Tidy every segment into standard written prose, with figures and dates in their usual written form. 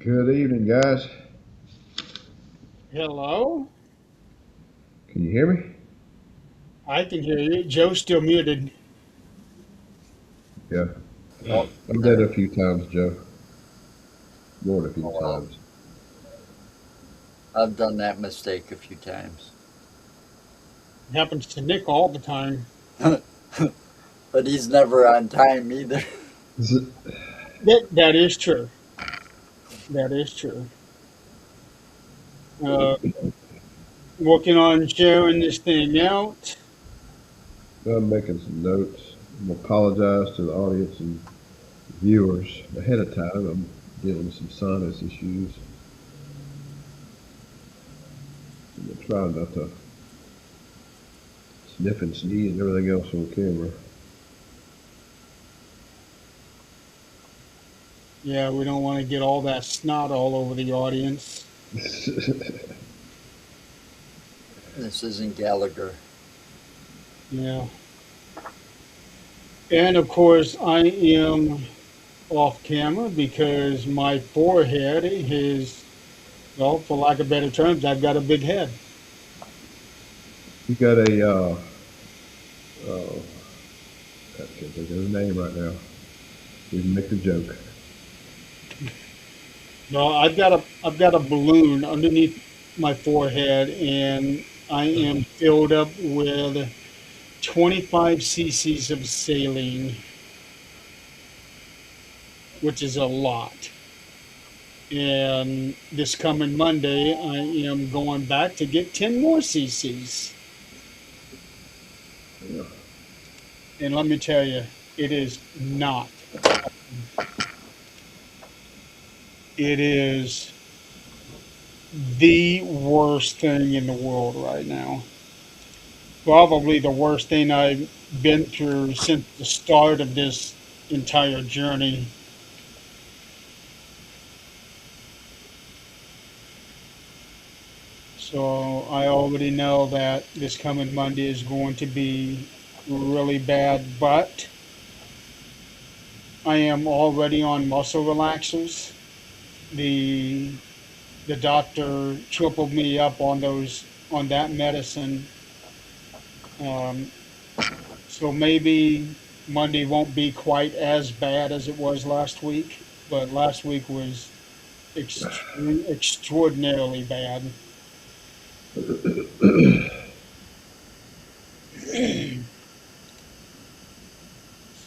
Good evening, guys. Hello? Can you hear me? I can hear you. Joe's still muted. Yeah. Oh, I've done there. it a few times, Joe. More than a few Oh, well, times. I've done that mistake a few times. Happens to Nick all the time. But he's never on time either. That is true. That is true. Uh, Working on sharing this thing out. I'm making some notes. I'm going to apologize to the audience and viewers ahead of time. I'm dealing with some sinus issues. I'm trying not to sniff and sneeze and everything else on camera. Yeah, we don't want to get all that snot all over the audience. This isn't Gallagher. Yeah. And of course, I am off camera because my forehead is, well, for lack of better terms, I've got a big head. You got uh, I can't think of his name right now. We can make the joke. No, I've got a balloon underneath my forehead, and I am filled up with 25 cc's of saline, which is a lot. And this coming Monday, I am going back to get 10 more cc's. Yeah. And let me tell you, it is not. It is the worst thing in the world right now. Probably the worst thing I've been through since the start of this entire journey. So I already know that this coming Monday is going to be really bad, but I am already on muscle relaxers. The the doctor tripled me up on that medicine. Um, so maybe Monday won't be quite as bad as it was last week, but last week was extraordinarily bad.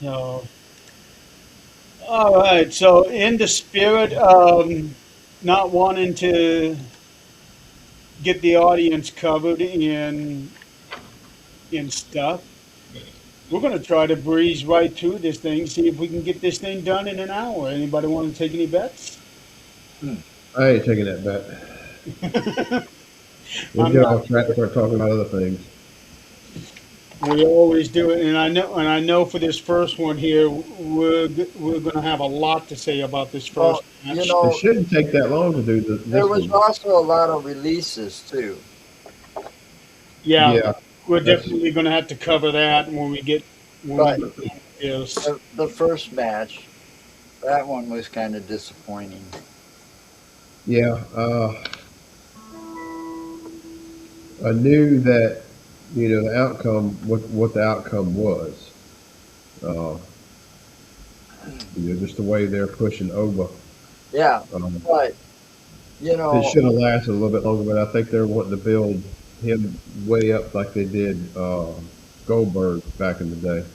So, all right. So, in the spirit of not wanting to get the audience covered in stuff, we're going to try to breeze right through this thing. See if we can get this thing done in an hour. Anybody want to take any bets? Hmm. I ain't taking that bet. We'll I'm get not. off track and start talking about other things. We always do it, and I know for this first one here, we're going to have a lot to say about this Well, first you match. It know, shouldn't take that long to do there this was one. also a lot of releases too. Yeah, Yeah, we're that's definitely going to have to cover that when we But get done with this. the first match, that one was kind of disappointing. yeah. I knew that the outcome, what the outcome was. Uh, just the way they're pushing over. Yeah, Um, but you it know, should have lasted a little bit longer, but I think they're wanting to build him way up like they did Goldberg back in the day.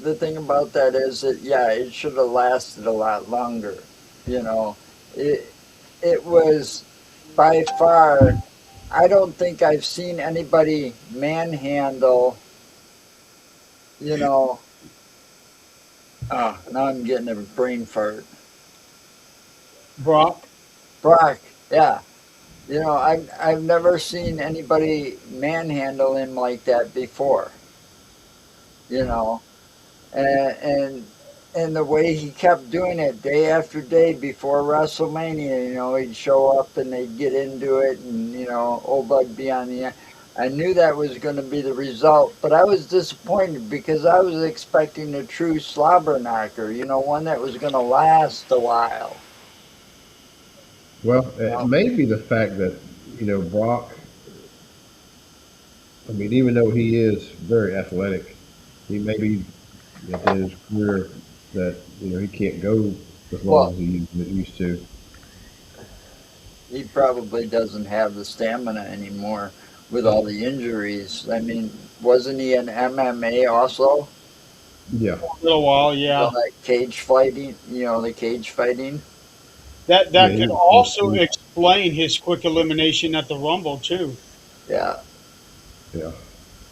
the thing about that is that yeah, it should have lasted a lot longer. You know, it it was by far. I don't think I've seen anybody manhandle. You know, now I'm getting a brain fart. Brock, Brock, yeah. I've never seen anybody manhandle him like that before. You know, and and the way he kept doing it day after day before WrestleMania, he'd show up and they'd get into it, and old Bud be on the end. I knew that was going to be the result, but I was disappointed because I was expecting a true slobber knocker, one that was going to last a while. Well, You it know? may be the fact that Brock. I mean, even though he is very athletic, he may be at the end of his career that he can't go as long Well, as he used to. he probably doesn't have the stamina anymore with all the injuries. I mean, wasn't he in MMA also? Yeah, A little while, yeah. That cage fighting, the cage fighting. yeah, That could also explain his quick elimination at the Rumble too. Yeah, yeah.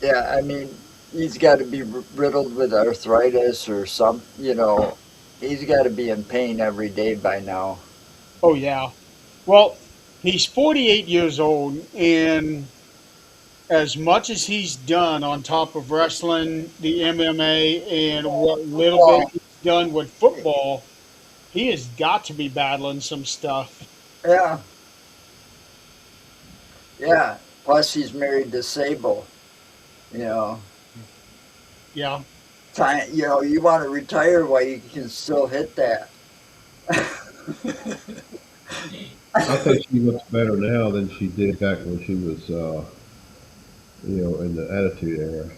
yeah. I mean, he's got to be riddled with arthritis or some. He's got to be in pain every day by now. Oh yeah. Well, he's 48 years old, and as much as he's done on top of wrestling, the MMA, and what little bit Well, he's done with football, he has got to be battling some stuff. yeah, yeah. Plus, he's married to Sable. You know, Yeah. time. You want to retire while you can still hit that. I think she looks better now than she did back when she was, in the Attitude Era.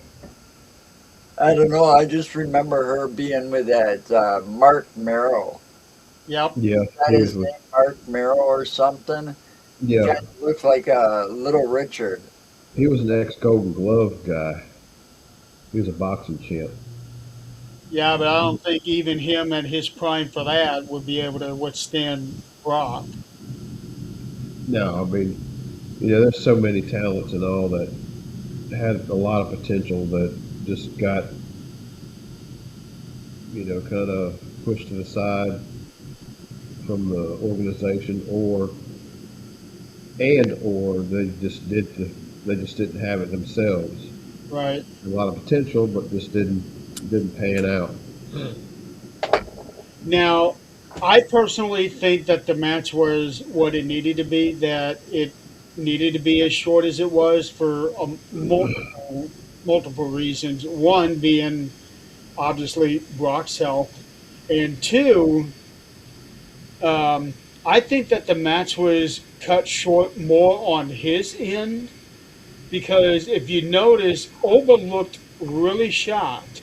I don't know. I just remember her being with that Mark Merrow. Yep. Yeah, Is that he was his with. name, Mark Merrow or something? He Yeah, kind of looked like a Little Richard. he was an ex Golden Glove guy. He was a boxing champ. Yeah, but I don't think even him at his prime for that would be able to withstand Brock. No, I mean, there's so many talents and all that had a lot of potential that just got, kind of pushed to the side from the organization, or they just didn't have it themselves. Right. A lot of potential, but just didn't pan out. Now, I personally think that the match was what it needed to be, that it needed to be as short as it was for multiple reasons. One being obviously Brock's health, and two, I think that the match was cut short more on his end because if you notice, Oba looked really shocked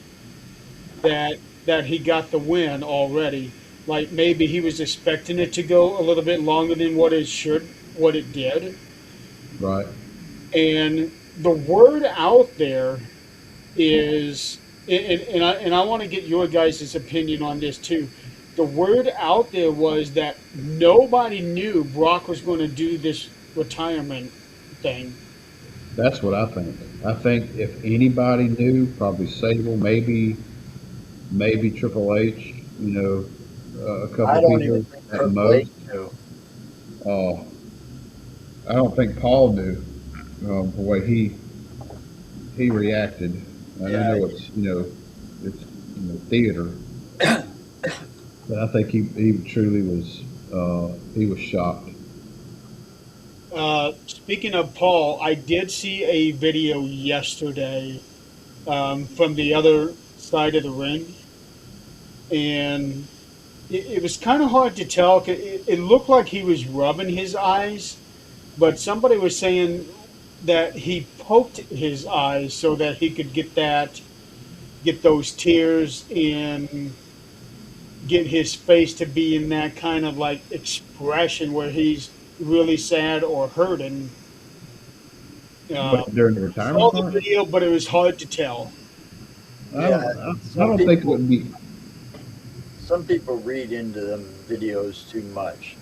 that he got the win already. Like maybe he was expecting it to go a little bit longer than what it did. Right. And the word out there is, and I want to get your guys' opinion on this too. The word out there was that nobody knew Brock was going to do this retirement thing. That's what I think. I think if anybody knew, probably Sable, maybe Triple H, a I couple don't even people think at Triple H most. knew. Uh, I don't think Paul knew the way he reacted. And I Yeah, know it's theater, but I think he truly was he was shocked. Speaking of Paul, I did see a video yesterday from the other side of the ring, and it was kind of hard to tell. 'Cause it looked like he was rubbing his eyes, but somebody was saying that he poked his eyes so that he could get those tears and get his face to be in that kind of like expression where he's really sad or hurting. Uh, But during the saw retirement the part, video, but it was hard to tell. I yeah. don't I Some don't think it people, would be. some people read into them videos too much.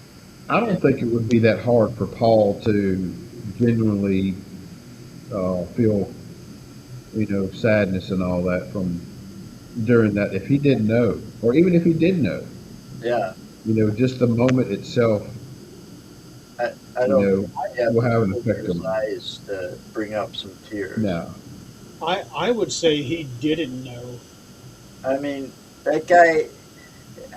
I And don't think it would be that hard for Paul to genuinely feel sadness and all that from during that if he didn't know, or even if he did know, yeah, just the moment itself, I don't think you have will to have an poke effect his on him. eyes to bring up some tears. Now, I would say he didn't know. I mean, that guy.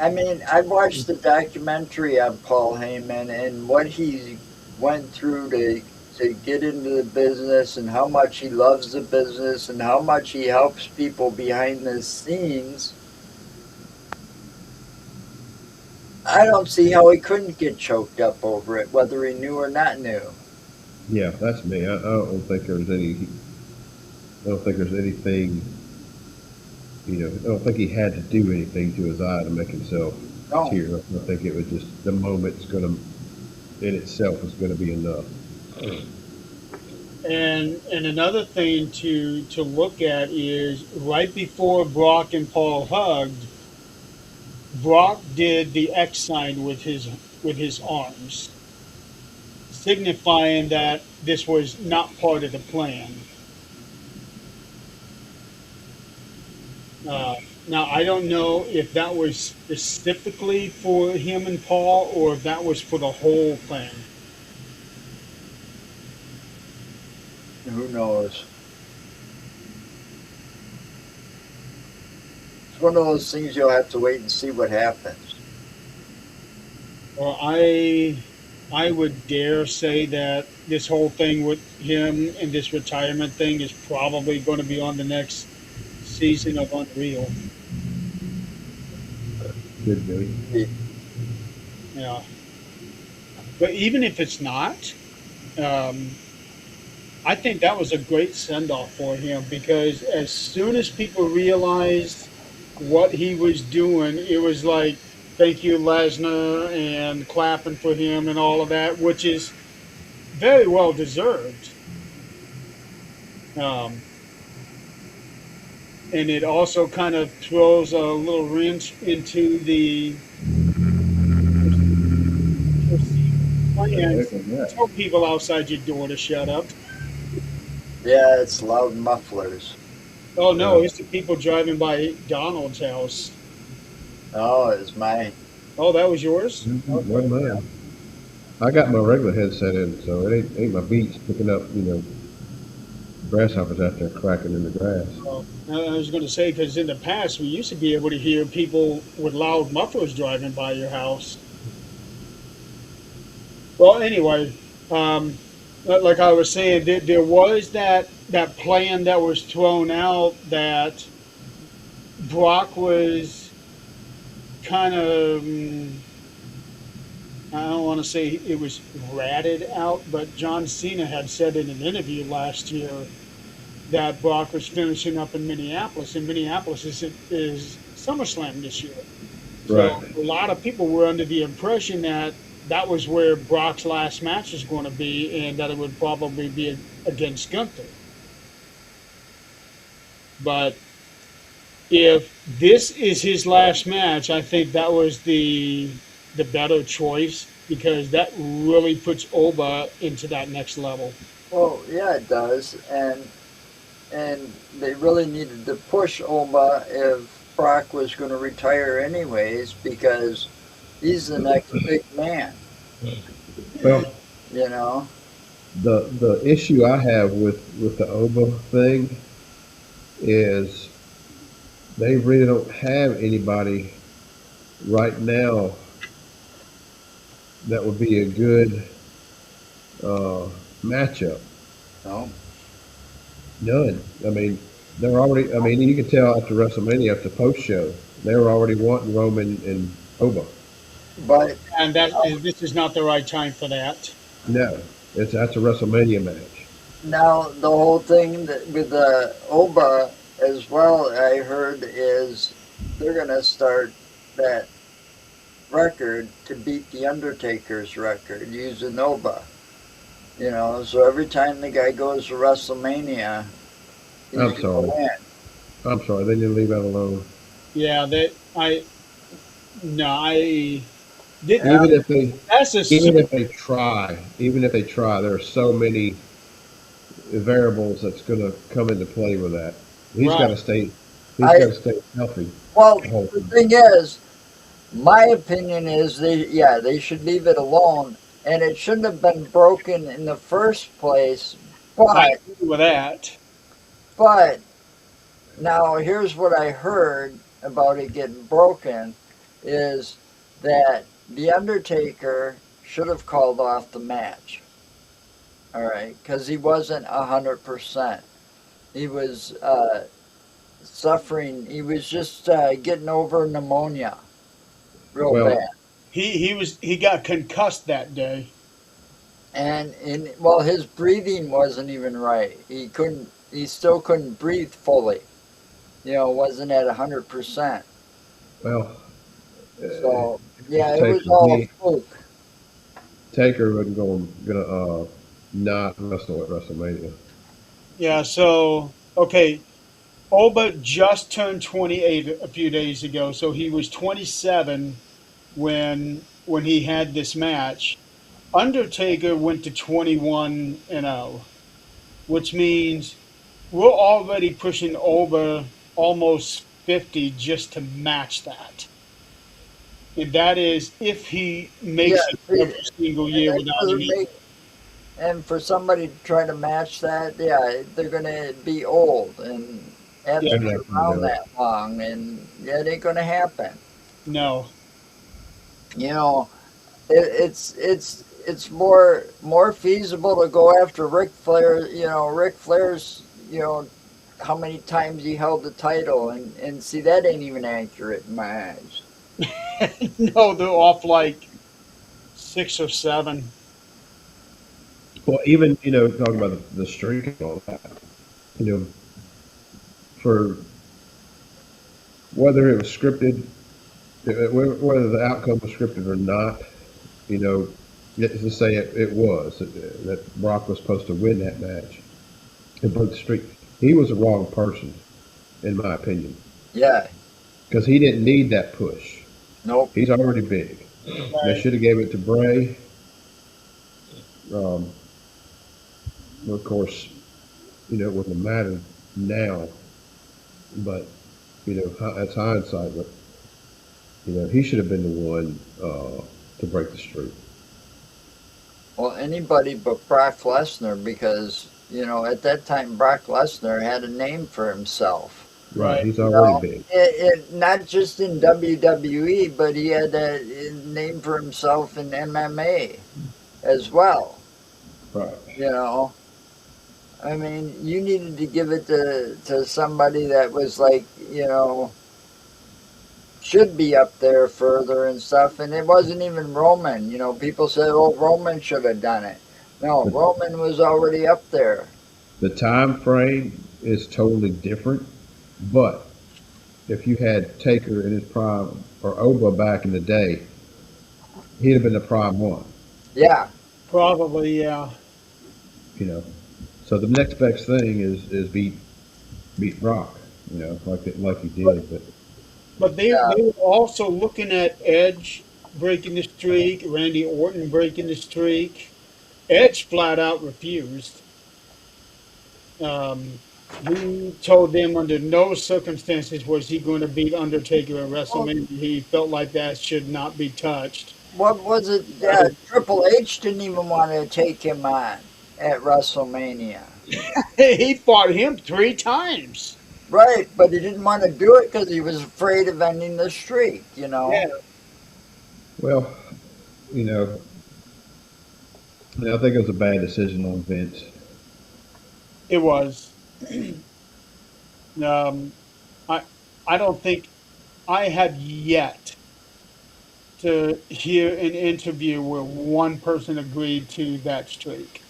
I mean, I watched the documentary on Paul Heyman and what he went through to to get into the business and how much he loves the business and how much he helps people behind the scenes, I don't see how he couldn't get choked up over it, whether he knew or not knew. Yeah, that's me. I don't think there's any. I don't think there's anything. I don't think he had to do anything to his eye to make himself No. tear. I think it was just the moment's going to, in itself, is going to be enough. And another thing to look at is right before Brock and Paul hugged, Brock did the X sign with his arms, signifying that this was not part of the plan. Uh, Now I don't know if that was specifically for him and Paul or if that was for the whole plan. Who knows? It's one of those things you'll have to wait and see what happens. Well, I would dare say that this whole thing with him and this retirement thing is probably going to be on the next season of Unreal. Good Billy. Yeah, but even if it's not, um, I think that was a great send off for him because as soon as people realized what he was doing, it was like, thank you, Lesnar, and clapping for him and all of that, which is very well deserved. Um, and it also kind of throws a little wrench into the perceived plans. Yeah. Tell people outside your door to shut up. Yeah, it's loud mufflers. Oh Yeah. no, it's the people driving by Donald's house. Oh, it's my. Oh, that was yours? One man. I got my regular headset in, so it ain't my beats picking up, grasshoppers out there cracking in the grass. I was going to say because in the past we used to be able to hear people with loud mufflers driving by your house. Well, anyway, um, like I was saying, there was that plan that was thrown out that Brock was kind of. I don't want to say it was ratted out, but John Cena had said in an interview last year that Brock was finishing up in Minneapolis, and Minneapolis is SummerSlam this year. Right. So a lot of people were under the impression that that was where Brock's last match was going to be, and that it would probably be against Gunther. But if this is his last match, I think that was the better choice because that really puts Oba into that next level. Well, yeah, it does, and they really needed to push Oma if Brock was going to retire anyways because he's the next big man. Well, You know. the issue I have with the Oba thing is they really don't have anybody right now that would be a good uh, matchup. No. None. I mean, they're already. I mean, you can tell after WrestleMania, after post show, they were already wanting Roman and Oba. But And this is not the right time for that. No, that's a WrestleMania match. now the whole thing with the Oba as well, I heard is they're going to start that record to beat the Undertaker's record using Oba. So every time the guy goes to WrestleMania, he's I'm going to sorry. win. I'm sorry. They didn't leave that alone. Yeah, that I no, I did. Yeah. Even if they, That's a even if they try, there are so many variables that's going to come into play with that. He's got right. to stay. He's got I to stay healthy Well, the whole the time. thing is, my opinion is they should leave it alone, and it shouldn't have been broken in the first place. I But agree with that. but now here's what I heard about it getting broken is that the Undertaker should have called off the match. all right, because he wasn't 100%. He was suffering. He was just getting over pneumonia real Well, bad. He got concussed that day. And well, his breathing wasn't even right. He still couldn't breathe fully. Wasn't at 100%. well, So it's yeah, it was Taker. all fluke. Taker wasn't gonna not wrestle at WrestleMania. Yeah, so okay, Oba just turned 28 a few days ago, so he was 27 when he had this match. Undertaker went to 21-0, which means we're already pushing Oba almost 50 just to match that. And that is if he Yeah, makes it see, every single and year that without doesn't any. make. And for somebody to try to match that, yeah, they're gonna be old and Yeah, haven't They're been not gonna around do it. that long, and yeah, it ain't gonna happen. no. You know, it's more feasible to go after Ric Flair. Ric Flair's. How many times he held the title, and see that ain't even accurate in my eyes. No, they're off like 6 or 7. Well, even talking about the streak and all that, you know, for whether it was scripted, whether the outcome was scripted or not, you know, let's just say it was that Brock was supposed to win that match and broke the streak. He was the wrong person, in my opinion, Yeah, because he didn't need that push. nope. He's already big. They Right. should have gave it to Bray. Um, well, of course, it wouldn't have mattered now, but that's hindsight. But he should have been the one to break the streak. Well, anybody but Brock Lesnar, because at that time Brock Lesnar had a name for himself. Right, Right. he's You already know, big. not just in WWE, but he had a name for himself in MMA as well. Right. You know, I mean, you needed to give it to somebody that was like, should be up there further and stuff. And it wasn't even Roman. People said, "Oh, Roman should have done it." No, The, Roman was already up there. the time frame is totally different, but if you had Taker in his prime or Oba back in the day, he'd have been the prime one. Yeah, Probably, yeah. You know, so the next best thing is beat Brock. Like he did, but But they, yeah. they were also looking at Edge breaking the streak, Randy Orton breaking the streak. Edge flat out refused. Um, he told them under no circumstances was he going to beat Undertaker at Well, WrestleMania. He felt like that should not be touched. what was it? Yeah, Triple H didn't even want to take him on at WrestleMania. He fought him 3 times. Right, but he didn't want to do it because he was afraid of ending the streak. Yeah, well, you know, I think it was a bad decision on Vince. it was. Um, I I don't think I have yet to hear an interview where one person agreed to that streak.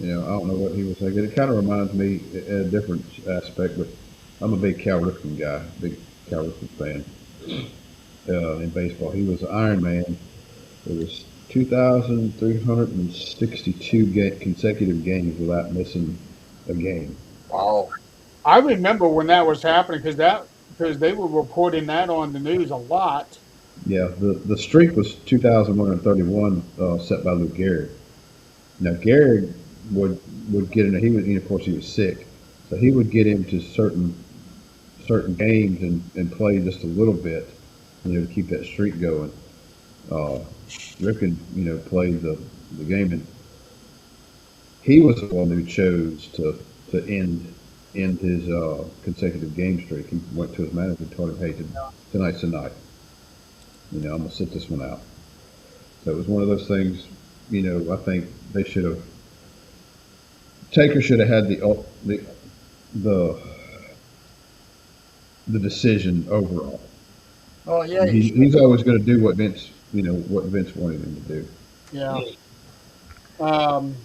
I don't know what he was thinking. It kind of reminds me in a different aspect, but I'm a big Cal Ripken guy, big Cal Ripken fan in baseball. He was Iron Man. It was 2,362 consecutive games without missing a game. Wow. I remember when that was happening because they were reporting that on the news a lot. Yeah, the streak was 2,131 set by Lou Gehrig. Now Gehrig would get in. He was, of course, he was sick, so he would get into certain games and play just a little bit, to keep that streak going. Uh, Ripken, played the game, and he was the one who chose to end his consecutive game streak. He went to his manager and told him, "Hey, tonight's the night. I'm gonna sit this one out." So it was one of those things. I think they should have Taker should have had the the decision overall. Oh yeah, you should. He's always going to do what Vince wanted him to do. Yeah. Um,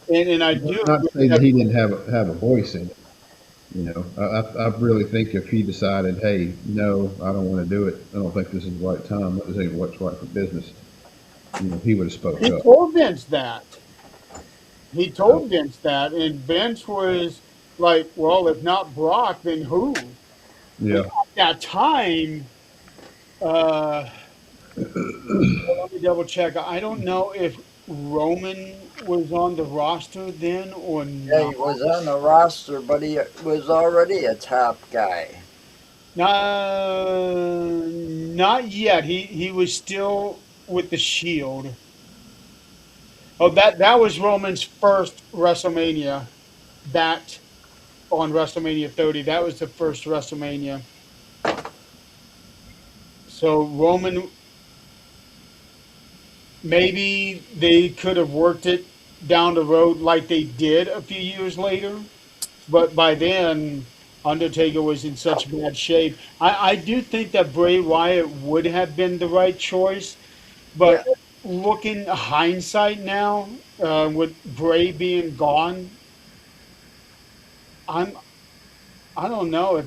and I do Not to agree say that that he didn't have a voice in it. I really think if he decided, hey, no, I don't want to do it. I don't think this is the right time. This ain't what's right for business. He would have spoke he up. told Vince that. He Uh, told Vince that, and Vince was like, "Well, if not Brock, then who?" And yeah. at that time, uh, let me double check. I don't know if Roman was on the roster then or Yeah, not. he was on the roster, but he was already a top guy. Not yet. He was still with the Shield. Oh, that was Roman's first WrestleMania. That on WrestleMania 30. That was the first WrestleMania. So Roman, maybe they could have worked it down the road like they did a few years later, but by then Undertaker was in such bad shape. I do think that Bray Wyatt would have been the right choice, Yeah, but looking hindsight now, with Bray being gone, I'm I don't know if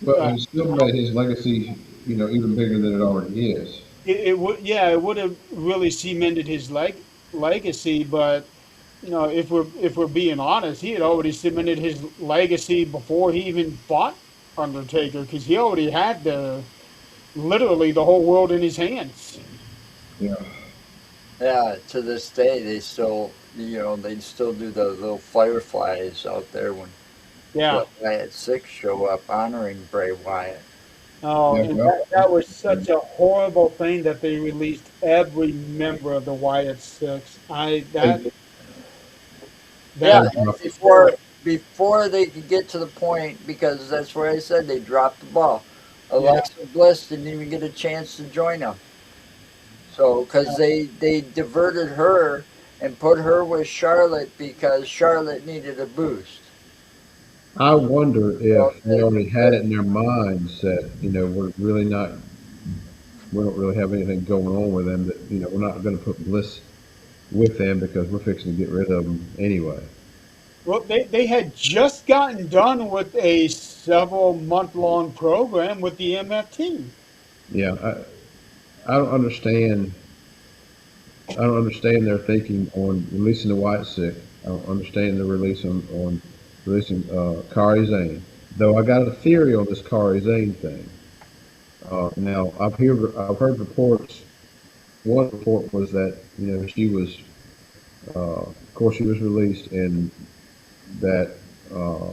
But uh, he still made his legacy, even bigger than it already is. it would, yeah, it would have really cemented his legacy. But if we're being honest, he had already cemented his legacy before he even fought Undertaker, because he already had the literally the whole world in his hands. Yeah. yeah. To this day, they still, they still do the little fireflies out there when Yeah. the Wyatt Six show up honoring Bray Wyatt. Oh, Yeah. and Well. that was such a horrible thing that they released every member of the Wyatt Six. I that Hey, Yeah, that hey, and Josh, was horrible. before they could get to the point, because that's where I said they dropped the ball. Yeah. Alexa Bliss didn't even get a chance to join them. So, because they diverted her and put her with Charlotte because Charlotte needed a boost. I wonder So if they already had it in their minds that we don't really have anything going on with them. That we're not going to put Bliss with them because we're fixing to get rid of them anyway. Well, they had just gotten done with a several month long program with the MFT. Yeah. I don't understand. I don't understand their thinking on releasing the White Sick. I don't understand the release on releasing Kari Zane. Though I got a theory on this Kari Zane thing. Now I've heard reports. One report was that she was, of course, she was released and that uh,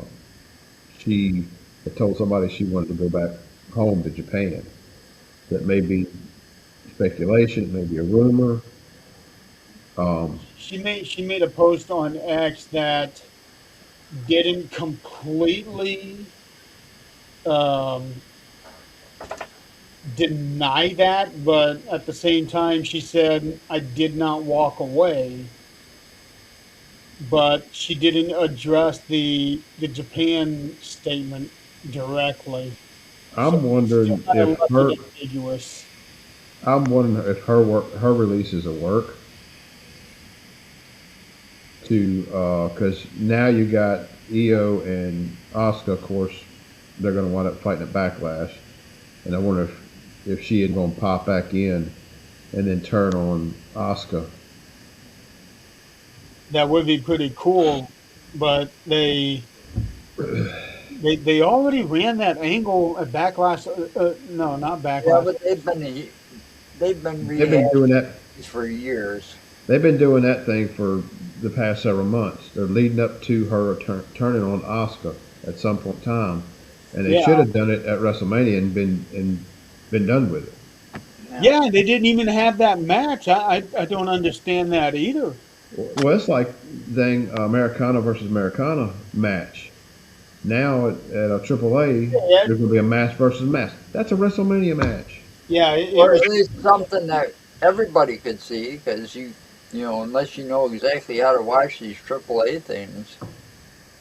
she had told somebody she wanted to go back home to Japan. That may be speculation. It may be a rumor. Um, She made a post on X that didn't completely um, deny that, but at the same time, she said, "I did not walk away," but she didn't address the Japan statement directly. So I'm she wondering kind of if left her it ambiguous. I'm wondering if her release is a work to because now you got Io and Asuka. Of course, they're going to wind up fighting at Backlash, and I wonder if she had going to pop back in and then turn on Asuka. That would be pretty cool, but they already ran that angle at Backlash. No, not yeah, Backlash. but they've been They've been rehashing doing that. these for years. They've been doing that thing for the past several months. They're leading up to her turning on Asuka at some point in time, and they Yeah, should have done it at WrestleMania and been done with it. Yeah, yeah, they didn't even have that match. I don't understand that either. Well, it's like dang Americana versus Americana match. Now at a AAA, Yeah, there's going to be a mask versus mask. That's a WrestleMania match. yeah, it or was. at least something that everybody could see because unless you know exactly how to watch these AAA things.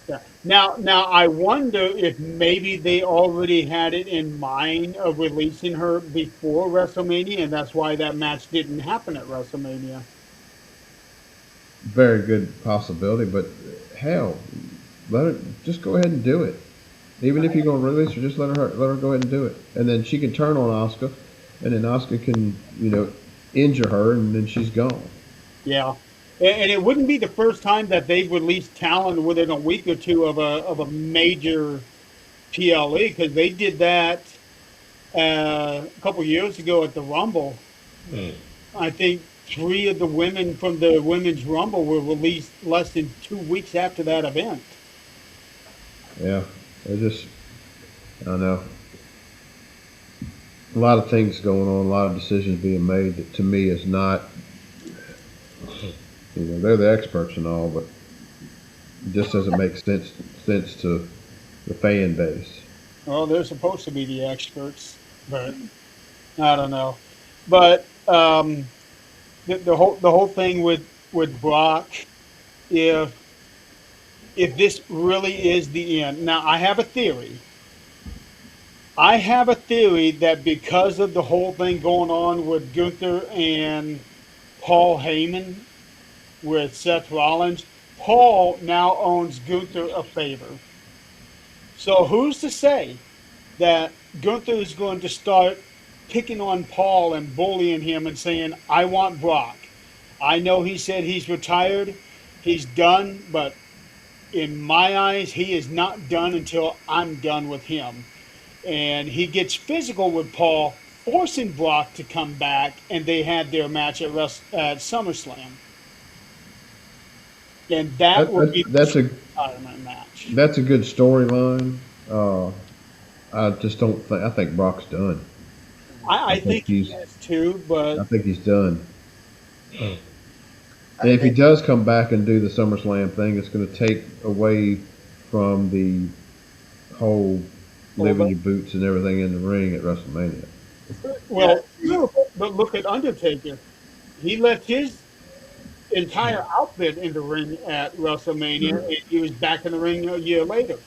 Yeah. Now I wonder if maybe they already had it in mind of releasing her before WrestleMania, and that's why that match didn't happen at WrestleMania. Very good possibility, but hell, let her just go ahead and do it. Even if you're going to release her, just let her go ahead and do it, and then she can turn on Oscar, and then Oscar can injure her, and then she's gone. Yeah, and it wouldn't be the first time that they've released talent within a week or two of a major PLE because they did that a couple years ago at the Rumble. I think three of the women from the Women's Rumble were released less than 2 weeks after that event. Yeah, it just I don't know. A lot of things going on, a lot of decisions being made that to me is not. They're the experts and all, but it just doesn't make sense to the fan base. Well, they're supposed to be the experts, but I don't know. But the whole thing with Brock, if if this really is the end. Now, I have a theory. I have a theory that because of the whole thing going on with Gunther and Paul Heyman with Seth Rollins, Paul now owns Gunther a favor. So who's to say that Gunther is going to start picking on Paul and bullying him and saying, I want Brock. I know he said he's retired, he's done, but in my eyes, he is not done until I'm done with him. And he gets physical with Paul, forcing Brock to come back, and they had their match at SummerSlam. And that That, will that's be that's the a retirement match. that's a good storyline. I just don't think I think Brock's done. I I think think he he's is too, but I think he's done. I And if he think, does come back and do the SummerSlam thing, it's going to take away from the whole well, leaving your boots and everything in the ring at WrestleMania. yeah, well, see, true, but look at Undertaker. He left his entire outfit in the ring at WrestleMania, Sure. and he was back in the ring a year later.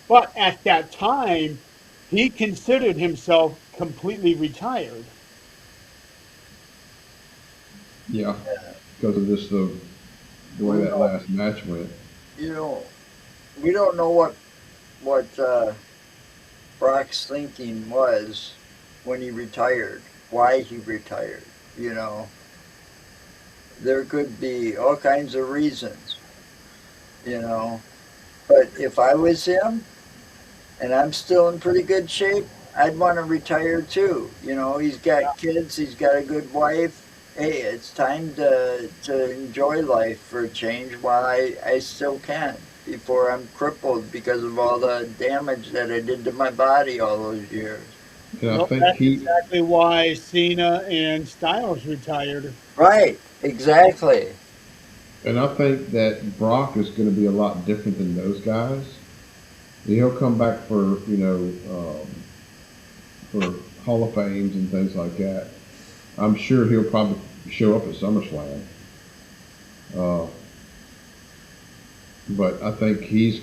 But at that time, he considered himself completely retired. Yeah, because of just the way who that knows? last match went. You know, we don't know what Brock's thinking was when he retired, why he retired. You know, there could be all kinds of reasons. You know, but if I was him and I'm still in pretty good shape, I'd want to retire too. He's got kids, he's got a good wife. Hey, it's time to enjoy life for a change while I still can before I'm crippled because of all the damage that I did to my body all those years. And I Well, think that's he exactly why Cena and Styles retired. Right, exactly. and I think that Brock is going to be a lot different than those guys. He'll come back for for Hall of Fames and things like that. I'm sure he'll probably show up at SummerSlam. Uh, but I think he's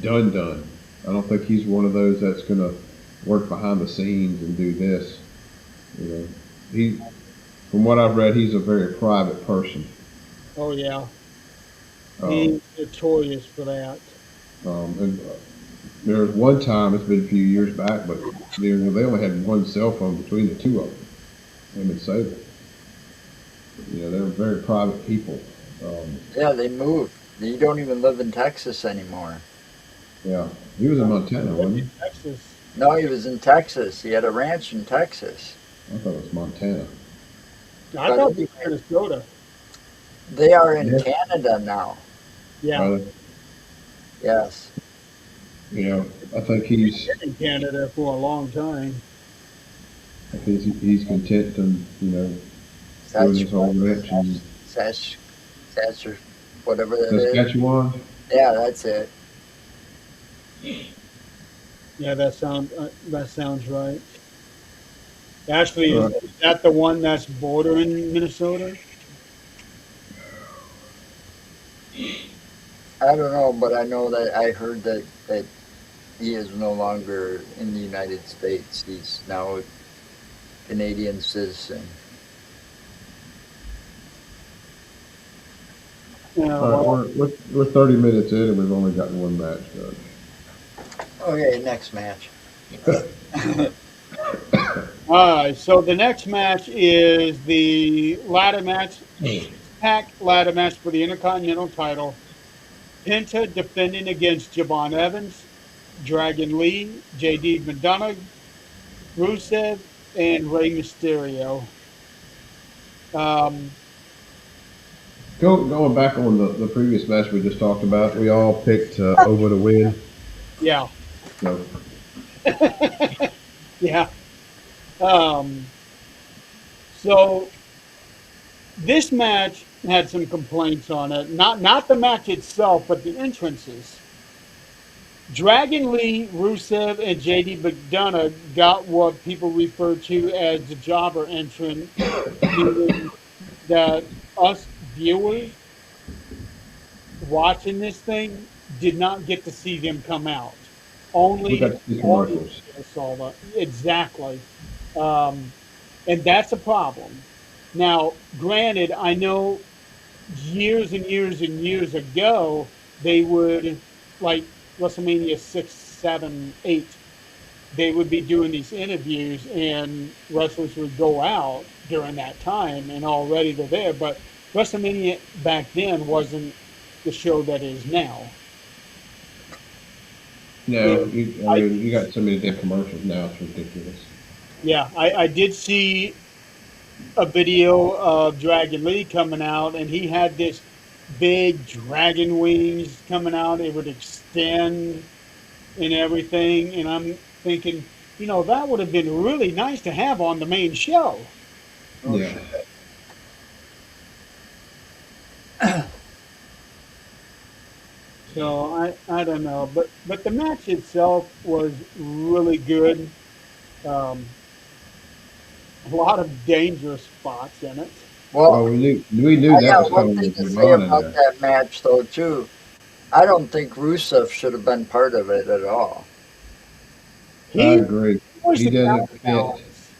done. I don't think he's one of those that's going to work behind the scenes and do this. You know, he from what I've read, he's a very private person. Oh yeah, Um, he's notorious for that. and there was one time, it's been a few years back, but they only had one cell phone between the two of them, him and Sable. They were very private people. Um, Yeah, they moved. You don't even live in Texas anymore. yeah, he was in No, Montana, lived wasn't in Texas. No, he was in Texas. He had a ranch in Texas. he? I thought it was Montana. I But thought it was anyway, Minnesota. they are in Yeah, Canada now. Yeah, rather, Yes. I think he's he's been in Canada for a long time. I think he's content and doing his whole Saskatchewan. ranch in Sask, Sask, whatever that is. Saskatchewan. Yeah, that's it. Yeah, that sounds right. Ashley, Right. is that the one that's bordering Minnesota? I don't know, but I know that I heard that he is no longer in the United States. He's now a Canadian citizen. Yeah, All right, well, we're 30 minutes in and we've only gotten one match done. Okay, next match. all right. So the next match is the ladder match, pack ladder match for the Intercontinental title. Penta defending against Javon Evans, Dragon Lee, JD McDonough, Rusev, and Rey Mysterio. Um, Going back on the previous match we just talked about, we all picked over to win. yeah, So yeah. Um, so this match had some complaints on it. Not the match itself, but the entrances. Dragon Lee, Rusev, and JD McDonough got what people refer to as the jobber entrance, meaning that us viewers watching this thing did not get to see them come out. we Only got the to see audience commercials. saw that. Exactly. Um, and that's a problem. Now, granted, I know years and years and years ago, they would, like WrestleMania 6, 7, 8, they would be doing these interviews and wrestlers would go out during that time and already they're there. But WrestleMania back then wasn't the show that is now. No, And I I, mean, you got so many damn commercials now, it's ridiculous. yeah, I did see a video of Dragon Lee coming out, and he had this big dragon wings coming out. It would extend and everything. And I'm thinking, that would have been really nice to have on the main show. Oh Yeah. shit. So I don't know, but the match itself was really good. Um, a lot of dangerous spots in it. Well, Well, we knew I that got was one coming thing with to say Devon in about there. that match, though, too. I don't think Rusev should have been part of it at all. I He agree. was He the doesn't fit. counterbalance.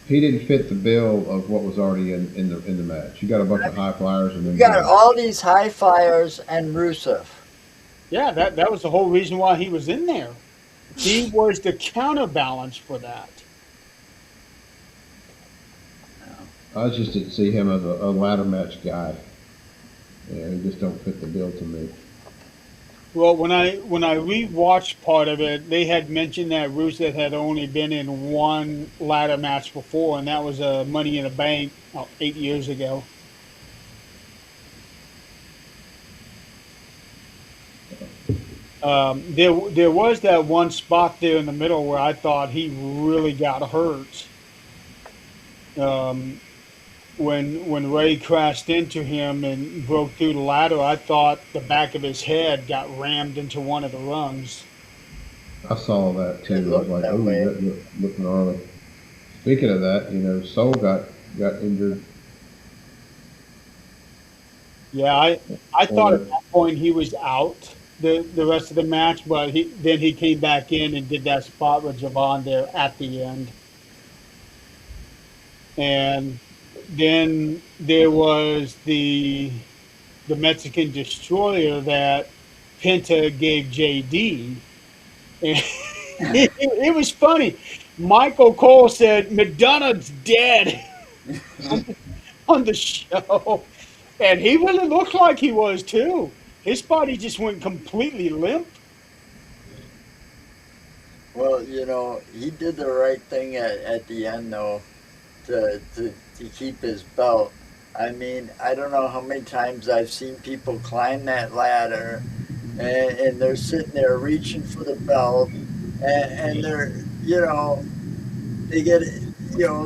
He didn't fit the bill of what was already in the match. You got a bunch of high flyers and You then got boom. all these high flyers and Rusev. Yeah, that was the whole reason why he was in there. He was the counterbalance for that. I just didn't see him as a ladder match guy. Yeah, he just don't fit the bill to me. Well, when I rewatched part of it, they had mentioned that Rusev had only been in one ladder match before, and that was a Money in the Bank 8 years ago. There was that one spot there in the middle where I thought he really got hurt. Um, when Ray crashed into him and broke through the ladder, I thought the back of his head got rammed into one of the rungs. I saw that It too. I was looked like, that oh, way. that look gnarly. Speaking of that, Soul got injured Yeah, I on thought at it. that point he was out the rest of the match, but he came back in and did that spot with Javon there at the end. And then there was the Mexican destroyer that Penta gave JD. And it was funny. Michael Cole said McDonough's dead on the show. And he really looked like he was too. His body just went completely limp. Well, he did the right thing at the end, though, to keep his belt. I mean, I don't know how many times I've seen people climb that ladder and they're sitting there reaching for the belt and they're, they get,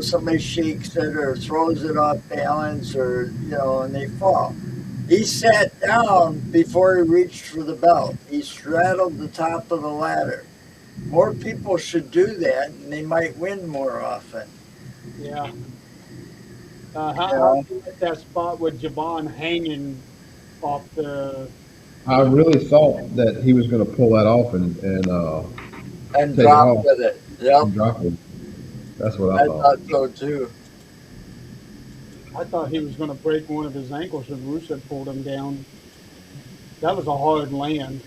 somebody shakes it or throws it off balance or, and they fall. He sat down before he reached for the belt. He straddled the top of the ladder. More people should do that, and they might win more often. Yeah. You How know, do you like that spot with Javon hanging off the? I really thought that he was going to pull that off and and take it drop off with it. Yep, and drop it. That's what I I thought. thought so too. I thought he was going to break one of his ankles when Rusev pulled him down. That was a hard land.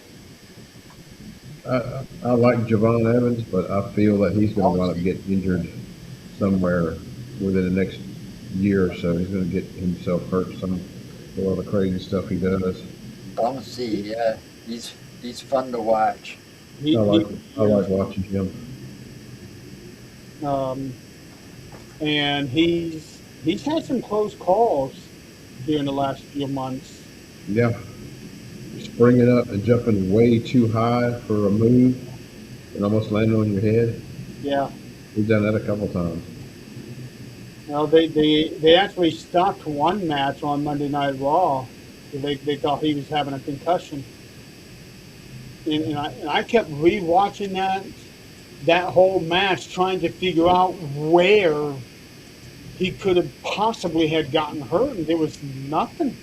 I like Javon Evans, but I feel that he's going to wind up Bouncy, getting injured somewhere within the next year or so. He's going to get himself hurt some with all the crazy stuff he does. bouncy. Yeah, he's fun to watch. He, I like he I like is, watching him. um, and he's had some close calls during the last few months. Yeah, springing up and jumping way too high for a move and almost landing on your head. Yeah. He's done that a couple times. Well, they actually stopped one match on Monday Night Raw. They thought he was having a concussion, and I kept rewatching that whole match, trying to figure out where he could have possibly had gotten hurt, and there was nothing.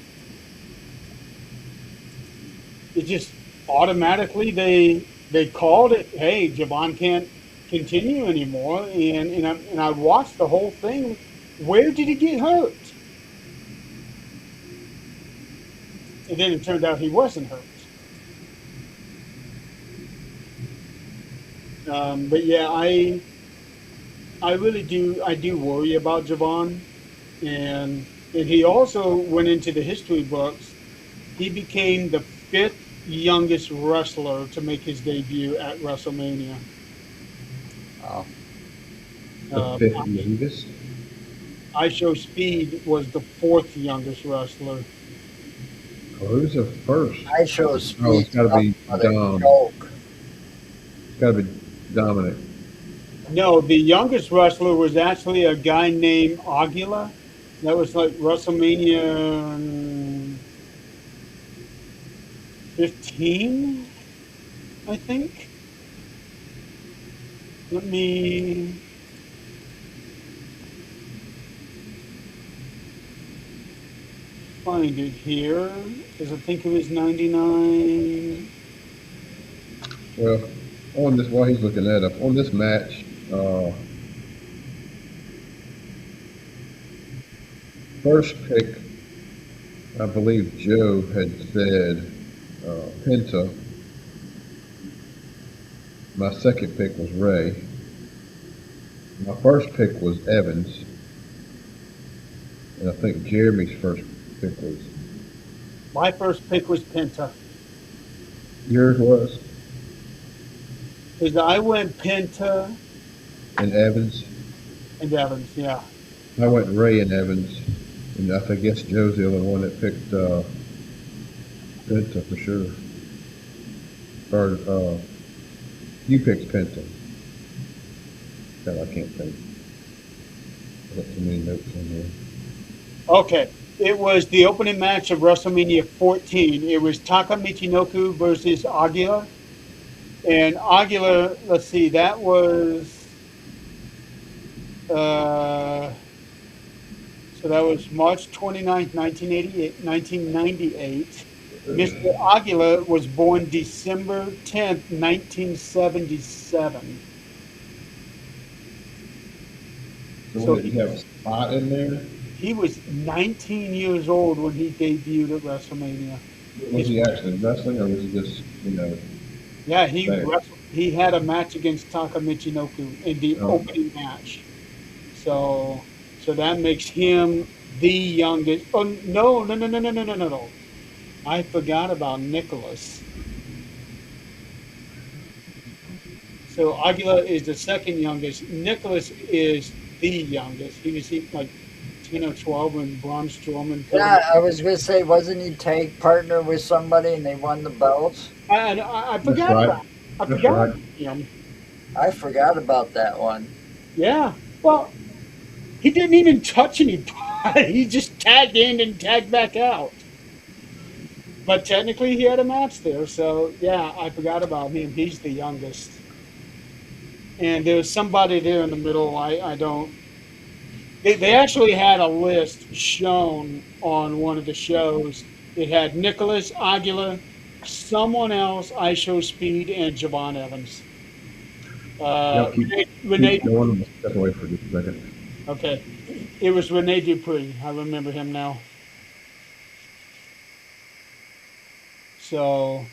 It just automatically they called it. Hey, Javon can't continue anymore, and I watched the whole thing. Where did he get hurt? And then it turned out he wasn't hurt. But yeah, I really do worry about Javon, and he also went into the history books. He became the fifth youngest wrestler to make his debut at WrestleMania. Oh, The Uh, fifth youngest. IShow Speed was the fourth youngest wrestler. Oh, who's the first? I show Oh, it's speed got to be but a Dom. joke. It's got to be Dominic. No, the youngest wrestler was actually a guy named Aguila. That was like WrestleMania 15, I think. Let me find it here because I think it was 99. Well, on this while he's looking that up on this match, first pick, I believe Joe had said Penta. My second pick was Ray. My first pick was Evans, and I think Jeremy's first pick was My first pick was Penta. yours was Because I went Penta and Evans. and Evans, yeah. I went Ray and Evans, and I guess Joe's the only one that picked Penta for sure. Or you picked Penta. That I can't think. I got too many notes on there. Okay. It was the opening match of WrestleMania 14. It was Taka Michinoku versus Aguila. And Aguila, let's see, that was uh, so that was March 29th, 1998. Mr. Aguila was born December 10th, 1977. So So what, did you have a spot in there? he was 19 years old when he debuted at WrestleMania. Was he actually wrestling, or was he just, Yeah, there? he had a match against Taka Michinoku in the Oh, opening match. So so that makes him the youngest. Oh no! I forgot about Nicholas. So Aguila is the second youngest. Nicholas is the youngest. He was like 10 or 12 when Braun Strowman put him. Yeah, I was gonna say, wasn't he tag partner with somebody and they won the belts? I that's forgot right. about. I That's forgot right. about him. I forgot about that one. Yeah. Well, he didn't even touch anybody. He just tagged in and tagged back out. But technically, he had a match there. So yeah, I forgot about him. He's the youngest. and there was somebody there in the middle. I don't. They actually had a list shown on one of the shows. It had Nicholas Aguilar, someone else, ISO Speed, and Javon Evans. Yep, Renee keep going. I'm gonna step away for just a second. Okay, it was Rene Dupree. I remember him now. So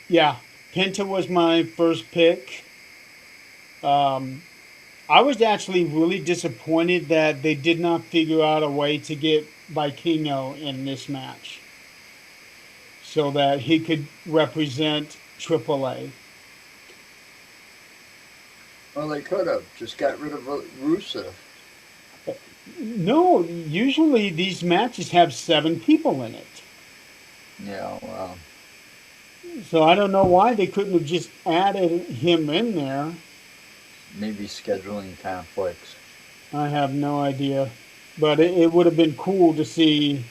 yeah, Penta was my first pick. Um, I was actually really disappointed that they did not figure out a way to get Vikino in this match so that he could represent AAA. Well, they could have just got rid of Rusev. No, usually these matches have 7 people in it. Yeah, well, So I don't know why they couldn't have just added him in there. maybe scheduling conflicts. I have no idea, but it would have been cool to see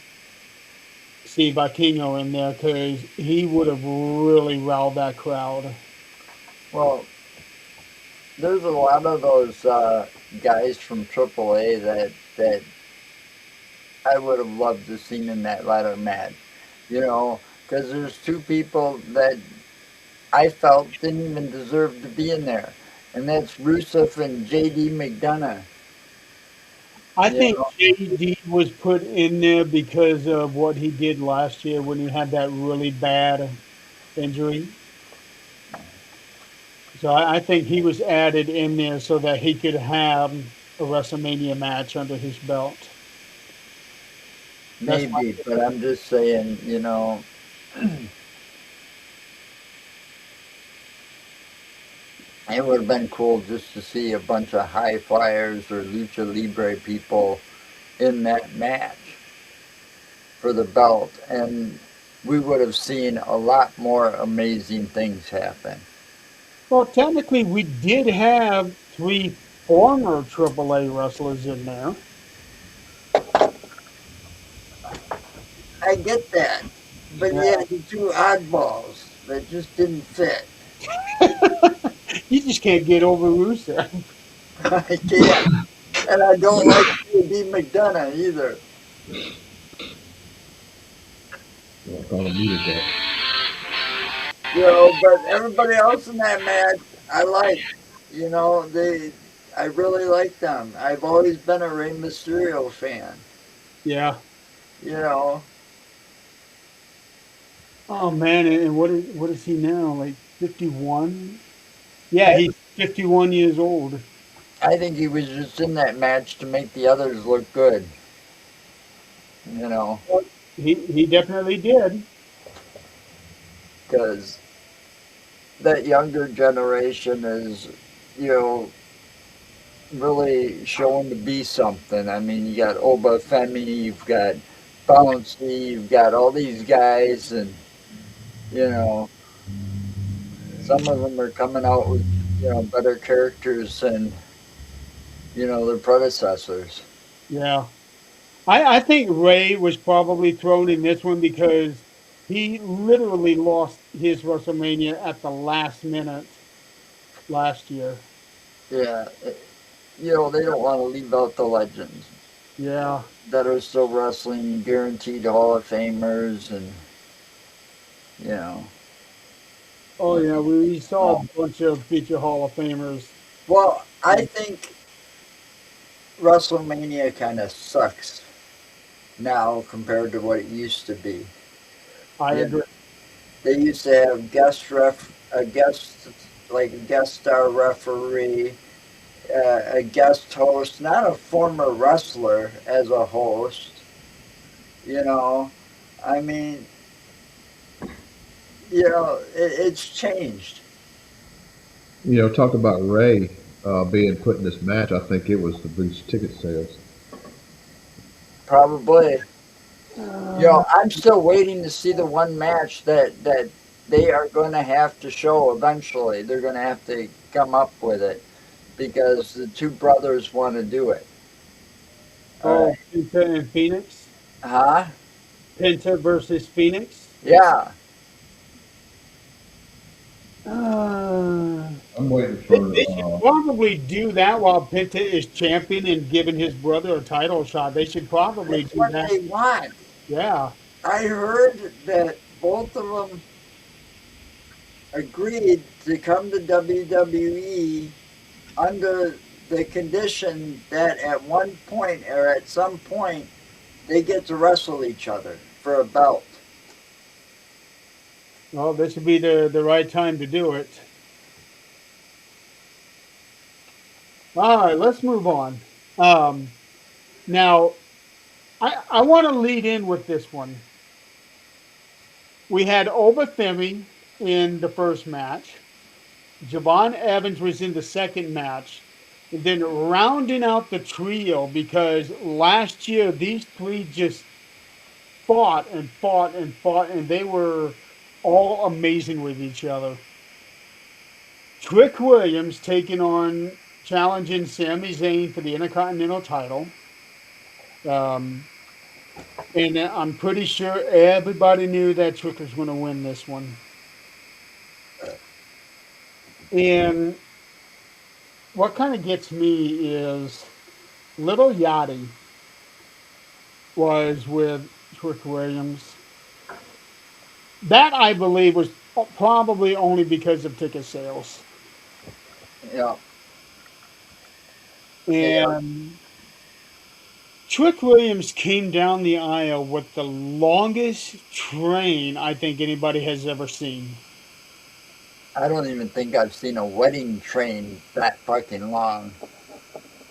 Vikino in there because he would have really riled that crowd. Well, there's a lot of those guys from AAA that I would have loved to seen in that ladder match. You know, because there's two people that I felt didn't even deserve to be in there, and that's Rusev and JD McDonough. I You think know, JD was put in there because of what he did last year when he had that really bad injury. So I think he was added in there so that he could have a WrestleMania match under his belt. That's my maybe, but I'm just saying, it would have been cool just to see a bunch of high flyers or lucha libre people in that match for the belt, and we would have seen a lot more amazing things happen. Well, technically, we did have 3 former AAA wrestlers in there. I get that, but Yeah. yeah, the two oddballs that just didn't fit. You just can't get over Rusev. I can't, and I don't like D McDonough either. Well, I thought I muted that. But everybody else in that match, I like. I really like them. I've always been a Rey Mysterio fan. Yeah. You know, Oh man, and what is he now? Like 51? Yeah, I he's 51 years old. I think he was just in that match to make the others look good. You know, He definitely did. because that younger generation is, you know, really showing to be something. I mean, you got Oba Femi, you've got Bouncy, you've got all these guys, and you know, some of them are coming out with better characters than their predecessors. Yeah. I think Ray was probably thrown in this one because he literally lost his WrestleMania at the last minute last year. Yeah, they don't want to leave out the legends Yeah. that are still wrestling, guaranteed Hall of Famers, and you know. Oh yeah, we saw Um, a bunch of future Hall of Famers. well, I think WrestleMania kind of sucks now compared to what it used to be. I Yeah, agree. they used to have a guest like a guest star referee, a guest host, not a former wrestler as a host. You know, I mean, it's changed. Talk about Ray being put in this match. I think it was to boost ticket sales. Probably. Uh, I'm still waiting to see the one match that they are going to have to show eventually. They're going to have to come up with it because the two brothers want to do it. All right. oh, Penta and Phoenix. Huh? Penta versus Phoenix. Yeah. Uh, I'm waiting They for. should probably do that while Penta is champion and giving his brother a title shot. They should probably That's do what that. they want. Yeah. I heard that both of them agreed to come to WWE under the condition that at one point or at some point they get to wrestle each other for a belt. Well, this would be the right time to do it. All right, let's move on. Um, now, I want to lead in with this one. We had Obafemi in the first match. Javon Evans was in the second match. And then rounding out the trio because last year these three just fought and fought and fought, and they were all amazing with each other. Trick Williams taking on challenging Sami Zayn for the Intercontinental title. Um, and I'm pretty sure everybody knew that Trick was going to win this one. And what kind of gets me is Little Yachty was with Trick Williams. That I believe was probably only because of ticket sales. Yeah, yeah. And Trick Williams came down the aisle with the longest train I think anybody has ever seen. I don't even think I've seen a wedding train that fucking long.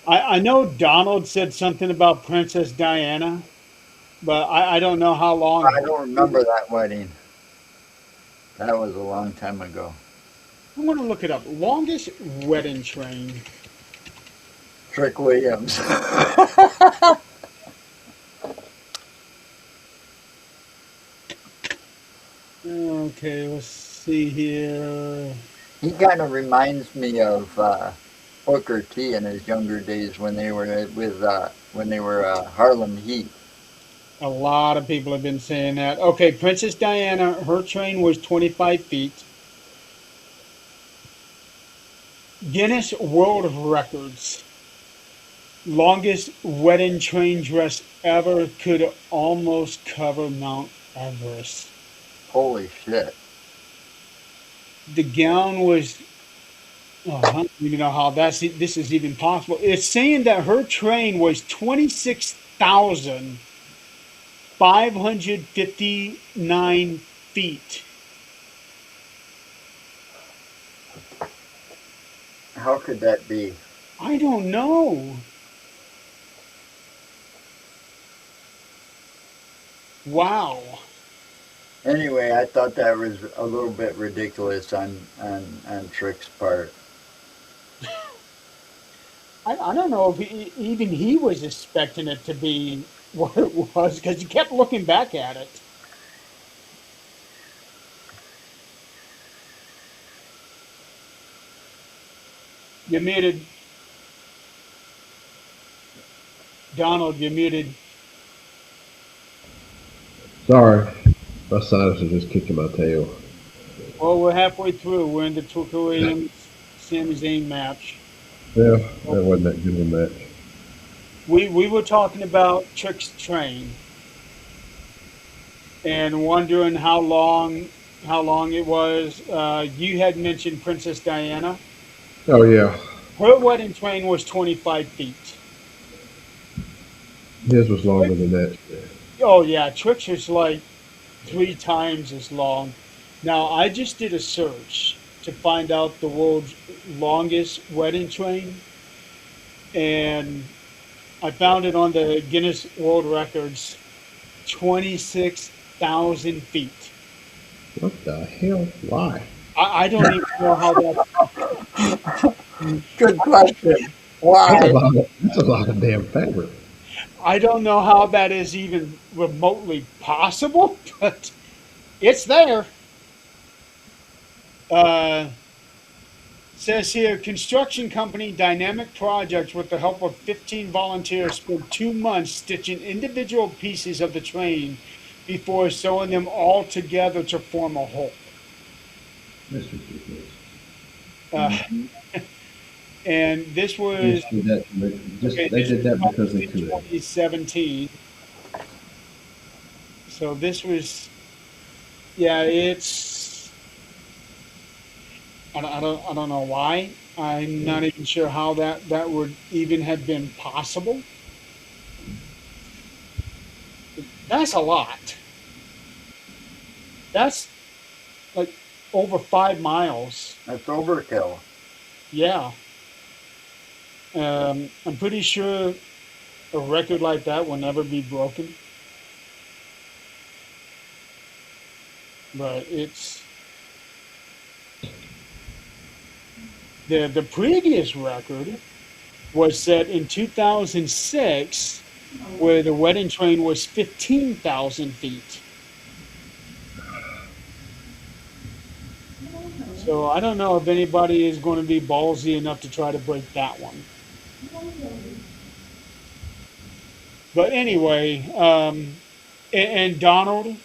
I know Donald said something about Princess Diana, but I don't know how long. I don't remember that wedding. That was a long time ago. I want to look it up. Longest wedding train. Trick Williams. Okay, let's see here. He kind of reminds me of Booker T in his younger days when they were Harlem Heat. A lot of people have been saying that. Okay, Princess Diana, her train was 25 feet. Guinness World Records. Longest wedding train dress ever could almost cover Mount Everest. Holy shit! The gown was, oh, I don't even know how this is even possible. It's saying that her train was 26,559 feet. How could that be? I don't know. Wow. Anyway, I thought that was a little bit ridiculous on Trick's part. I don't know if even he was expecting it to be what it was because he kept looking back at it. You're muted. Donald, you're muted. Sorry, my sinus is just kicking my tail. Well, we're halfway through. We're in the Trick Williams Sami Zayn match. Yeah, that wasn't that good of a match. We were talking about Trick's train and wondering how long it was. You had mentioned Princess Diana. Oh yeah, Her wedding train was 25 feet. his was longer than that. Oh yeah, Trick's was like 3 times as long. Now I just did a search to find out the world's longest wedding train, and I found it on the Guinness World Records, 26,000 feet. What the hell? Why? I don't even know how that. Good question. That's a Why? lot. That's a lot of damn fabric. I don't know how that is even remotely possible, but it's there. Uh, Says here, construction company Dynamic Projects, with the help of 15 volunteers, spent 2 months stitching individual pieces of the train before sewing them all together to form a whole. That's ridiculous. uh, and this was Just did that. okay. Just they This did was that because published they in could. 2017. So this was, yeah. I don't know why. I'm not even sure how that would even have been possible. That's a lot. That's like over 5 miles. That's overkill. Yeah. I'm pretty sure a record like that will never be broken. But it's the previous record was set in 2006, where the wedding train was 15,000 feet. So I don't know if anybody is going to be ballsy enough to try to break that one. But anyway, and Donald,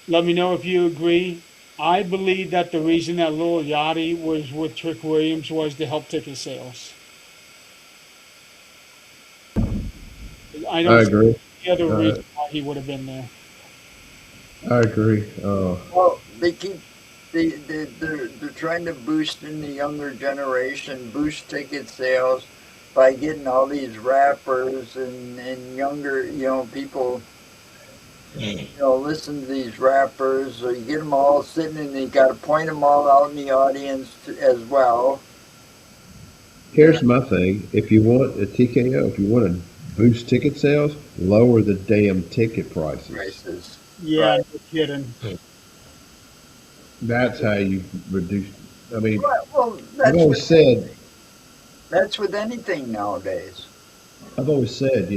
let me know if you agree. I believe that the reason that Lil Yachty was with Trick Williams was to help ticket sales. I I don't see agree. any other Uh, reason why he would have been there. I agree. Well, they're trying to boost in the younger generation, boost ticket sales by getting all these rappers and younger, people, listen to these rappers. So you get them all sitting and you got to point them all out in the audience as well. And Here's my thing: if you want a TKO, if you want to boost ticket sales, lower the damn ticket prices. prices, Yeah, right? no kidding. That's how you reduce. I mean, Well, I've always said, that's with anything nowadays. I've always said,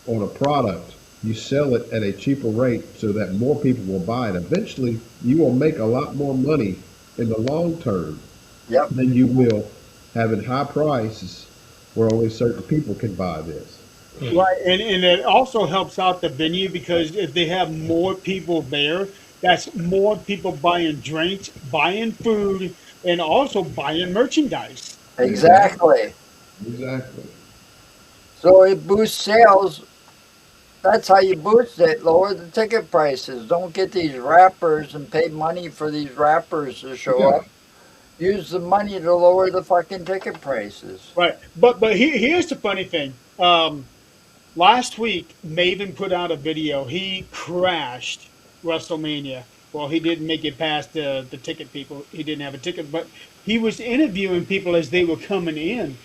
on a product, you sell it at a cheaper rate so that more people will buy it. Eventually, you will make a lot more money in the long term Yep, than you will having high prices where only certain people can buy this. Right, and it also helps out the venue because if they have more people there, that's more people buying drinks, buying food, and also buying merchandise. Exactly. exactly. Exactly. So it boosts sales. That's how you boost it. Lower the ticket prices. Don't get these rappers and pay money for these rappers to show Yeah. up. Use the money to lower the fucking ticket prices. Right, but here's the funny thing. Last week, Maven put out a video. He crashed WrestleMania. Well, he didn't make it past the ticket people. He didn't have a ticket, but he was interviewing people as they were coming in.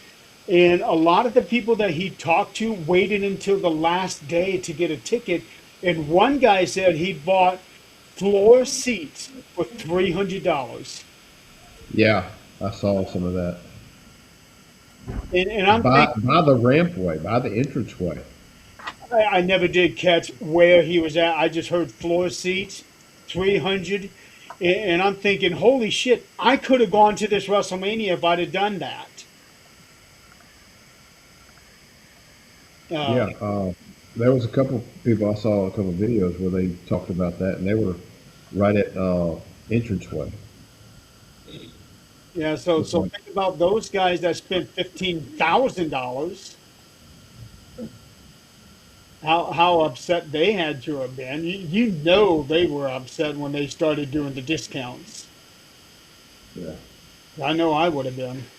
And a lot of the people that he talked to waited until the last day to get a ticket. And one guy said he bought floor seats for $300. Yeah. I saw some of that. And I'm thinking, By the rampway, by the entranceway. I never did catch where he was at. I just heard floor seats, 300. And I'm thinking, holy shit, I could have gone to this WrestleMania if I'd have done that. Yeah. Um, There was a couple people I saw a couple videos where they talked about that, and they were right at entranceway. yeah, so It's like, think about those guys that spent $15,000. How upset they had to have been. You know they were upset when they started doing the discounts. yeah. I know I would have been.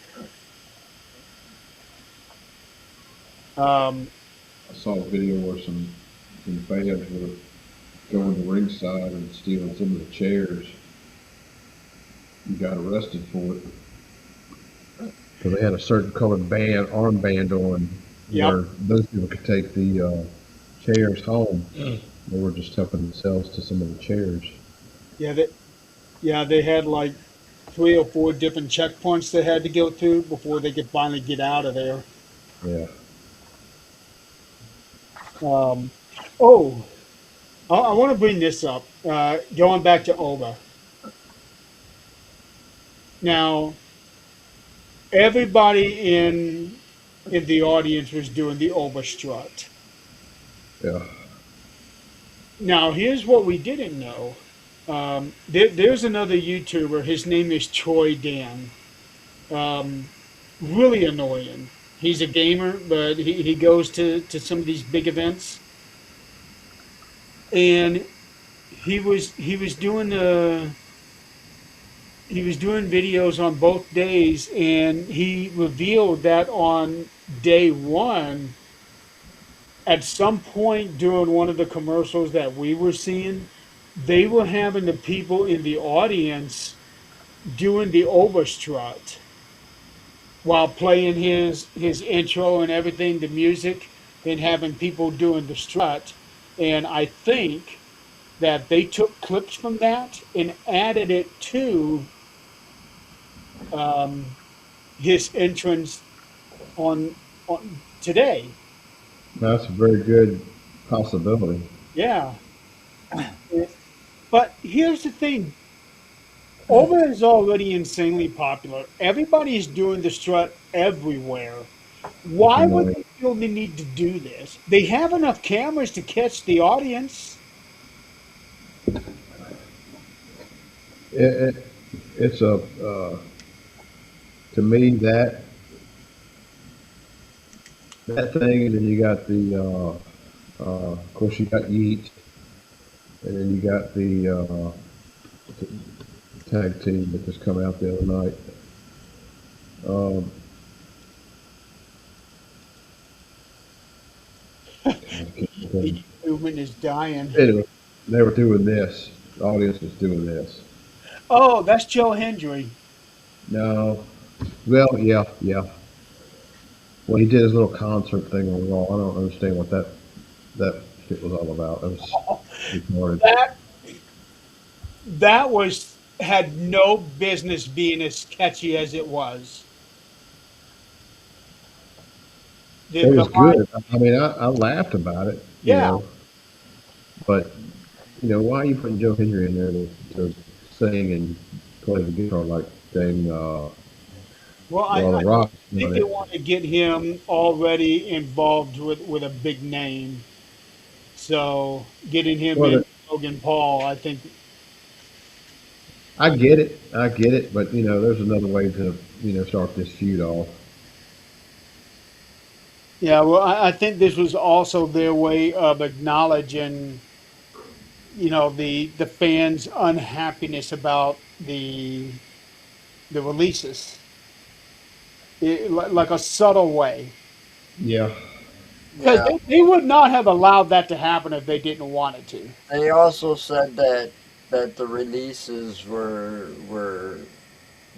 Um, I saw a video where some fans were going to ringside and stealing some of the chairs. You got arrested for it because they had a certain colored armband on, yep. where those people could take the chairs home. They were just helping themselves to some of the chairs. Yeah, they had like 3 or 4 different checkpoints they had to go through before they could finally get out of there. Yeah. Um, oh, I want to bring this up. Going back to Oba. Now, everybody in the audience was doing the Oba strut. Yeah. Now, here's what we didn't know. There's another YouTuber. His name is Choi Dan. Um, really annoying. He's a gamer, but he goes to some of these big events, and he was doing videos on both days, and he revealed that on day one, at some point during one of the commercials that we were seeing, they were having the people in the audience doing the overstrut while playing his intro and everything, the music, and having people doing the strut. And I think that they took clips from that and added it to um, his entrance on today. That's a very good possibility. Yeah, but here's the thing: Over is already insanely popular. Everybody is doing the strut everywhere. It's Why would annoying. they feel the need to do this? They have enough cameras to catch the audience. It, it, it's a to me that thing, and then you got the of course you got Yeet, and then you got the tag team that just come out the other night. Um, God, I can't The think. movement is dying. Anyway, they were doing this. The audience was doing this. Oh, that's Joe Hendry. No, well, yeah, yeah. Well, he did his little concert thing on Raw. I don't understand what that shit was all about. It was retarded. That that was had no business being as catchy as it was. It The was line, good. I mean, I laughed about it, yeah. but why are you putting Joe Henry in there to sing and play the guitar like dang, Well, well, The I Rock think on they it? want to get him already involved with a big name. So getting him Well, in Logan Paul, I think. I get it, but there's another way to start this feud off. Yeah, well, I think this was also their way of acknowledging, the fans' unhappiness about the releases, like a subtle way, Yeah. because Yeah. they would not have allowed that to happen if they didn't want it to. They also said that the releases were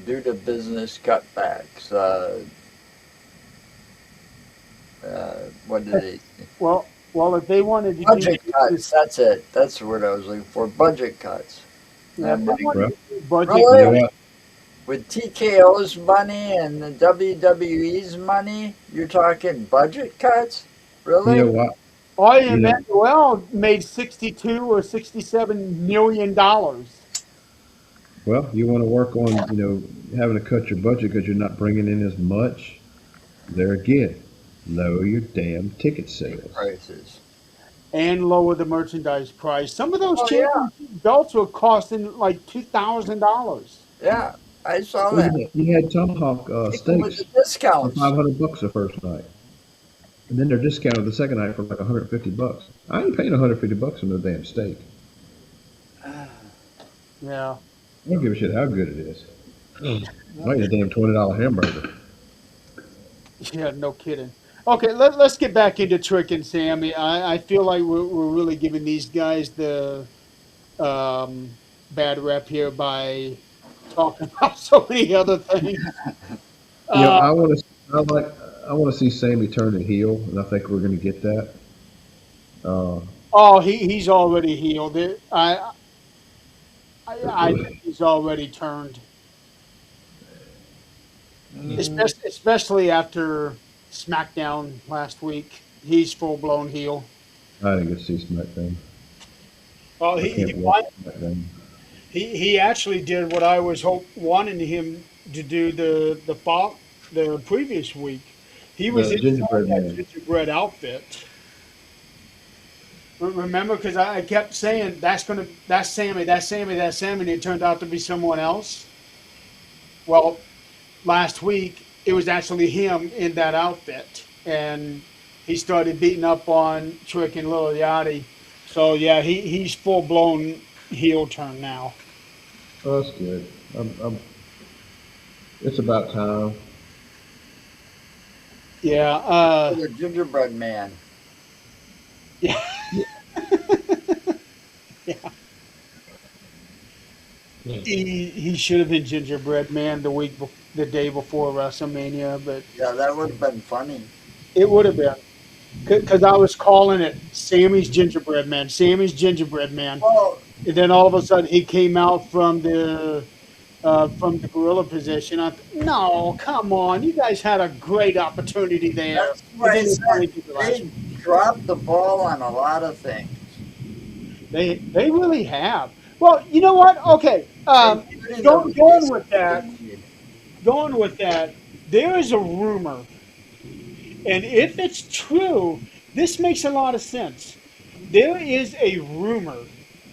due to business cutbacks. What did they say? Well, if they wanted to do Budget cuts. business, That's it. That's the word I was looking for. Budget cuts. And yeah, if I'm they like, wanted Well, to do budget you know really? cuts, what? With TKO's money and the WWE's money, you're talking budget cuts? You know Really? what? Oye You know, Emmanuel made 62 or 67 million dollars. well, you want to work on having to cut your budget because you're not bringing in as much. There again, lower your damn ticket Ticket sales. prices. And lower the merchandise price. Some of those Oh yeah, championship belts were costing like $2,000. yeah. I saw Well, that. you had Tomahawk Even with steaks the for discounts. $500 the first night, and then they're discounted the second night for like $150. I ain't paying $150 for no damn steak. Yeah, I don't give a shit how good it is. I eat a damn $20 hamburger. yeah, no kidding. Okay, let's get back into Trick and Sammy. I feel like we're really giving these guys the bad rep here by talking about so many other things. You know, Uh, I want to. I want to see Sammy turn and heel, and I think we're going to get that. Uh, oh, he's already healed it. I think he's already turned, Mm, especially after SmackDown last week. He's full blown heel. I didn't get to see SmackDown. Well, I he he, can't watch fin- SmackDown. he actually did what I was wanting him to do the previous week. He was The inside Gingerbread that Man. gingerbread outfit. Remember, because I kept saying that's Sammy, that's Sammy, that's Sammy, and it turned out to be someone else. Well, last week it was actually him in that outfit, and he started beating up on Trick and Lil Yachty. So yeah, he's full blown heel turn now. Oh, that's good. It's about time. Yeah, The gingerbread man. yeah, Yeah. yeah. He should have been gingerbread man the day before WrestleMania, but Yeah, that would have been funny. it would have been because I was calling it Sammy's gingerbread man, Sammy's gingerbread man, Well, and then all of a sudden he came out from the gorilla position. No, come on, you guys had a great opportunity there, that's and what I then they said. finally did the last They one. dropped the ball on a lot of things, They really have. Well, you know what? Okay, including the going with releases they that, made. there is a rumor, and if it's true, this makes a lot of sense. There is a rumor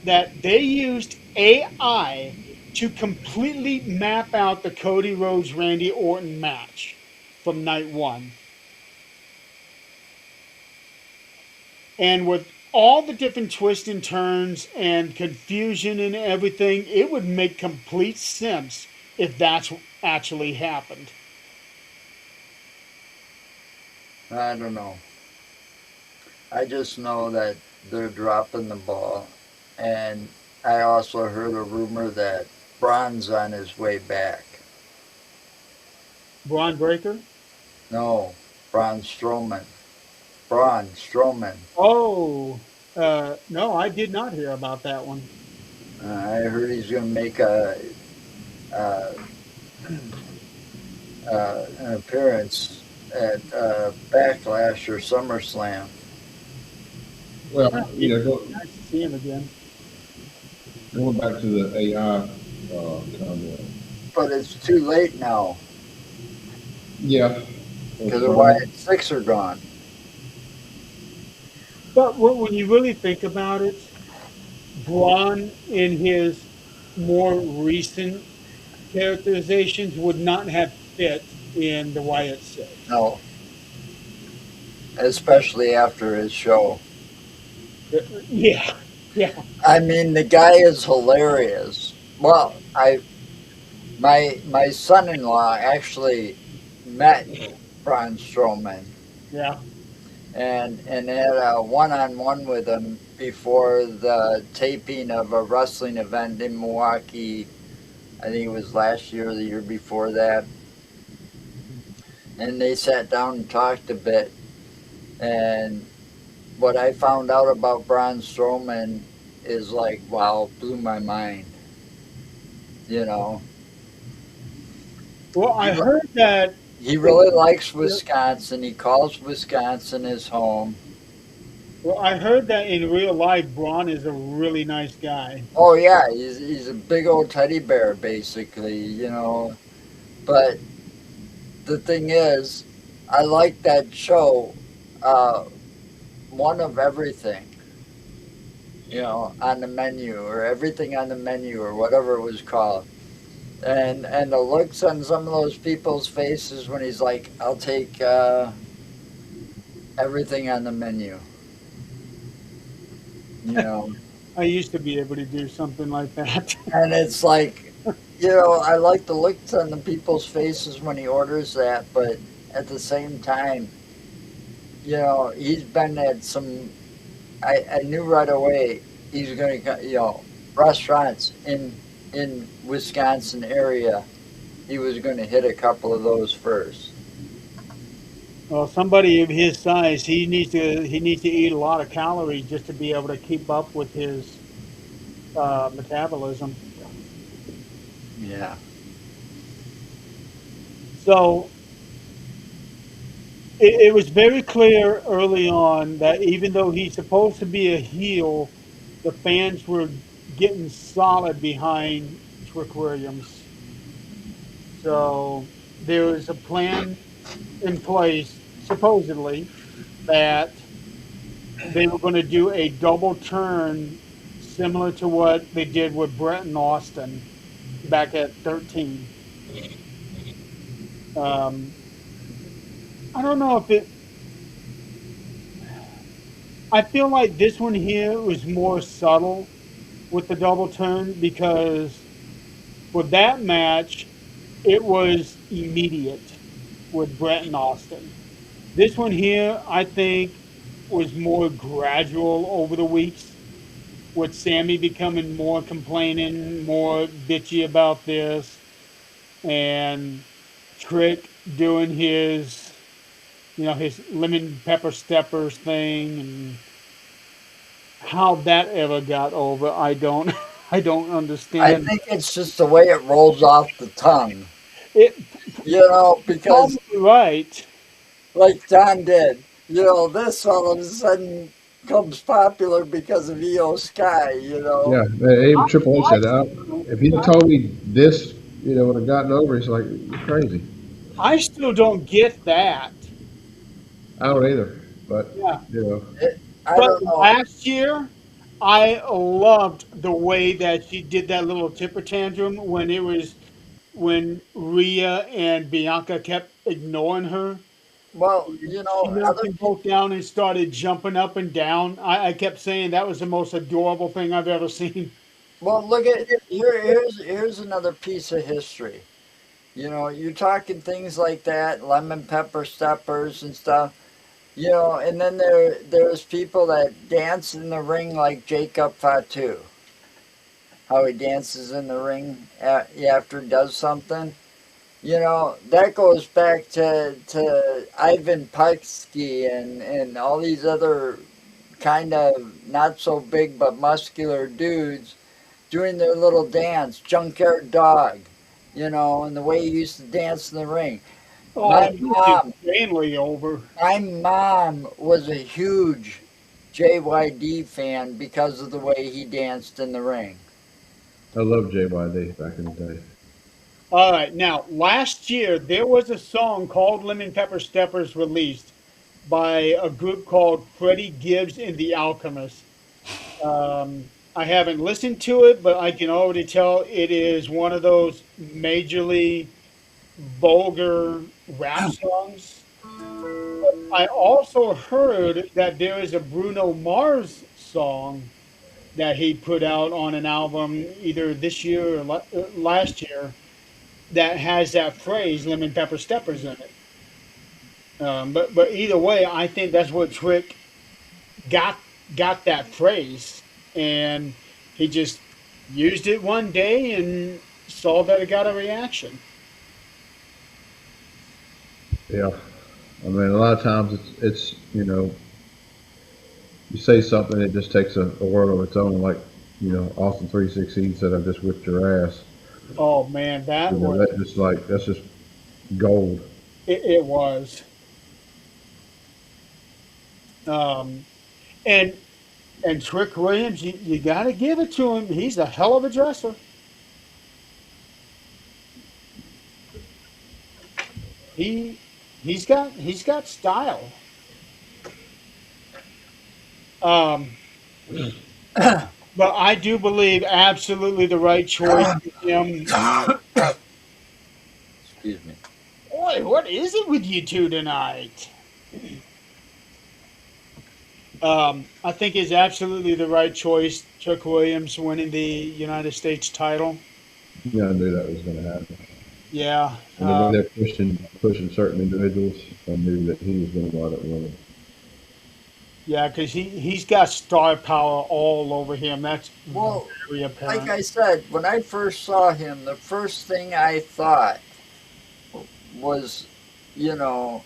that they used AI to completely map out the Cody Rhodes Randy Orton match from night one. And with all the different twists and turns and confusion and everything, it would make complete sense if that's actually happened. I don't know. I just know that they're dropping the ball, and I also heard a rumor that Braun's on his way back. Braun Breaker? No, Braun Strowman. Braun Strowman. Oh, no, I did not hear about that one. I heard he's going to make uh, an appearance at Backlash or SummerSlam, Yeah, Well, it'd be nice to see him again. going back to the AI comment. but it's too late now Yeah, because that's the right. Wyatt Six are gone. But when you really think about it, Braun in his more recent characterizations would not have fit in the Wyatt Six. No, especially after his show. Yeah, yeah. I mean, the guy is hilarious. Well, I my son-in-law actually met Braun Strowman Yeah. and had a one-on-one with him before the taping of a wrestling event in Milwaukee. I think it was last year or the year before that. And they sat down and talked a bit. And what I found out about Braun Strowman is like, wow, blew my mind. You know, Well, he, I heard that. he really likes Wisconsin. He calls Wisconsin his home. Well, I heard that in real life, Braun is a really nice guy. Oh yeah, he's a big old teddy bear basically, you know. But the thing is, I like that show, uh, one of everything, you know, on the menu or everything on the menu or whatever it was called. And the looks on some of those people's faces when he's like, "I'll take everything on the menu," you know. I used to be able to do something like that. And it's like, you know, I like the looks on the people's faces when he orders that, but at the same time, you know, he's been at some. I knew right away he's going to, you know, restaurants in Wisconsin area. He was going to hit a couple of those first. Well, somebody of his size, he needs to eat a lot of calories just to be able to keep up with his metabolism. Yeah. So it was very clear early on that even though he's supposed to be a heel, the fans were getting solid behind Trick Williams. So there was a plan in place, supposedly, that they were going to do a double turn similar to what they did with Brett and Austin back at 13. Um, I don't know if it. I feel like this one here was more subtle with the double turn because for that match, it was immediate with Brett and Austin. This one here, I think, was more gradual over the weeks, with Sammy becoming more complaining, more bitchy about this, and Trick doing his lemon pepper steppers thing, and how that ever got over, I don't, I don't I understand. think it's just the way it rolls off the tongue, It because probably right. like John did, this all of a sudden comes popular because of EO Sky, Yeah, even I, Triple H I said, still, if he'd told me this, would have gotten over. He's like, you're crazy. I still don't get that. I don't either, but Yeah. you know, I But don't know. last year, I loved the way that she did that little temper tantrum when Rhea and Bianca kept ignoring her. Well, She knocked other them people. both down and started jumping up and down. I kept saying that was the most adorable thing I've ever seen. Well, look at here's another piece of history. You're talking things like that, lemon pepper steppers and stuff. And then there's people that dance in the ring like Jacob Fatu. How he dances in the ring after he does something. That goes back to Ivan Putski and all these other kind of not so big but muscular dudes doing their little dance, Junkyard Dog, and the way he used to dance in the ring. Oh, My he was mom, insanely over. my mom was a huge JYD fan because of the way he danced in the ring. I loved JYD back in the day. All right, now last year there was a song called "Lemon Pepper Steppers" released by a group called Freddie Gibbs and the Alchemists. I haven't listened to it, but I can already tell it is one of those majorly vulgar rap songs. I also heard that there is a Bruno Mars song that he put out on an album either this year or last year that has that phrase "lemon pepper steppers" in it. But either way, I think that's what Trick got got that phrase, and he just used it one day and saw that it got a reaction. Yeah, I mean, a lot of times it's you say something, it just takes a world of its own. Like Austin 316 said, "I just whipped your ass." Oh man, That just that's just gold. it was. Um, and and Trick Williams, you got to give it to him. He's a hell of a dresser. He's got style. Um, but I do believe absolutely the right choice with him. Excuse me. Boy, what is it with you two tonight? I think is absolutely the right choice. Chuck Williams winning the United States title. I knew that was going to happen. Yeah, And the way they're pushing certain individuals, I knew that he was going to wind up winning. yeah, because he's got star power all over him. That's Well, very like apparent. I said, when I first saw him, the first thing I thought was, you know,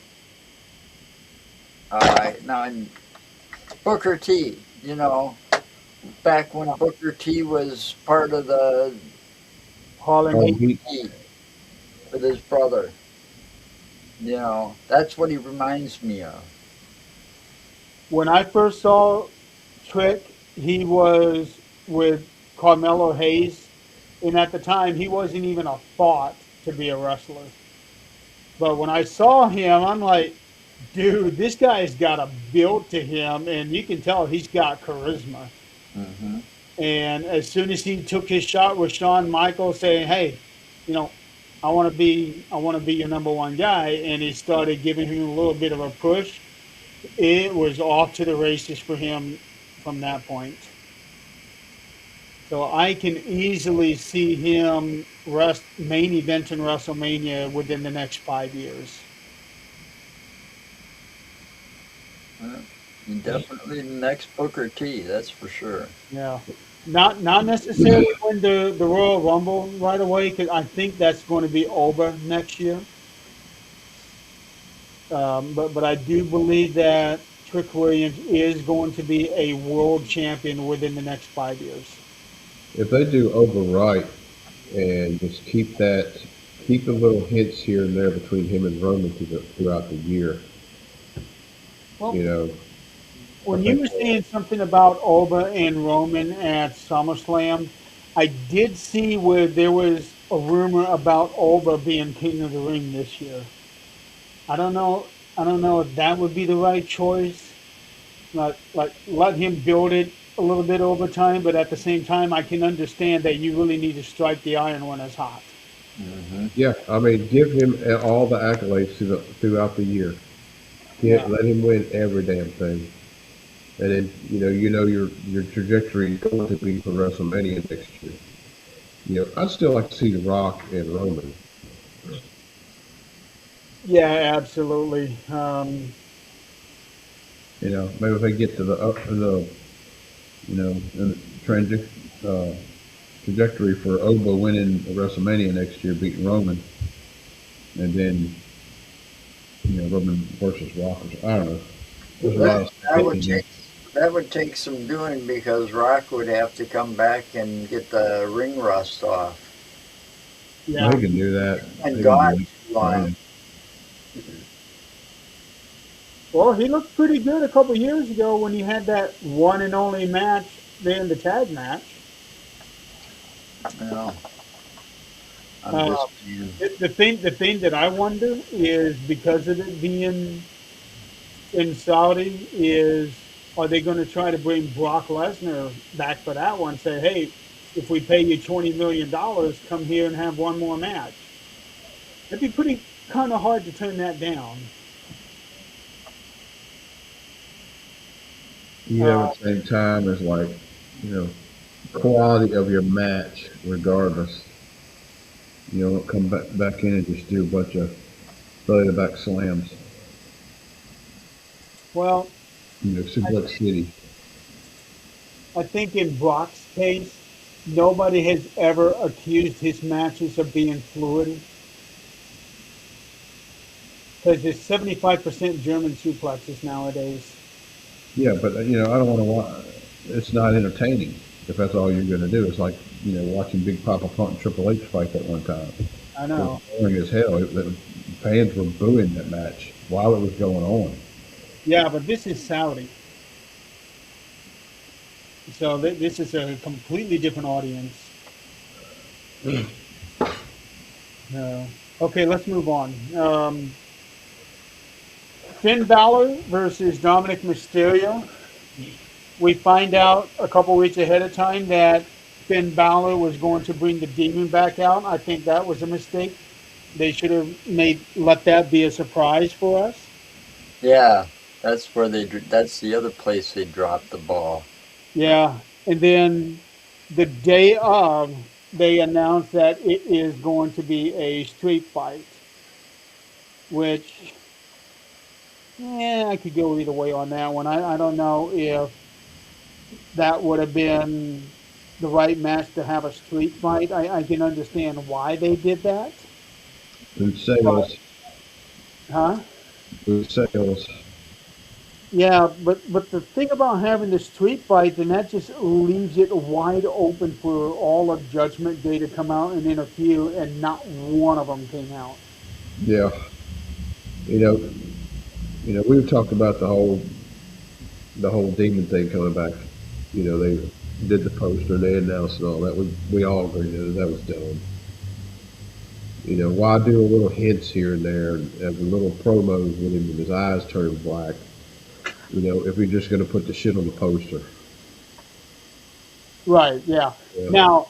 now in Booker T. Back when Booker T was part of the Harlem Oh, Heat. he, Heat with his brother. That's what he reminds me of. When I first saw Trick, he was with Carmelo Hayes, and at the time he wasn't even a thought to be a wrestler. But when I saw him, I'm like, Dude, this guy's got a build to him, and you can tell he's got charisma. Hmm. And as soon as he took his shot with Shawn Michaels, saying, "Hey, you know, I want to be your number one guy," and he started giving him a little bit of a push, it was off to the races for him from that point. So I can easily see him main event in WrestleMania within the next 5 years. Definitely the next Booker T, that's for sure. Yeah. Not necessarily win the Royal Rumble right away, because I think that's going to be over next year. But I do believe that Trick Williams is going to be a world champion within the next 5 years. If they do overright and just keep the little hints here and there between him and Roman throughout the year, Well, you know, I when you think were saying something about Oba and Roman at SummerSlam, I did see where there was a rumor about Oba being King of the Ring this year. I don't know. I don't know if that would be the right choice. Like let him build it a little bit over time, but at the same time, I can understand that you really need to strike the iron when it's hot. Hmm. yeah, I mean, give him all the accolades throughout the year. Yeah. Let him win every damn thing, and then your trajectory is going to be for WrestleMania next year. I'd still like to see The Rock and Roman. Yeah, absolutely. Maybe if they get to the transi- uh, trajectory for Oba winning WrestleMania next year, beating Roman, and then Roman versus Rock. I don't know. There's a lot That, of that would speculation. take that would take some doing because Rock would have to come back and get the ring rust off. Well, Yeah. he can do that. And He can gone do it. too long. Training. Well, he looked pretty good a couple years ago when he had that one and only match there in the tag match. You know, I'm Uh, just saying. the thing that I wonder is because of it being in Saudi, is are they going to try to bring Brock Lesnar back for that one? Say, hey, if we pay you $20 million, come here and have one more match. It'd be pretty kind of hard to turn that down. Yeah, Uh, but at the same time, it's like you know quality of your match, regardless. Don't come back in and just do a bunch of belly to back slams. well, I Suplex City. I think in Brock's case, nobody has ever accused his matches of being fluid because it's 75% German suplexes nowadays. Yeah, but I don't want to watch. It's not entertaining if that's all you're going to do. It's like watching Big Papa Pump and Triple H fight that one time. I It was know. boring as hell. The fans were booing that match while it was going on. Yeah, but this is Saudi. So this is a completely different audience. Okay, let's move on. Finn Balor versus Dominic Mysterio. We find out a couple weeks ahead of time that Finn Balor was going to bring the demon back out. I think that was a mistake. They should have made let that be a surprise for us. Yeah, that's the other place they dropped the ball. Yeah, and then the day of, they announced that it is going to be a street fight, which I could go either way on that one. I don't know if that would have been the right match to have a street fight. I can understand why they did that, Food but sales, huh? food sales. Yeah, but the thing about having the street fight, then that just leaves it wide open for all of Judgment Day to come out and interfere, and not one of them came out. Yeah, you know, we've talked about the whole demon thing coming back. They did the poster, they announced it all that. We all agreed that was dumb. Why do a little hints here and there and the little promos with him with his eyes turned black? If we're just going to put the shit on the poster. Right, yeah. Yeah. Now,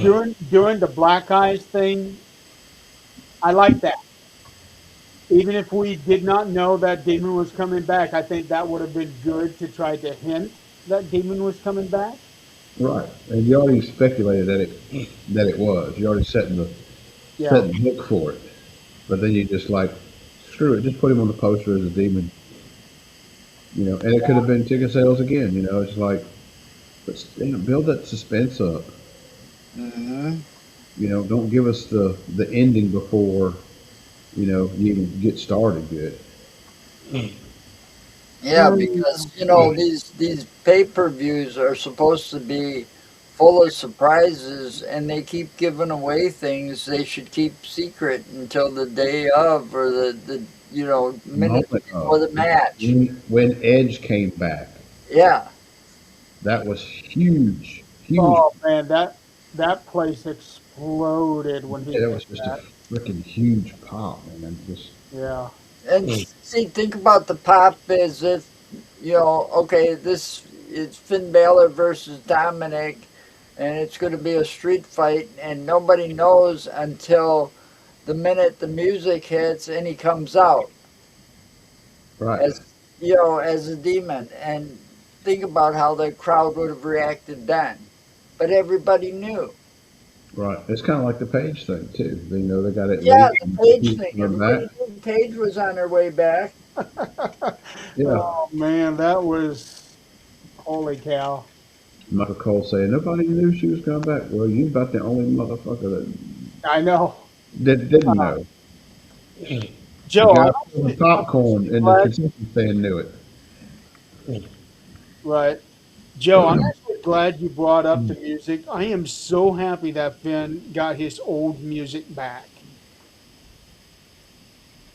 during the Black Eyes thing, I like that. Even if we did not know that Demon was coming back, I think that would have been good to try to hint that Demon was coming back. Right. And you already speculated that it was. You already Yeah, set the hook for it. But then you just like screw it, just put him on the poster as a demon. And it could have been ticket sales again. It's like, but build that suspense up. Hmm. Don't give us the ending before you even get started good. Yeah, because these pay-per-views are supposed to be full of surprises, and they keep giving away things they should keep secret until the day of, or the minutes Moment before of the match. when Edge came back, Yeah, that was huge, huge. oh man, that place exploded when he Yeah, that did was just a that. freaking huge pop, man. Just Yeah. and see, think about the pop as if okay, this it's Finn Balor versus Dominic, and it's going to be a street fight, and nobody knows until the minute the music hits and he comes out right, as as a demon. And think about how the crowd would have reacted then. But everybody knew. right. It's kind of like the Page thing too. They got it Yeah, leaked. the And Page people thing. coming back. Everybody knew Paige was on her way back. Yeah, Oh man, that was holy cow. Michael Cole saying nobody knew she was coming back. Well, you about the only motherfucker I know. that didn't know. The Joe, guy I'm selling popcorn actually and the glad. concession stand knew it. Right. Joe, I'm actually glad you brought up the music. I am so happy that Finn got his old music back.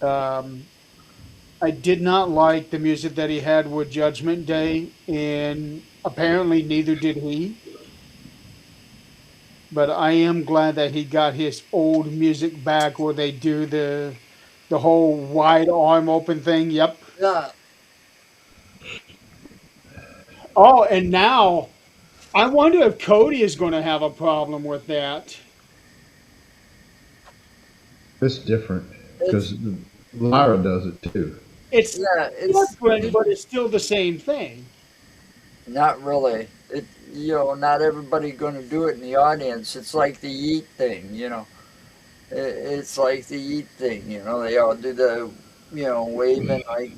Um, I did not like the music that he had with Judgment Day, and apparently neither did he. But I am glad that he got his old music back where they do the whole wide arm open thing. Yep. Yeah, Oh, and now I wonder if Cody is going to have a problem with that. It's different it's because Lyra does it too. It's yeah, different, but it's still the same thing. not really. Not everybody going to do it in the audience. It's like the yeet thing. It's like the yeet thing. They all do the waving like.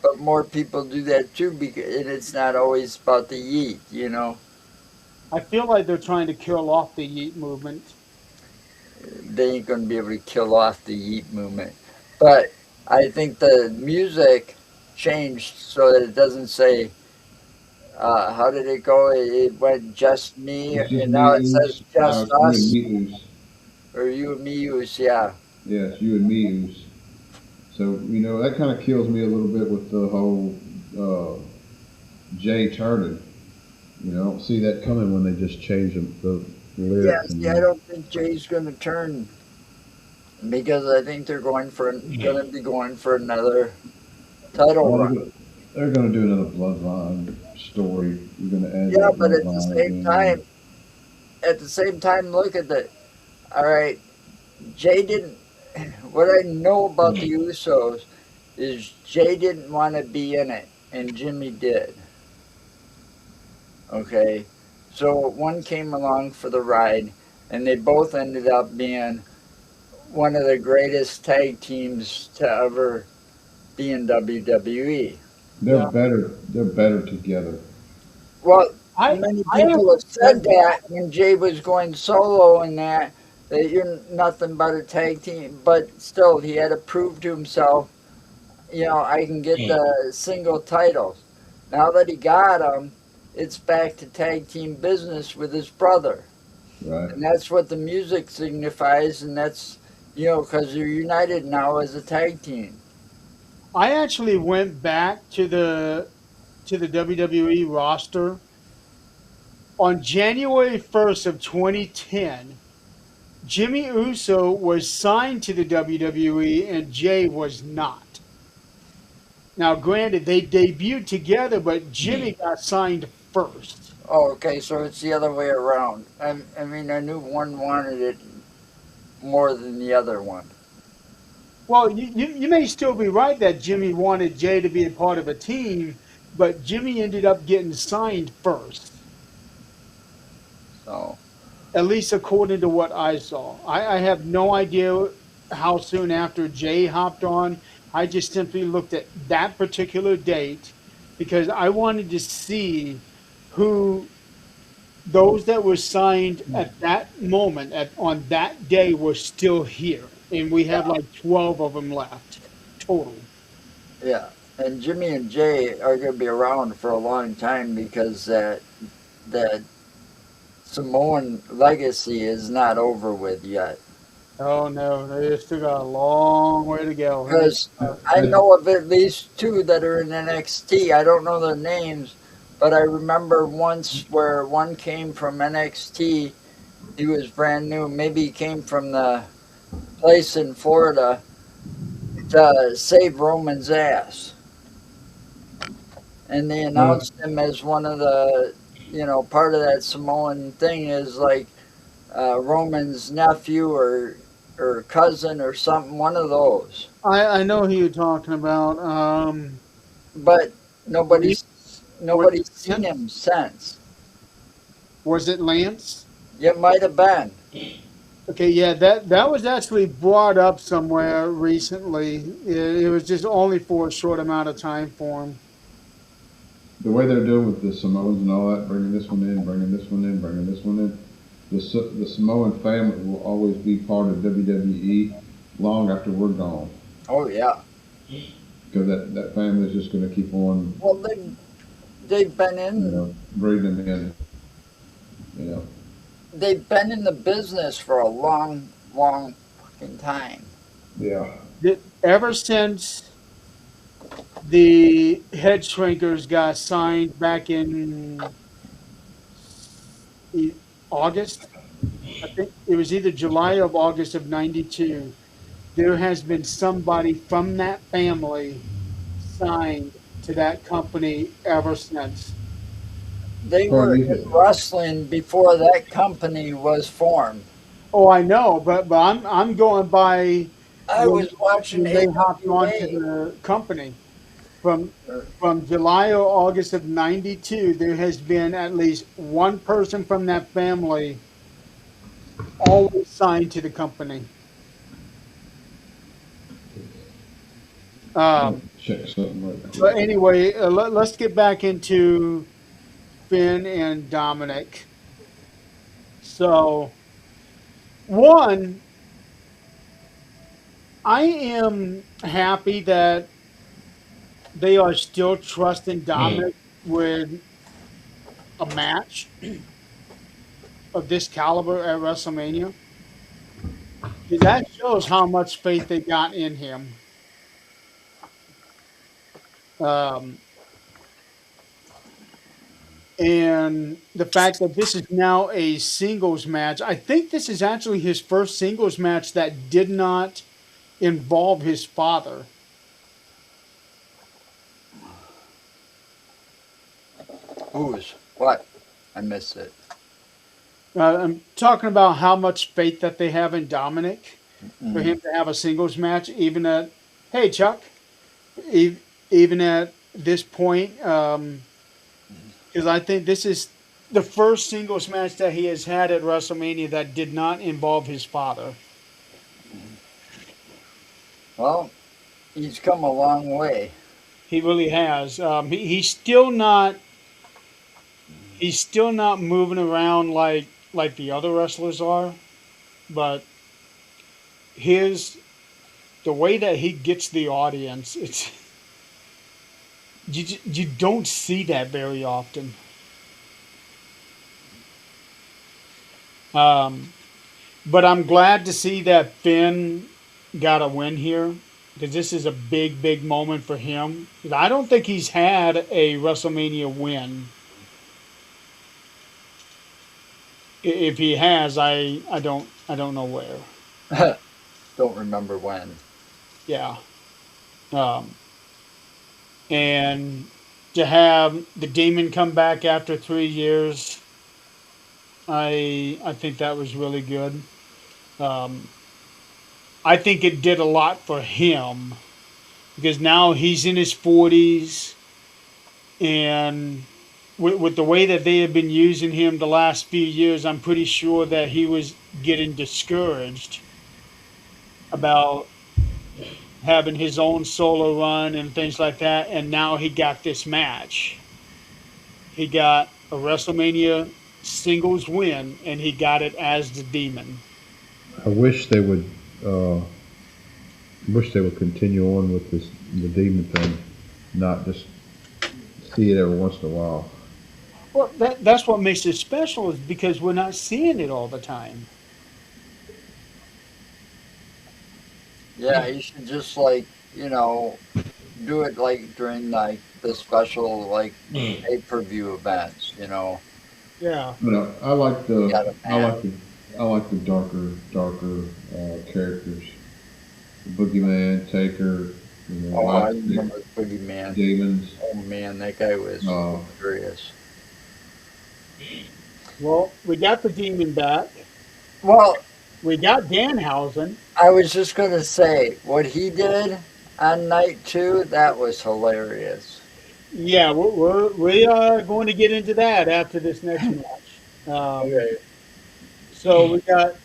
But more people do that too, because and it's not always about the yeet. I feel like they're trying to kill off the Yeet movement. They ain't going to be able to kill off the yeet movement. But I think the music changed so that it doesn't say, how did it go? It went just me, It's just and me now and it says Oos. Now just it's you and us, me, Oos. or you and me use, yeah. Yeah, it's you and me, Oos. So that kind of kills me a little bit with the whole uh, Jay turning. I don't see that coming when they just change the Yeah, lyrics see, I and don't think Jay's going to turn because I think they're going to be going for another title well, run. they're gonna do another bloodline story. You're gonna add Yeah, that but at the bloodline same again. time, look at the. All right, Jay didn't. What I know about the Usos is Jay didn't want to be in it, and Jimmy did. Okay, so one came along for the ride, and they both ended up being one of the greatest tag teams to ever be in WWE. They're Yeah, better. They're better together. Well, I many I people have actually said said that. that when Jay was going solo and that you're nothing but a tag team, but still he had to prove to himself, I can get the single titles. Now that he got them, it's back to tag team business with his brother. Right. And that's what the music signifies, and that's, because you're united now as a tag team. I actually went back to the WWE roster on January 1st of 2010. Jimmy Uso was signed to the WWE and Jay was not. Now, granted, they debuted together, but Jimmy got signed first. Oh, okay, so it's the other way around. I mean, I knew one wanted it more than the other one. Well, you may still be right that Jimmy wanted Jay to be a part of a team, but Jimmy ended up getting signed first, So, at least according to what I saw. I have no idea how soon after Jay hopped on. I just simply looked at that particular date because I wanted to see who those that were signed at that moment on that day were still here, and we have yeah, like 12 of them left total. yeah. And Jimmy and Jay are going to be around for a long time because that Samoan legacy is not over with yet. Oh no, they still got a long way to go. And Because I know of at least two that are in NXT. I don't know their names, but I remember once where one came from NXT. He was brand new. Maybe he came from the place in Florida to save Roman's ass. And they Uh, announced him as one of the, part of that Samoan thing is like Roman's nephew or cousin or something, one of those. I know who you're talking about. But Lance, was it nobody's seen Lance? him since. Was it Lance? It might have been. Okay, yeah, that was actually brought up somewhere recently. It was just only for a short amount of time for him. the way they're doing with the Samoans and all that, bringing this one in, bringing this one in, bringing this one in, the Samoan family will always be part of WWE long after we're gone. Oh yeah. Because that family is just going to keep on, Well, they've been in breeding them in. You know, they've been in the business for a long, long fucking time. yeah. Ever since the head shrinkers got signed back in August, I think it was either July or August of '92. There has been somebody from that family signed to that company ever since. They were Pardon in me. wrestling before that company was formed. Oh, I know, but I'm going by I when was watching they hopped onto AWA. the company from July or August of '92. There has been at least one person from that family always signed to the company. I'll Um, check something right but quick. anyway, let's get back into Finn and Dominic. So, one, I am happy that they are still trusting Dominic with a match of this caliber at WrestleMania. 'Cause that shows how much faith they got in him. Um, and the fact that this is now a singles match, I think this is actually his first singles match that did not involve his father. Who's what? I missed it. I'm talking about how much faith that they have in Dominic for Mm. him to have a singles match, even at, hey, Chuck, e- even at this point, because I think this is the first singles match that he has had at WrestleMania that did not involve his father. Well, he's come a long way. He really has. He's still not moving around like the other wrestlers are, but his the way that he gets the audience, it's you don't see that very often. Um, but I'm glad to see that Finn got a win here because this is a big moment for him. 'Cause I don't think he's had a WrestleMania win If he has, I don't know where. Don't remember when. Yeah. Um, and to have the demon come back after 3 years, I think that was really good. Um, I think it did a lot for him because now he's in his 40s, and with the way that they have been using him the last few years, I'm pretty sure that he was getting discouraged about having his own solo run and things like that. And now he got this match. He got a WrestleMania singles win, and he got it as the Demon. I wish they would. Wish they would continue on with this the demon thing, not just see it every once in a while. Well, that's what makes it special is because we're not seeing it all the time. Yeah, you should just like, you know, do it like during like the special like pay-per-view events, you know. Yeah. But I like You the got a I match. like the I like the darker characters. The Boogeyman, Taker, Oh, I White Stick, remember the Boogeyman. Demons. Oh man, that guy was Uh, hilarious. Well, we got the Demon back. Well, We got Danhausen. I was just gonna say what he did on night two. That was hilarious. Yeah, we are going to get into that after this next match. Okay. So we got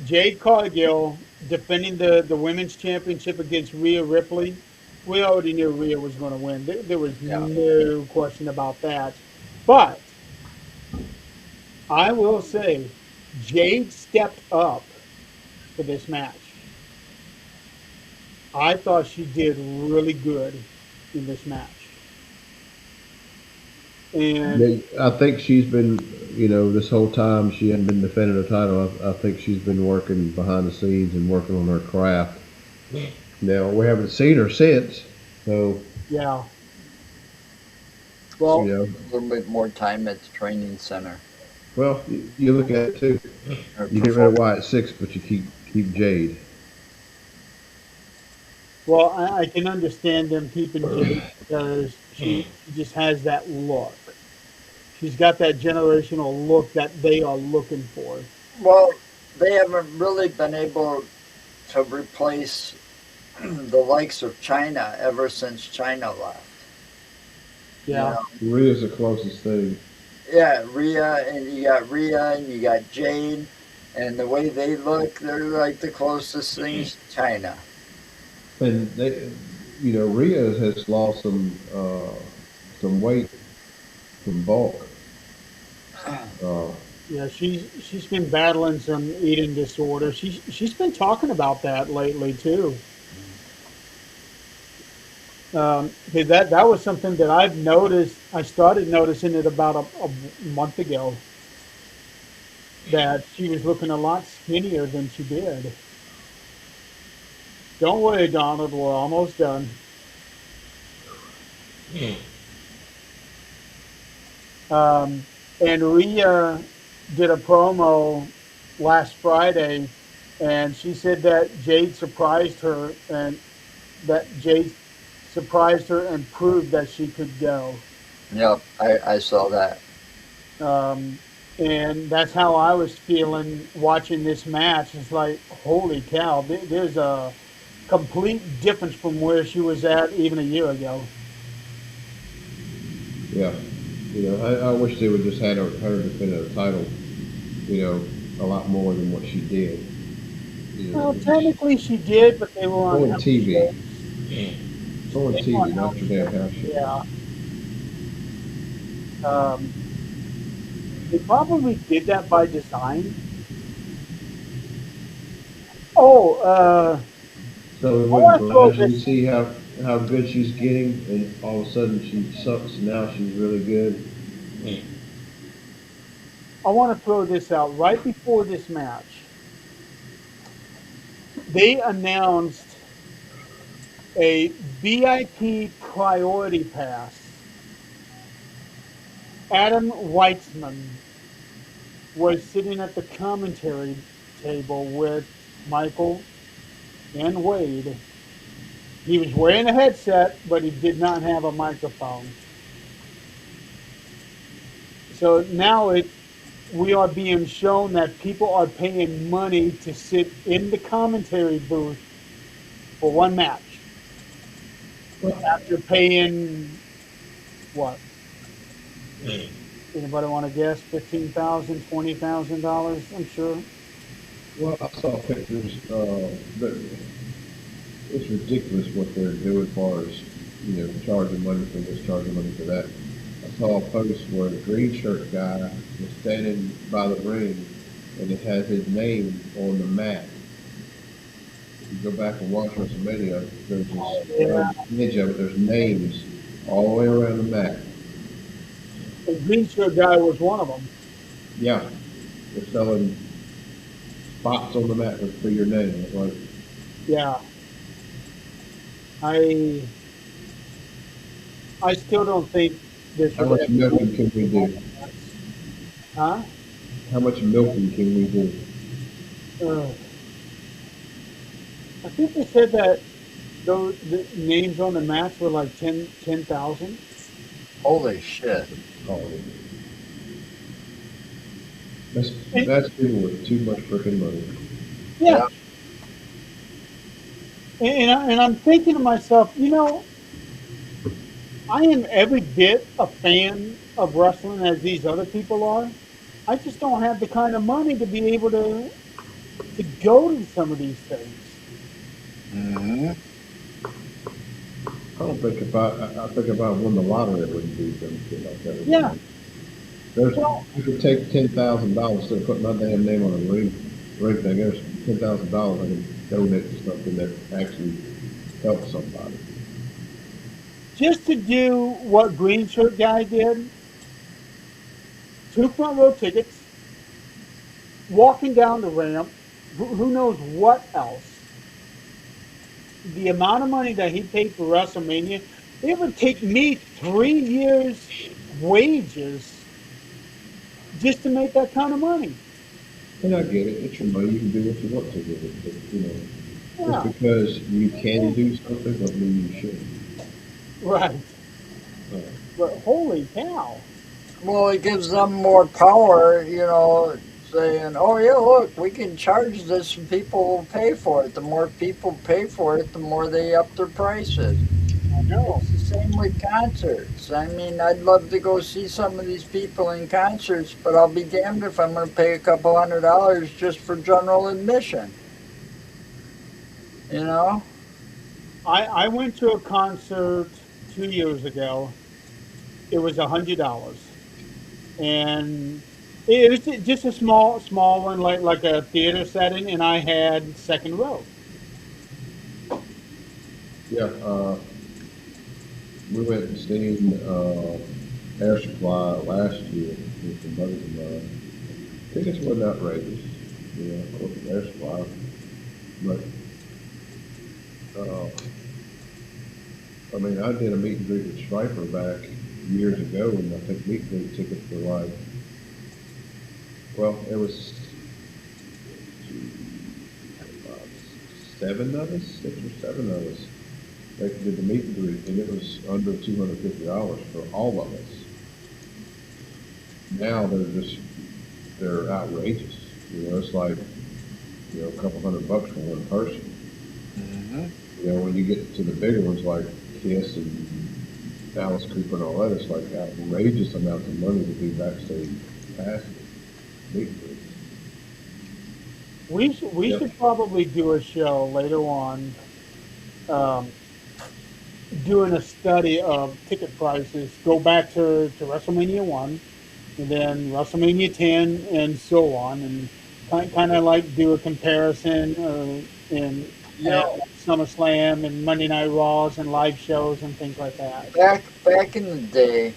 Jade Cargill defending the women's championship against Rhea Ripley. We already knew Rhea was going to win. There was Yeah. no question about that. But I will say, Jade stepped up for this match. I thought she did really good in this match. And I think she's been, this whole time she hadn't been defending her title. I think she's been working behind the scenes and working on her craft. Now we haven't seen her since, so yeah, She well, you know. spent a little bit more time at the training center. Well, you look at it too. Or You get rid of perform. Wyatt Six, but you keep Jade. well, I can understand them keeping Jade because she just has that look. She's got that generational look that they are looking for. Well, they haven't really been able to replace the likes of China ever since China left. You Yeah, know, Rhea's the closest thing, yeah, Rhea and you got Jade, and the way they look, they're like the closest things to China. and Rhea has lost some weight, some bulk. Uh, yeah, she's been battling some eating disorder. She's been talking about that lately too. 'Cause that was something that I've noticed. I started noticing it about a month ago that she was looking a lot skinnier than she did. Don't worry, Donald, we're almost done. Um, and Rhea did a promo last Friday, and she said that Jade surprised her, and that Jade surprised her and proved that she could go. Yep, I saw that. Um, and that's how I was feeling watching this match. It's like, holy cow, there's a complete difference from where she was at even a year ago. yeah, I wish they would just had her defend a title, a lot more than what she did. Well, technically she did, but they were on On house TV, shows. on They were on TV, not house your damn shows. house show. Yeah. Um, they probably did that by design. Oh, So we I wouldn't want to throw gradually this. see how good she's getting, and all of a sudden she sucks, and now she's really good. I want to throw this out right before this match. They announced a VIP priority pass. Adam Weitzman was sitting at the commentary table with Michael and Wade. He was wearing a headset, but he did not have a microphone. So now we are being shown that people are paying money to sit in the commentary booth for one match Well, after paying what? Anybody want to guess? $15,000, $20,000? I'm sure. well, I saw pictures. But it's ridiculous what they're doing as far as charging money for this, charging money for that. I saw a post where the green shirt guy was standing by the ring, and it has his name on the mat. If you go back and watch WrestleMania, there's this Yeah, image of it. There's names all the way around the mat. the green shirt guy was one of them. Yeah, they're selling spots on the mat for your name. It's like, Yeah, I I still don't think there how should much ever be milking can we do? mats. Huh? How much milking can we do? Uh, I think they said that the names on the mats were like 10,000. Holy shit. Oh, that's And that's people with too much freaking money. yeah, Yeah. and I'm thinking to myself, I am every bit a fan of wrestling as these other people are. I just don't have the kind of money to be able to go to some of these things. Hmm. I don't think I think if I won the lottery, I wouldn't do something like that Yeah. again. There's Well, you could take $10,000 instead of putting my damn name on a ring thing. There's $10,000 I can donate to something that actually helps somebody. just to do what Green Shirt Guy did, two front row tickets, walking down the ramp, who knows what else. The amount of money that he paid for WrestleMania, it would take me 3 years' wages just to make that kind of money. And I get it. It's your money. You can do what you want to with it. But, just Yeah, because you can do something doesn't mean you should. right. Uh, But holy cow. Well, it gives them more power, saying, oh, yeah, look, we can charge this and people will pay for it. The more people pay for it, the more they up their prices. I know. It's the same with concerts. I mean, I'd love to go see some of these people in concerts, but I'll be damned if I'm going to pay a couple $100 just for general admission, you know? I went to a concert 2 years ago. It was $100, and it was just a small one, like a theater setting, and I had second row. yeah. We went and seen Air Supply last year with some buddies of mine. Tickets wasn't outrageous. Of course, it's Air Supply. But, uh, I mean, I did a meet and greet with Striper back years ago, and I think meet and greet tickets were like, well, it was uh, seven of us, 6 or 7 of us. They did the meet and greet, and it was under $250 for all of us. Now they're outrageous. It's like a couple $100 for one person. Hmm. When you get to the bigger ones like Kiss and Alice Cooper and all that, it's like outrageous amounts of money to do backstage passes. Meet and greets. We Yep. should probably do a show later on, um, doing a study of ticket prices. Go back to WrestleMania 1, and then WrestleMania 10, and so on, and kind of like do a comparison in You at know, SummerSlam and Monday Night Raws and live shows and things like that. back in the day,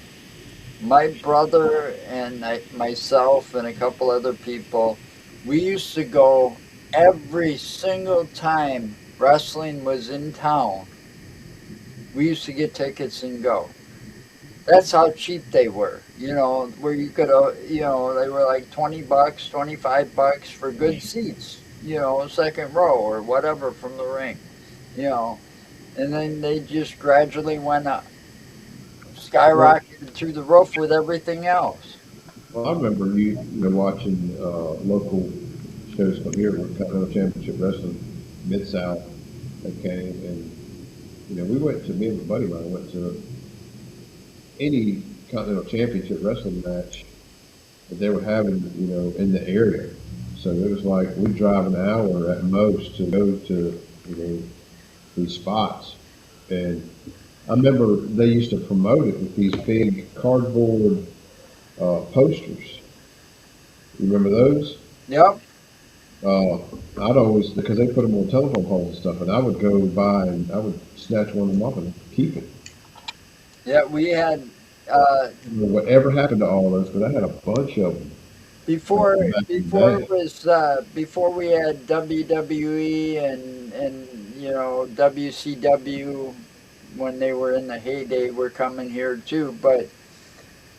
my brother and myself and a couple other people, we used to go every single time wrestling was in town. We used to get tickets and go. That's how cheap they were. You know, where you could, they were like $20, $25 for good seats. You know, second row or whatever from the ring. You know, and then they just gradually went up, Well, skyrocketed through the roof with everything else. well, I remember watching local shows from here with Continental Championship Wrestling, Mid South. Okay, and we went to me and my buddy of mine went to any Continental Championship Wrestling match that they were having, in the area. So it was like we drive an hour at most to go to, these spots. And I remember they used to promote it with these big cardboard posters. You remember those? Yep. Uh, I'd always, because they put them on telephone poles and stuff, and I would go by and I would snatch one of them up and keep it. Yeah, we had uh, I don't know whatever happened to all those, but I had a bunch of them before back in the before it day. was before we had WWE and WCW when they were in the heyday were coming here too. But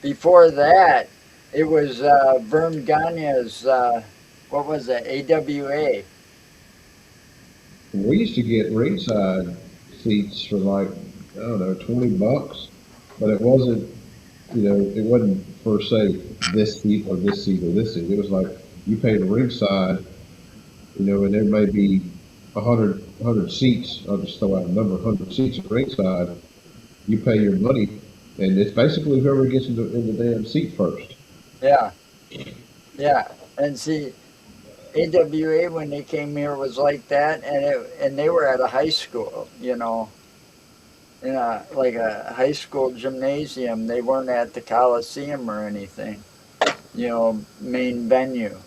before that, it was Vern Gagne's what was it, AWA. We used to get ringside seats for like, I don't know, $20, but it wasn't for say this seat or this seat or this seat. It was like you paid ringside, and there may be a hundred seats. I'll just throw out a number, 100 seats at ringside. You pay your money, and it's basically whoever gets in the damn seat first. Yeah, yeah, and see. AWA when they came here was like that, and they were at a high school, in like a high school gymnasium. They weren't at the Coliseum or anything, main venue.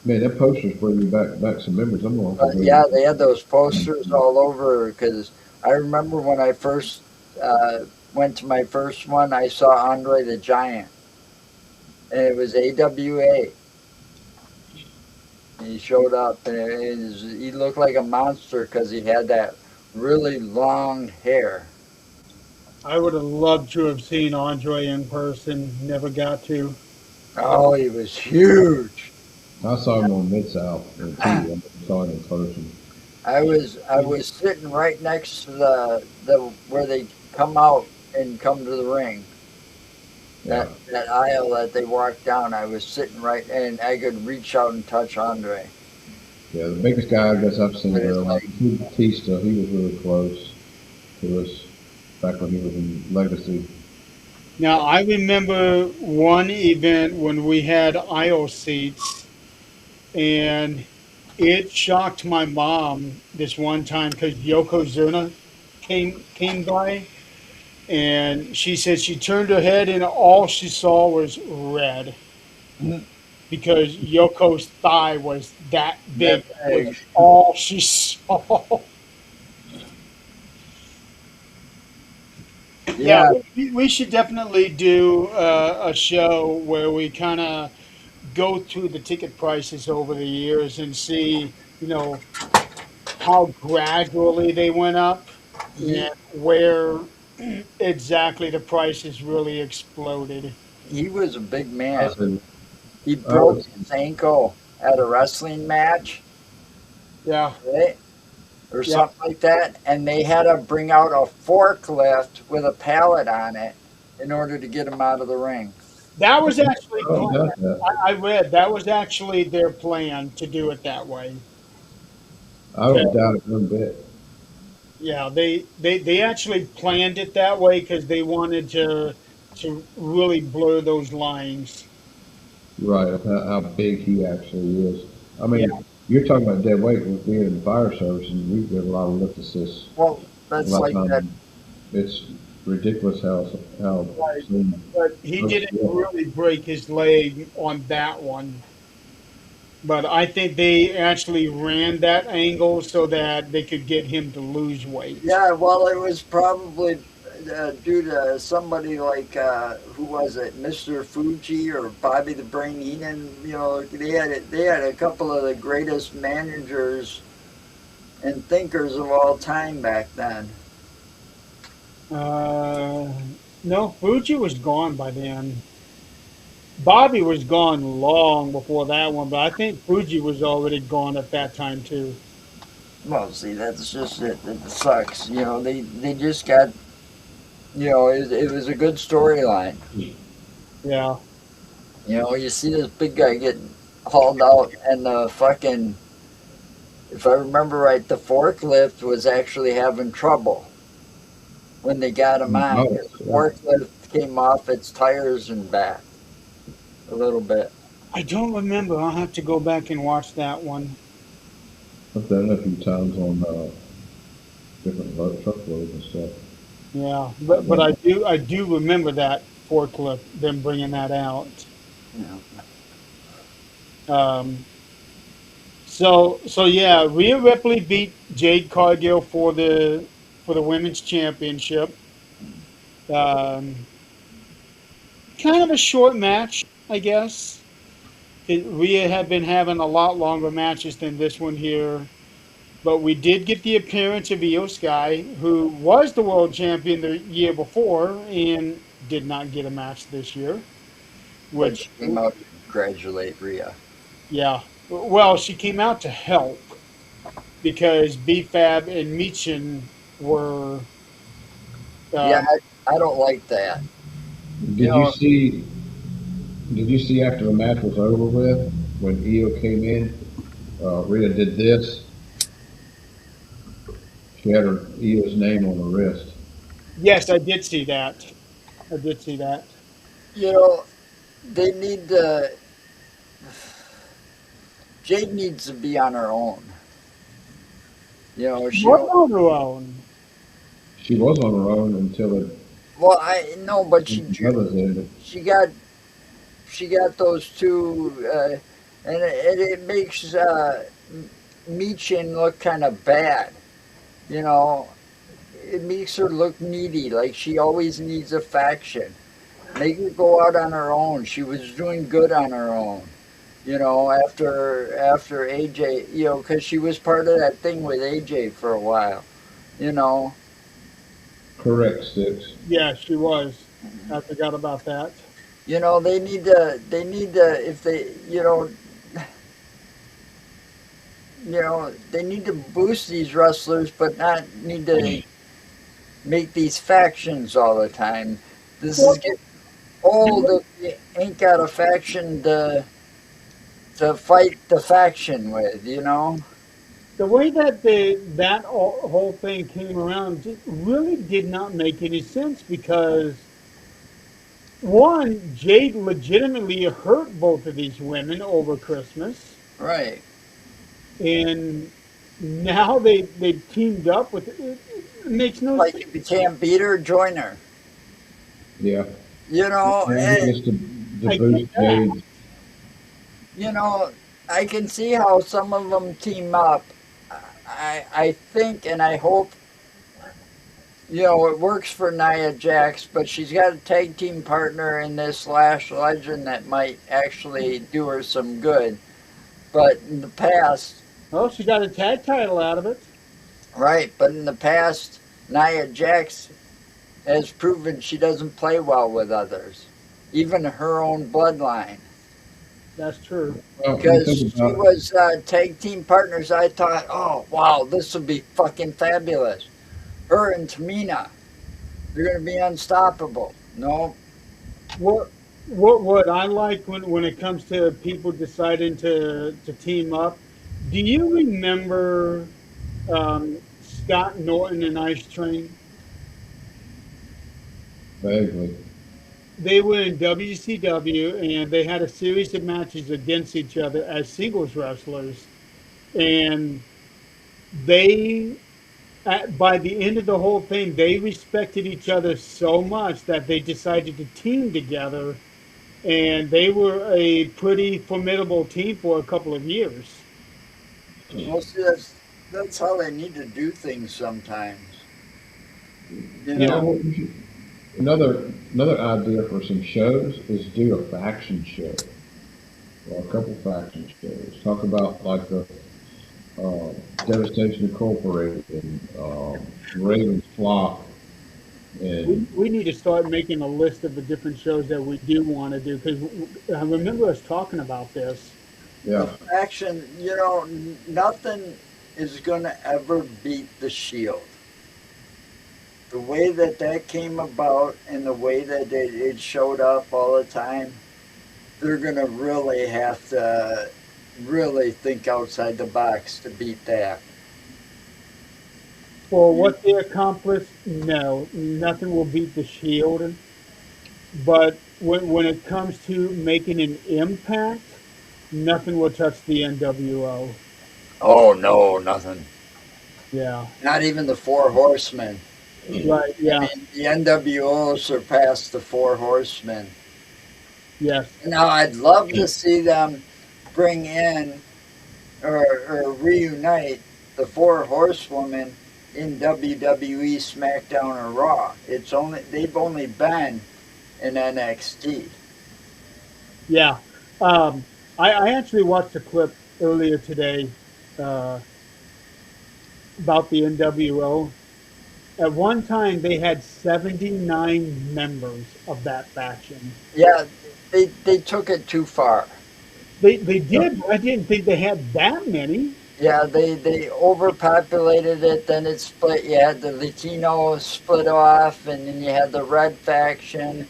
Man, that poster's bringing back some memories. I'm gonna have But to yeah, go. they had those posters all over because I remember when I first went to my first one, I saw Andre the Giant, and it was AWA. He showed up, and he looked like a monster because he had that really long hair. I would have loved to have seen Andre in person. Never got to. Oh, he was huge. I saw him on Mid South on TV. I never saw him in person. I was sitting right next to the where they come out and come to the ring. Yeah, That aisle that they walk down, I was sitting right, and I could reach out and touch Andre. yeah. The biggest guy I guess I've seen But in a it's real life, like, Batista. He was really close to us back when he was in Legacy. Now, I remember one event when we had aisle seats, and it shocked my mom this one time because Yokozuna came by, and she said she turned her head and all she saw was red because Yoko's thigh was that that big. Was big. all she saw. Yeah, Yeah, we should definitely do a show where we kind of go through the ticket prices over the years and see, how gradually they went up he and where exactly the prices really exploded. he was a big I man. said, He I broke was, his ankle at a wrestling match, Yeah, right? Or yeah. something like that, and they had to bring out a forklift with a pallet on it in order to get him out of the ring. That was actually I planned. doubt that. I read that was actually their plan to do it that way. I don't doubt it one bit. Yeah, they actually planned it that way because they wanted to really blur those lines. Right, of how big he actually is. I Yeah, mean, you're talking about dead weight with being in the fire service, and we did a lot of lift assists Well, a that's lot of like that. times. It's ridiculous how right. soon But he folks didn't feel. really break his leg on that one. But I think they actually ran that angle so that they could get him to lose weight. Yeah, well, it was probably due to somebody like who was it, Mr. Fuji or Bobby the Brain Heenan. They had a couple of the greatest managers and thinkers of all time back then. Uh, No, Fuji was gone by then. Bobby was gone long before that one, but I think Fuji was already gone at that time too. Well, see, that's just it. It sucks. They just got. It was a good storyline. Yeah. You see this big guy getting hauled out, and the fucking, if I remember right, the forklift was actually having trouble when they got him on Oh, because the yeah. forklift came off its tires and back a little bit. I don't remember. I'll have to go back and watch that one. I've done it a few times on different truckloads and stuff. Yeah, but Yeah. I do remember that forklift, them bringing that out. You know, Um, so yeah, Rhea Ripley beat Jade Cargill for the women's championship. Um, Kind of a short match, I guess. Rhea had been having a lot longer matches than this one here. But we did get the appearance of Io Sky, who was the world champion the year before and did not get a match this year. but Which, she came out to congratulate Rhea. yeah, well, she came out to help because B-Fab and Michin were, Yeah, um, I don't like that. You Did you know, see? Did you see after the match was over with when Io came in? Rhea did this. She had her Io's name on her wrist. yes, I did see that. I did see that. you know, they need to. Jade needs to be on her own. She She was don't. on her own. She was on her own until Well, I know, but the others ended. she got she got those two, and it makes Michin look kind of bad. You know, it makes her look needy, like she always needs a faction. Make her go out on her own. She was doing good on her own. After AJ, because she was part of that thing with AJ for a while. You know, Correct, Sticks. Yeah, she was. I forgot about that. they need to if they they need to boost these wrestlers, but not need to make these factions all the time. This is Well, getting the old way, if you ain't got a faction to fight the faction with. the way that whole thing came around just really did not make any sense because one, Jade legitimately hurt both of these women over Christmas, Right. and now they teamed up with it makes no Like sense. if you can't beat her, join her. Yeah. You know, And and, just to I get boost that. Jade's. you know, I can see how some of them team up. I think and I hope it works for Nia Jax, but she's got a tag team partner in this Lash Legend that might actually do her some good. But in the past, Well, she got a tag title out of it. right? But in the past, Nia Jax has proven she doesn't play well with others, even her own bloodline. That's true. Well, you Because think she about was tag team partners, I thought, oh wow, this would be fucking fabulous. Her and Tamina, they're gonna be unstoppable. No, What what I like when it comes to people deciding to team up? Do you remember Scott Norton and Ice Train? vaguely. They were in WCW and they had a series of matches against each other as singles wrestlers, and they by the end of the whole thing they respected each other so much that they decided to team together, and they were a pretty formidable team for a couple of years. well, see, that's how they need to do things sometimes. You You know know, what? Another idea for some shows is do a faction show or a couple faction shows. Talk about like the uh, Devastation Incorporated and Ravens Flock And We need to start making a list of the different shows that we do want to do because I remember us talking about this. The yeah, faction, nothing is going to ever beat the Shield. The way that that came about and the way that it showed up all the time, they're going to really have to really think outside the box to beat that. For You, what they accomplished, no, nothing will beat the Shield. But when it comes to making an impact, nothing will touch the NWO. oh, no, nothing. Yeah, Not even the Four Horsemen. right. I Yeah, mean, the NWO surpassed the Four Horsemen. yes. Now, I'd love to see them bring in or reunite the Four Horsewomen in WWE, SmackDown, or Raw. They've only been in NXT. Yeah. I actually watched a clip earlier today uh, about the NWO. At one time, they had 79 members of that faction. Yeah, they took it too far. They yeah. did, but I didn't think they had that many. Yeah, they overpopulated it. Then it split. You had the Latino split off, and then you had the Red faction.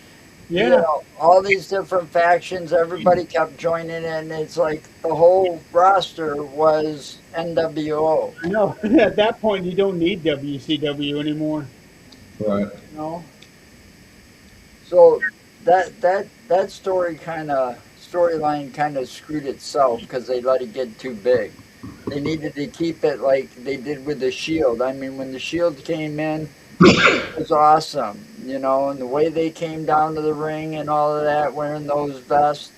Yeah, All these different factions. Everybody kept joining in. And it's like the whole roster was NWO. I know. At that point, you don't need WCW anymore. Right. No. So that storyline kind of screwed itself because they let it get too big. They needed to keep it like they did with the Shield. I mean, when the Shield came in, it was awesome, and the way they came down to the ring and all of that, wearing those vests,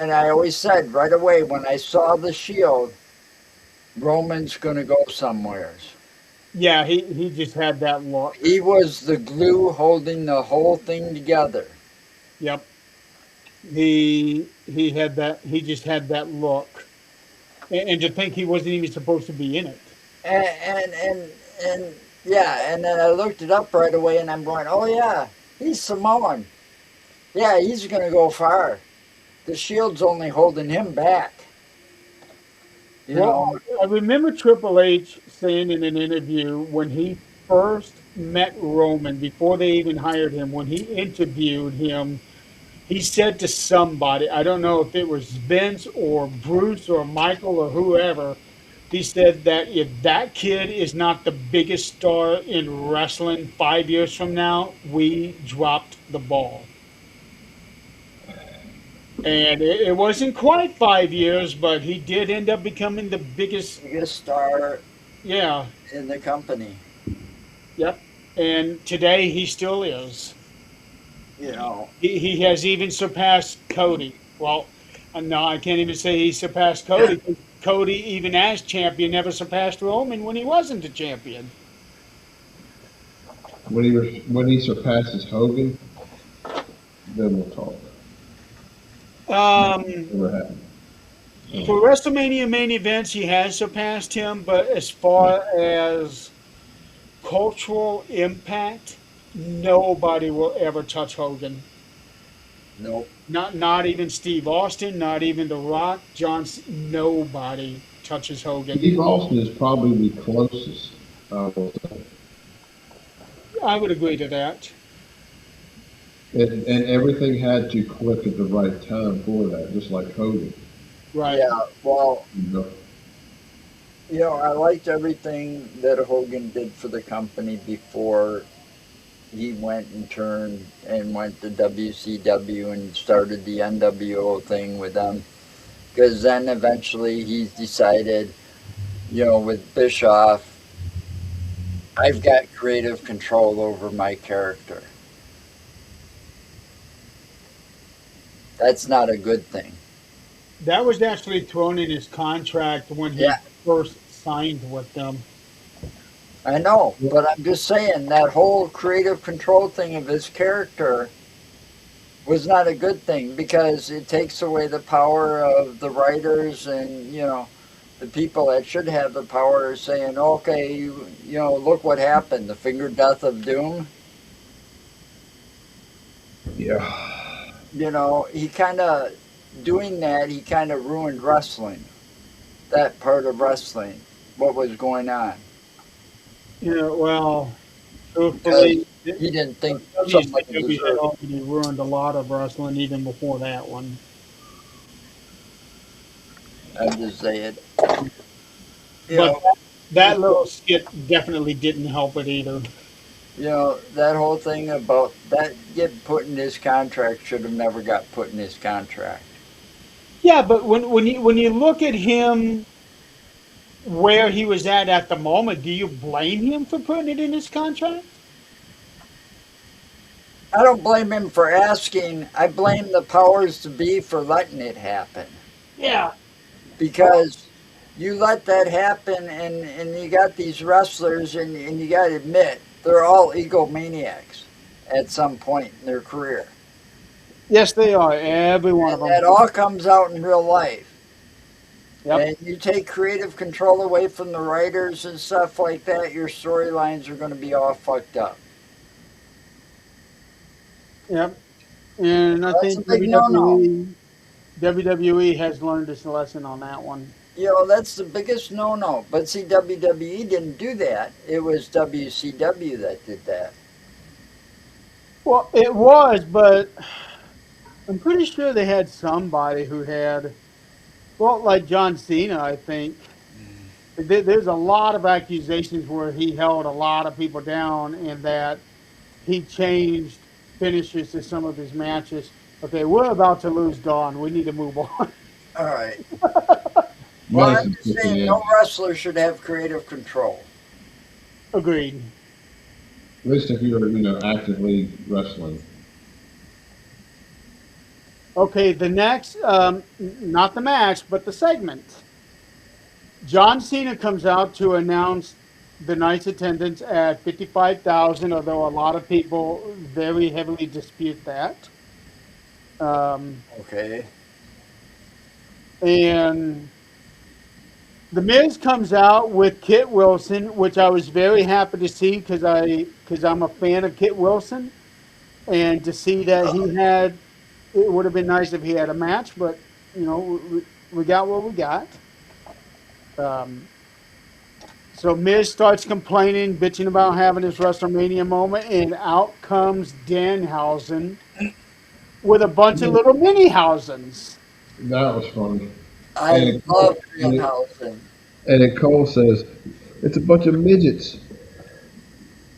And I always said right away when I saw the Shield, Roman's gonna go somewheres. Yeah, he just had that look. He was the glue holding the whole thing together. Yep. He had that. He just had that look, and to think he wasn't even supposed to be in it. And yeah, and then I looked it up right away, and I'm going, oh yeah, he's Samoan. Yeah, he's gonna go far. The Shield's only holding him back. You Well, know, I remember Triple H saying in an interview when he first met Roman before they even hired him, when he interviewed him, he said to somebody, I don't know if it was Vince or Bruce or Michael or whoever, he said that if that kid is not the biggest star in wrestling 5 years from now, we dropped the ball. And it wasn't quite 5 years, but he did end up becoming the biggest. biggest star Yeah, in the company. yep. And today he still is. You know, He has even surpassed Cody. Well, no, I can't even say he surpassed Cody. 'Cause Cody, even as champion, never surpassed Roman when he wasn't a champion. When he surpasses Hogan, then we'll talk. Um, Never happened. for WrestleMania main events, he has surpassed him, but as far as cultural impact, nobody will ever touch Hogan. nope. Not even Steve Austin, not even The Rock, nobody touches Hogan. Steve Austin is probably the closest. Will say. I would agree to that. And everything had to click at the right time for that, just like Hogan. Right. Yeah, well, You know? I liked everything that Hogan did for the company before he went and turned and went to WCW and started the NWO thing with them. Because then eventually he decided, with Bischoff, I've got creative control over my character. That's not a good thing. That was actually thrown in his contract when he Yeah, first signed with them. I know, but I'm just saying that whole creative control thing of his character was not a good thing because it takes away the power of the writers and the people that should have the power are saying, okay, you know, look what happened, the finger death of doom. Yeah. You know, he kind of, doing that, he kind of ruined wrestling, that part of wrestling, what was going on. Yeah, well, Because truthfully, he didn't think somebody WCW had deserved. already ruined a lot of wrestling even before that one. I'm just saying, you But know, that little skit definitely didn't help it either. that whole thing about that get put in his contract should have never got put in his contract. Yeah, but when you look at him where he was at the moment, do you blame him for putting it in his contract? I don't blame him for asking. I blame the powers to be for letting it happen. Yeah. Because you let that happen, and you got these wrestlers, and you got to admit, they're all egomaniacs at some point in their career. Yes, they are. Every one of And them. that all comes out in real life. Yep. And you take creative control away from the writers and stuff like that, your storylines are going to be all fucked up. Yep. And I That's a think big no-no. WWE has learned its lesson on that one. You know, that's the biggest no-no. But see, WWE didn't do that. It was WCW that did that. Well, it was, but I'm pretty sure they had somebody who had, well, like John Cena, I think. There's a lot of accusations where he held a lot of people down and that he changed finishes to some of his matches. Okay, we're about to lose Dawn. We need to move on. All right. Well, I'm Medicine just kicking saying, in. no wrestler should have creative control. Agreed. At least if you're, actively wrestling. Okay, the next, not the match, but the segment. John Cena comes out to announce the night's attendance at 55,000, although a lot of people very heavily dispute that. Um, Okay. and The Miz comes out with Kit Wilson, which I was very happy to see because I'm a fan of Kit Wilson, and to see that he had it would have been nice if he had a match, but we got what we got. Um, so Miz starts complaining, bitching about having his WrestleMania moment, and out comes Danhausen with a bunch of little mini Housens. That was funny. I And love and it, Danhausen. and then Cole says, "It's a bunch of midgets."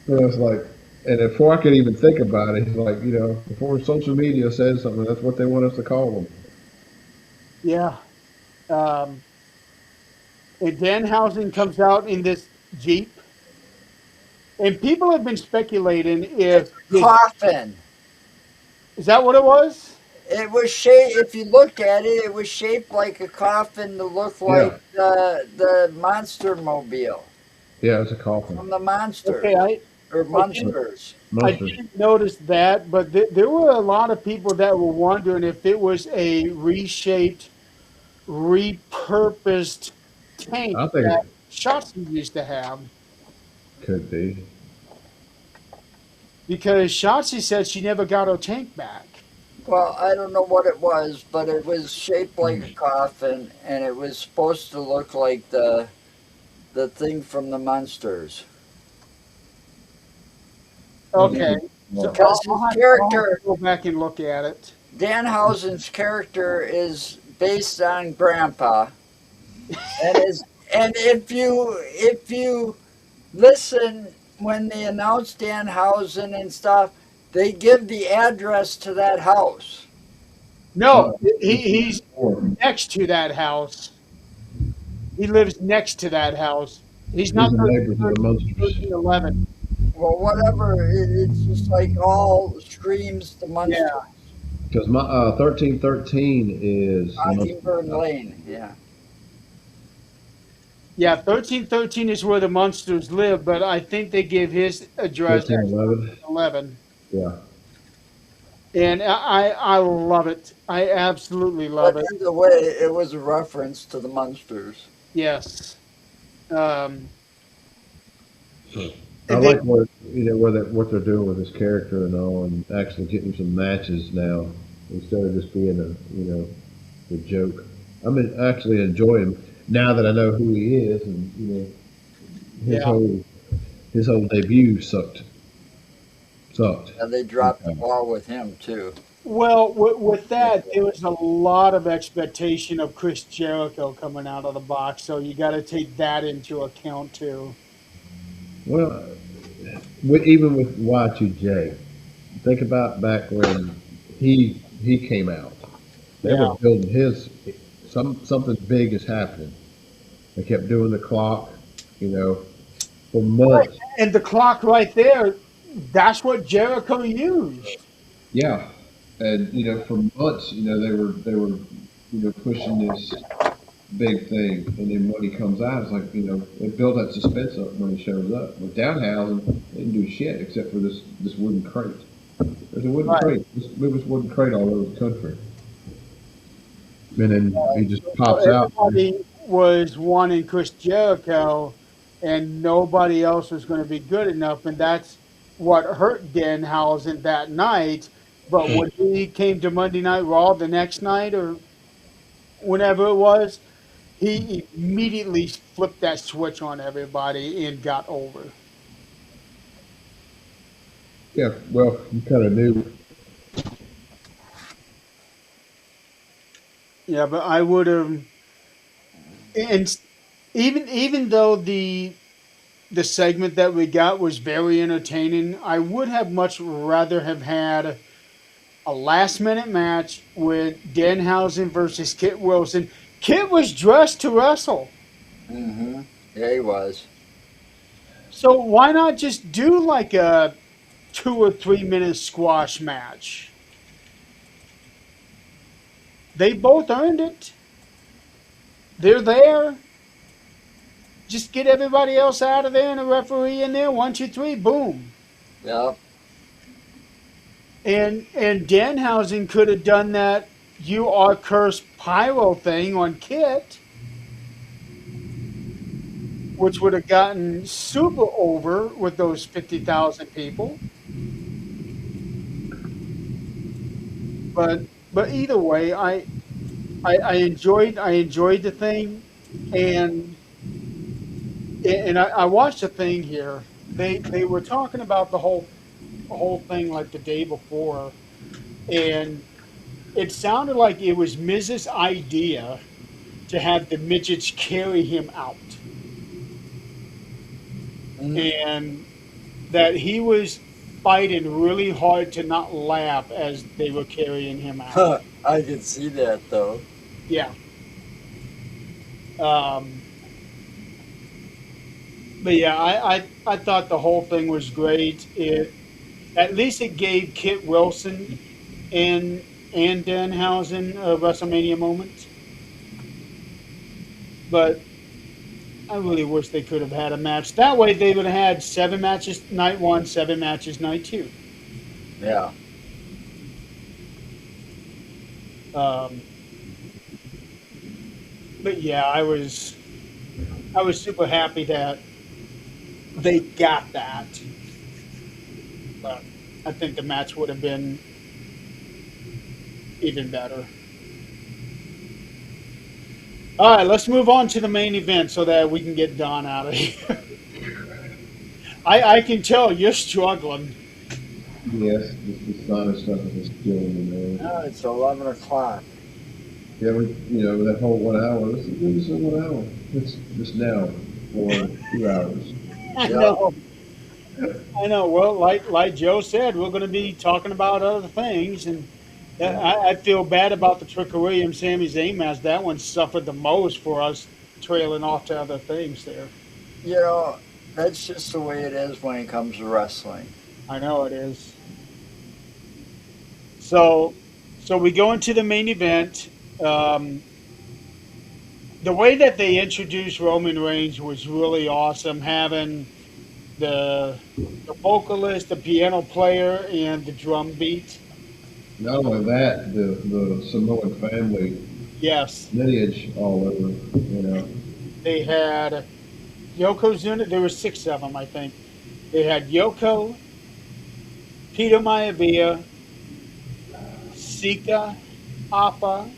And it's like, and before I could even think about it, he's like, before social media says something, that's what they want us to call them. Yeah. Um, and Danhausen comes out in this Jeep. And people have been speculating It's if a this coffin. is that what it was? It was shaped. If you look at it, it was shaped like a coffin to look like Yeah, the monster mobile yeah, it's a coffin. from the monsters Okay, I or I didn't monsters. I Monsters. didn't notice that, but there were a lot of people that were wondering if it was a reshaped, repurposed tank I think that it Shotzi used to have could be. because Shotzi said she never got her tank back. Well, I don't know what it was, but it was shaped like a coffin, and it was supposed to look like the thing from the monsters. Okay, so Well, Because his I'll have to character, go back and look at it. Danhausen's character, is based on Grandpa, and is and if you listen when they announce Danhausen and stuff, they give the address to that house. No, it's he's four. next to that house. He lives next to that house. He's He's not a 13, neighbor to the 13, he's monsters. 1311. Well, whatever, it's just like all screams the Yeah. monster. Because my 1313 is the monsters' Mockingbird house. Lane, yeah. Yeah, 1313 is where the monsters live, but I think they give his address as 1311. 1311. Yeah. And I love it. I absolutely love But it. either way, it was a reference to the monsters. Yes. Um, I and then like what they're doing with his character and all, and actually getting some matches now instead of just being the joke. Actually enjoy him now that I know who he is, and his yeah. whole his whole debut sucked. And they dropped the ball with him too. Well, with Yeah. that, there was a lot of expectation of Chris Jericho coming out of the box, so you got to take that into account too. Well, even with Y2J, think about back when he came out. They Yeah. were building his something big is happening. They kept doing the clock, you know, for Right. months. And the clock right there, that's what Jericho used. Yeah, and for months, pushing this big thing, and then when he comes out, it's like they build that suspense up when he shows up. With Downhouse, they didn't do shit except for this wooden crate. There's a wooden Right. crate. Just move this wooden crate all over the country, and then he just So pops out. everybody was wanting Chris Jericho, and nobody else was going to be good enough, and that's what hurt Danhausen that night. But when he came to Monday Night Raw the next night, or whenever it was, he immediately flipped that switch on everybody and got over. Yeah, well, you kind of knew. Yeah, but I would have, and even though the segment that we got was very entertaining, I would have much rather have had a last minute match with Danhausen versus Kit Wilson. Kit was dressed to wrestle, Hmm. Yeah, he was. so why not just do like a 2 or 3 minute squash match? They both earned it. They're there. Just get everybody else out of there and a referee in there. 1, 2, 3, boom. Yep. And Danhausen could have done that "You Are Cursed" pyro thing on Kit, which would have gotten super over with those 50,000 people. But either way, I enjoyed the thing, and I watched the thing here. They were talking about the whole thing like the day before, and it sounded like it was Miz's idea to have the midgets carry him out, Mm. and that he was fighting really hard to not laugh as they were carrying him out. I can see that though. Yeah. Um, but yeah, I thought the whole thing was great. It At least it gave Kit Wilson and Danhausen a WrestleMania moment. But I really wish they could have had a match. That way they would have had 7 matches night one, 7 matches night two. Yeah. Um, but yeah, I was super happy that they got that. But I think the match would have been even better. All right, let's move on to the main event so that we can get Don out of here. I can tell you're struggling. Yes, this sinus stuff is just killing me, man. Now it's 11 o'clock. Yeah, that whole 1 hour. This is 1 hour. It's just now for 2 hours. I Yep. know. I know. Well, like Joe said, we're going to be talking about other things, and I feel bad about the Trick William Sami Zayn match. That one suffered the most for us trailing off to other things there. You know, that's just the way it is when it comes to wrestling. I know it is. So we go into the main event. Um, the way that they introduced Roman Reigns was really awesome. Having the the vocalist, the piano player, and the drum beat. Not only that, the Samoan family Yes, lineage all over. They had Yokozuna. There were six of them, I think. They had Yoko, Peter Maivia, Sika, Appa,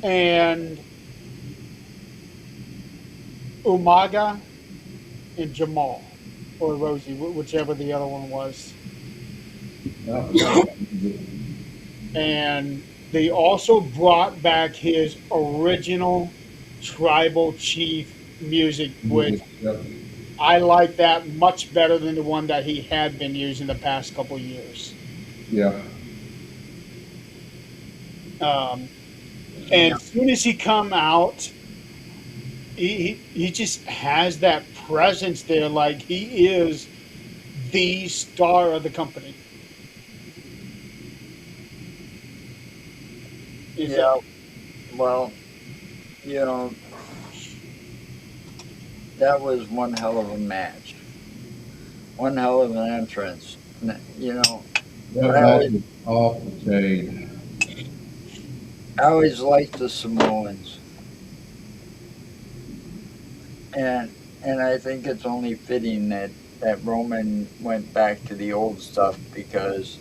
and Umaga and Jamal or Rosie, whichever the other one was. I forgot about music. And they also brought back his original tribal chief music, which Music, yep. I like that much better than the one that he had been using the past couple years. Yeah. Um, and Yeah, as soon as he come out, he just has that presence there, like he is the star of the company. Is that yeah. Well, you know, that was one hell of a match, one hell of an entrance. You know, That I match always, was off the chain. I always liked the Samoans, and I think it's only fitting that Roman went back to the old stuff because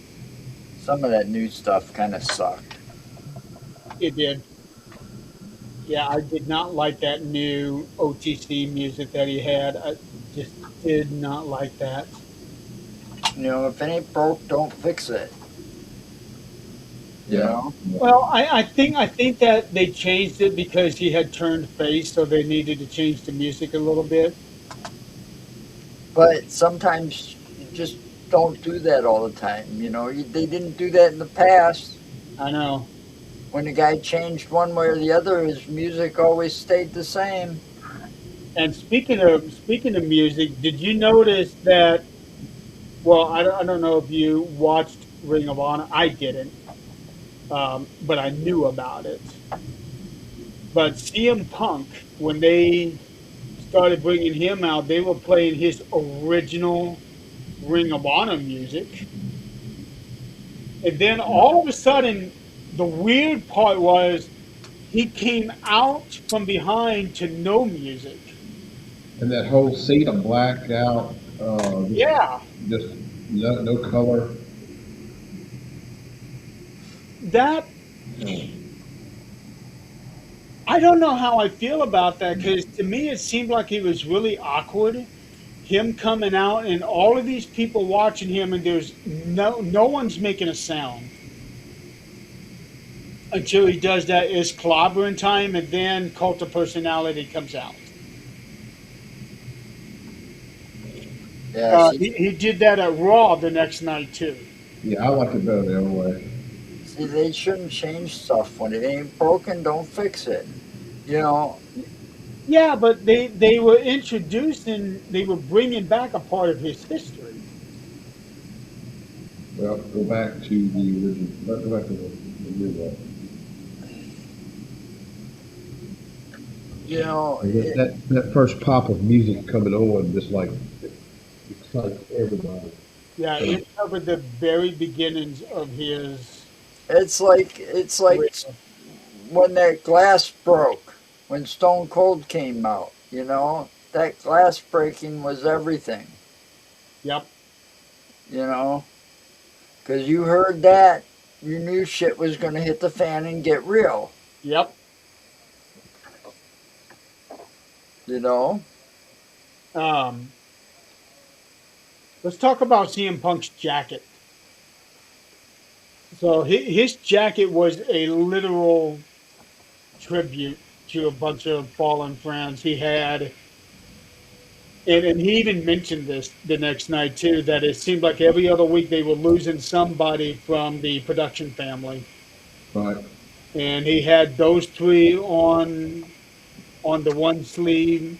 some of that new stuff kind of sucked. it did? Yeah, I did not like that new OTC music that he had. I just did not like that. You know, if it ain't broke, don't fix it. You Yeah. know, Yeah. Well, I think that they changed it because he had turned face, so they needed to change the music a little bit. but sometimes you just don't do that all the time. You know, they didn't do that in the past. I know. When the guy changed one way or the other, his music always stayed the same. And speaking of music, did you notice that? Well, I don't know if you watched Ring of Honor. I didn't, but I knew about it. But CM Punk, when they started bringing him out, they were playing his original Ring of Honor music. And then all of a sudden, the weird part was he came out from behind to no music. And that whole seat of blacked out, Yeah, just no color. that I don't know how I feel about that because to me it seemed like he was really awkward. Him coming out and all of these people watching him, and there's no one's making a sound until he does that is clobbering time, and then Cult of Personality comes out. Yeah, see, He did that at Raw the next night too. Yeah, I like it better the other way. they shouldn't change stuff when it ain't broken. Don't fix it. You know, Yeah, but they were bringing back a part of his history. Well, go back to the original. Go back to the new one. And it, that first pop of music coming on, just like excites everybody. Yeah, So, it covered the very beginnings of his it's like career. when that glass broke when Stone Cold came out. You know, that glass breaking was everything. Yep, You know, because you heard that, you knew shit was going to hit the fan and get real. yep. You know, Um, let's talk about CM Punk's jacket. So his jacket was a literal tribute to a bunch of fallen friends he had. And he even mentioned this the next night too, that it seemed like every other week they were losing somebody from the production family. right. And he had those three on the one sleeve.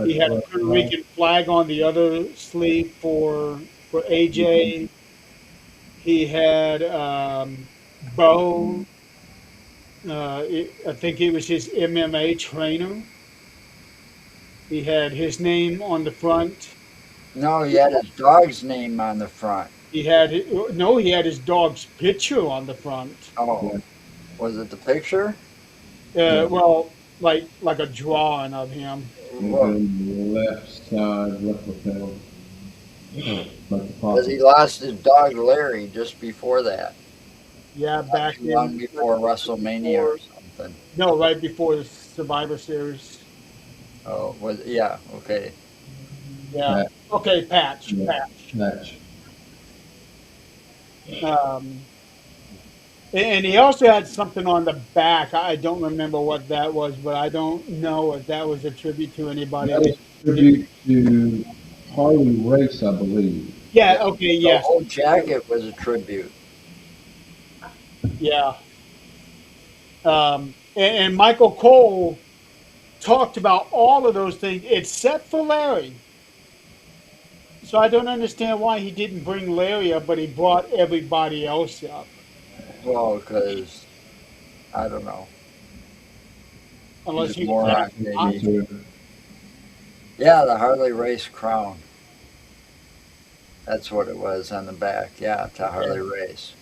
He That's had a what, Puerto Rican flag on the other sleeve for AJ. He had Bo. I think he was his MMA trainer. He had his name on the front. no, he had his dog's name on the front. He had no. He had his dog's picture on the front. Oh, yeah, was it the picture? yeah. Well, like a drawing of him. And Well, then left side, left lapel, like the because he pocket. lost his dog Larry just before that, Yeah, not back too long in before WrestleMania or before something. no, right before the Survivor Series. Oh, was yeah, okay. Yeah. Patch, Okay, Patch. yeah, Patch. patch. Um, and he also had something on the back. I don't remember what that was, but I don't know if that was a tribute to anybody. That was a tribute to Harley Race, I believe. Yeah, Yeah. Okay. the Yes. whole jacket was a tribute. Yeah. And Michael Cole talked about all of those things except for Larry. So I don't understand why he didn't bring Larry up, but he brought everybody else up. Well, because I don't know, he's Unless a he was moron asking not maybe. to. To Yeah, the Harley Race crown. That's what it was on the back. Yeah, to Yeah. Harley Race.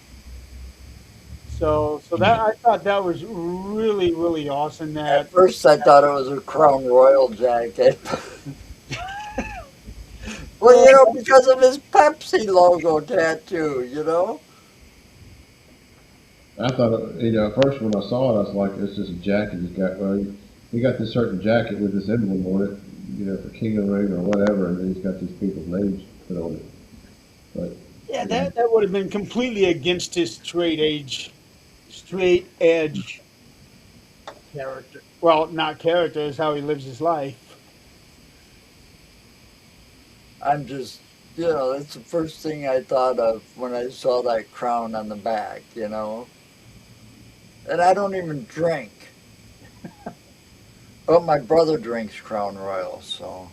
So that I thought that was really really awesome. At first, I thought it was a Crown Royal jacket. Well, Well, because of his Pepsi logo tattoo, I thought, at first when I saw it, I was like, it's just a jacket he's got. Well, he got this certain jacket with this emblem on it, for King of the Ring or whatever, and then he's got these people's names put on it. But, yeah, you know, that would have been completely against his straight edge character. Well, not character is how he lives his life. I'm just, that's the first thing I thought of when I saw that crown on the back. And I don't even drink. But my brother drinks Crown Royal, so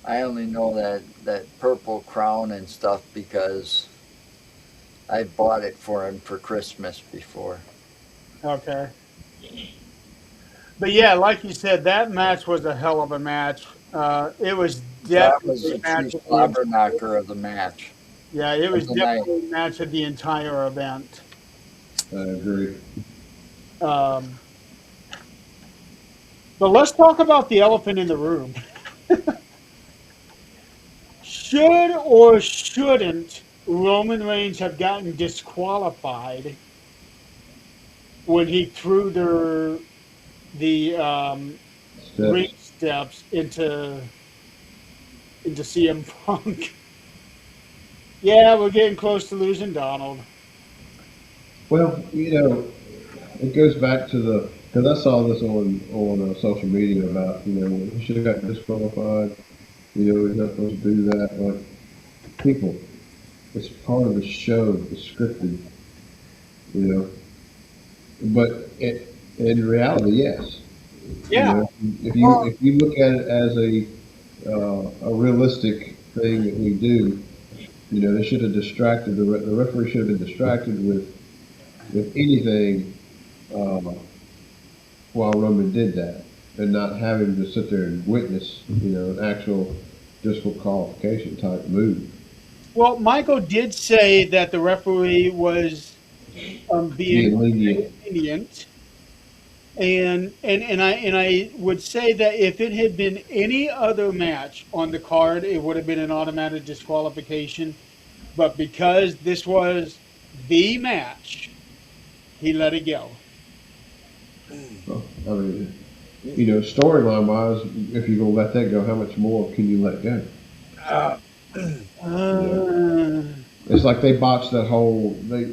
I only know that purple crown and stuff because I bought it for him for Christmas before. Okay. But yeah, like you said, that match was a hell of a match. It was That was definitely the a true match of the slobber knocker of the match yeah, it of was the night. definitely a match of the entire event. I agree. Um, but let's talk about the elephant in the room. Should or shouldn't Roman Reigns have gotten disqualified when he threw the ring Steps. steps into CM Punk? Yeah, we're getting close to losing Donald. Well, it goes back to because I saw this on social media about he should have gotten disqualified. He's not supposed to do that. Like people, it's part of the show. It's scripted. You know, but in reality, yes. Yeah. If you Well, if you look at it as a realistic thing that we do, they should have distracted the referee should have been distracted with anything while Roman did that, and not have him just sit there and witness, an actual disqualification type move. Well, Michael did say that the referee was being Being lenient. lenient, and I would say that if it had been any other match on the card, it would have been an automatic disqualification. But because this was the match, he let it go. Well, I mean, storyline wise, if you're gonna let that go, how much more can you let go? uh, You know, Uh, it's like they botched that whole. They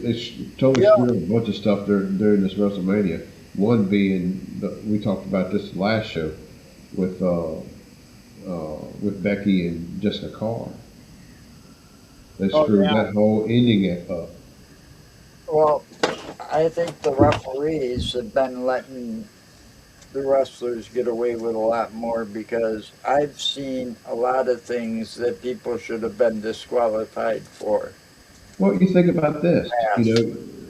totally yeah, screwed up a bunch of stuff during this WrestleMania. One being we talked about this last show with with Becky and Jessica Carr. They oh screwed yeah. that whole ending it up. well, I think the referees have been letting the wrestlers get away with a lot more because I've seen a lot of things that people should have been disqualified for. Well, you think about this. Past.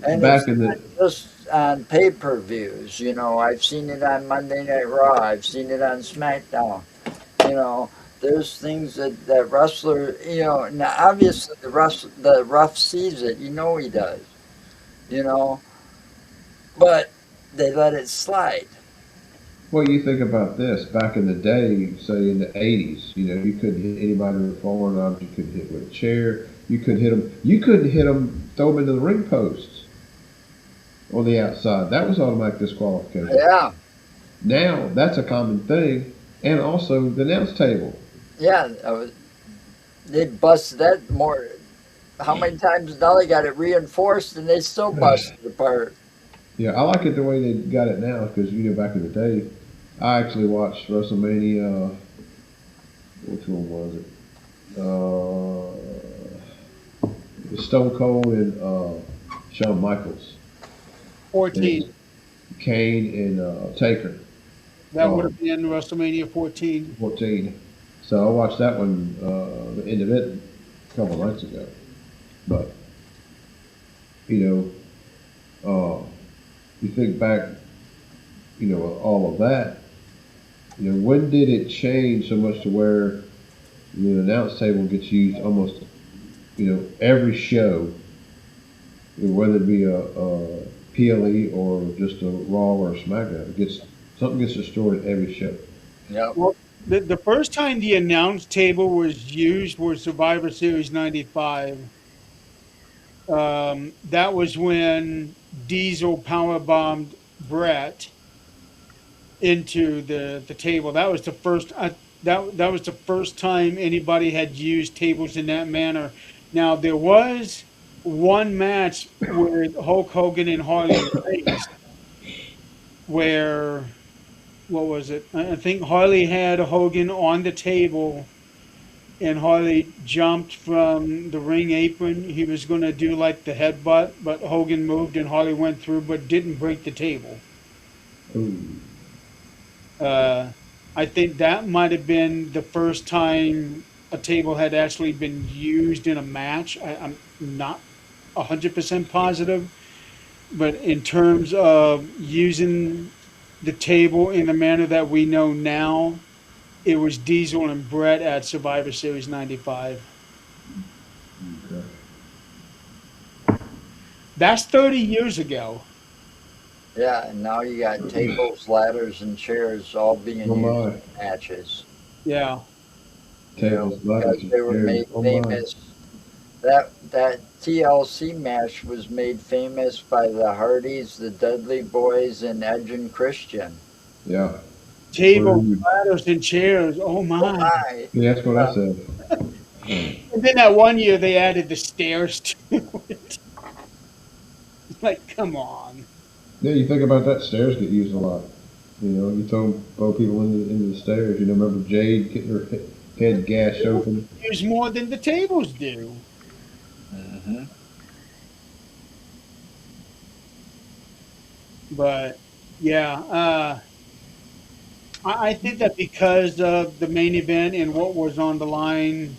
And Back it's in not the just on pay-per-views. I've seen it on Monday Night Raw. I've seen it on SmackDown. You know, there's things that wrestler. Now obviously the ref sees it. He does. You know, but they let it slide. Well, you think about this. Back in the day, say in the '80s, you couldn't hit anybody with a foreign object. You couldn't hit with a chair. You couldn't hit them. You couldn't hit them. Throw them into the ring posts on the outside. That was automatic disqualification. Yeah, Now that's a common thing, and also the announce table. yeah. They busted that more. How many times now they got it reinforced and they still busted it apart? Yeah, I like it the way they got it now because back in the day, I actually watched WrestleMania. Which one was it? It was Stone Cold and Shawn Michaels, 14. and Kane and Taker. That would Um, have been WrestleMania 14. 14. So I watched that one, the end of it, a couple nights ago. But you you think back, all of that. When did it change so much to where the announce table gets used almost, every show, whether it be a PLE or just a Raw or a SmackDown, something gets destroyed every show. Yep. Well, the first time the announce table was used was Survivor Series 95. That was when Diesel powerbombed Brett into the table. That was the first that was the first time anybody had used tables in that manner. Now there was one match with Hulk Hogan and Harley Race where what was it? I think Harley had Hogan on the table and Harley jumped from the ring apron. He was going to do like the headbutt, but Hogan moved and Harley went through but didn't break the table. Ooh. Uh, I think that might have been the first time a table had actually been used in a match. I'm not 100% positive, but in terms of using the table in the manner that we know now, it was Diesel and Brett at Survivor Series 95. Okay. That's 30 years ago. Yeah, and now you got tables, ladders, and chairs all being Oh used my. in matches. Yeah. Tables, Because ladders, and they were chairs. made Oh my. famous. That TLC match was made famous by the Hardys, the Dudley Boys, and Edge and Christian. Yeah. Tables, Rude. ladders, and chairs. Oh Oh my. my! Yeah, that's what I Uh, said. And then that one year they added the stairs to it. Like, come on. Yeah, you think about that. Stairs get used a lot. You throw people into the stairs. Remember Jade getting her head gashed open. Use more than the tables do. mhm. But yeah, I think that because of the main event and what was on the line,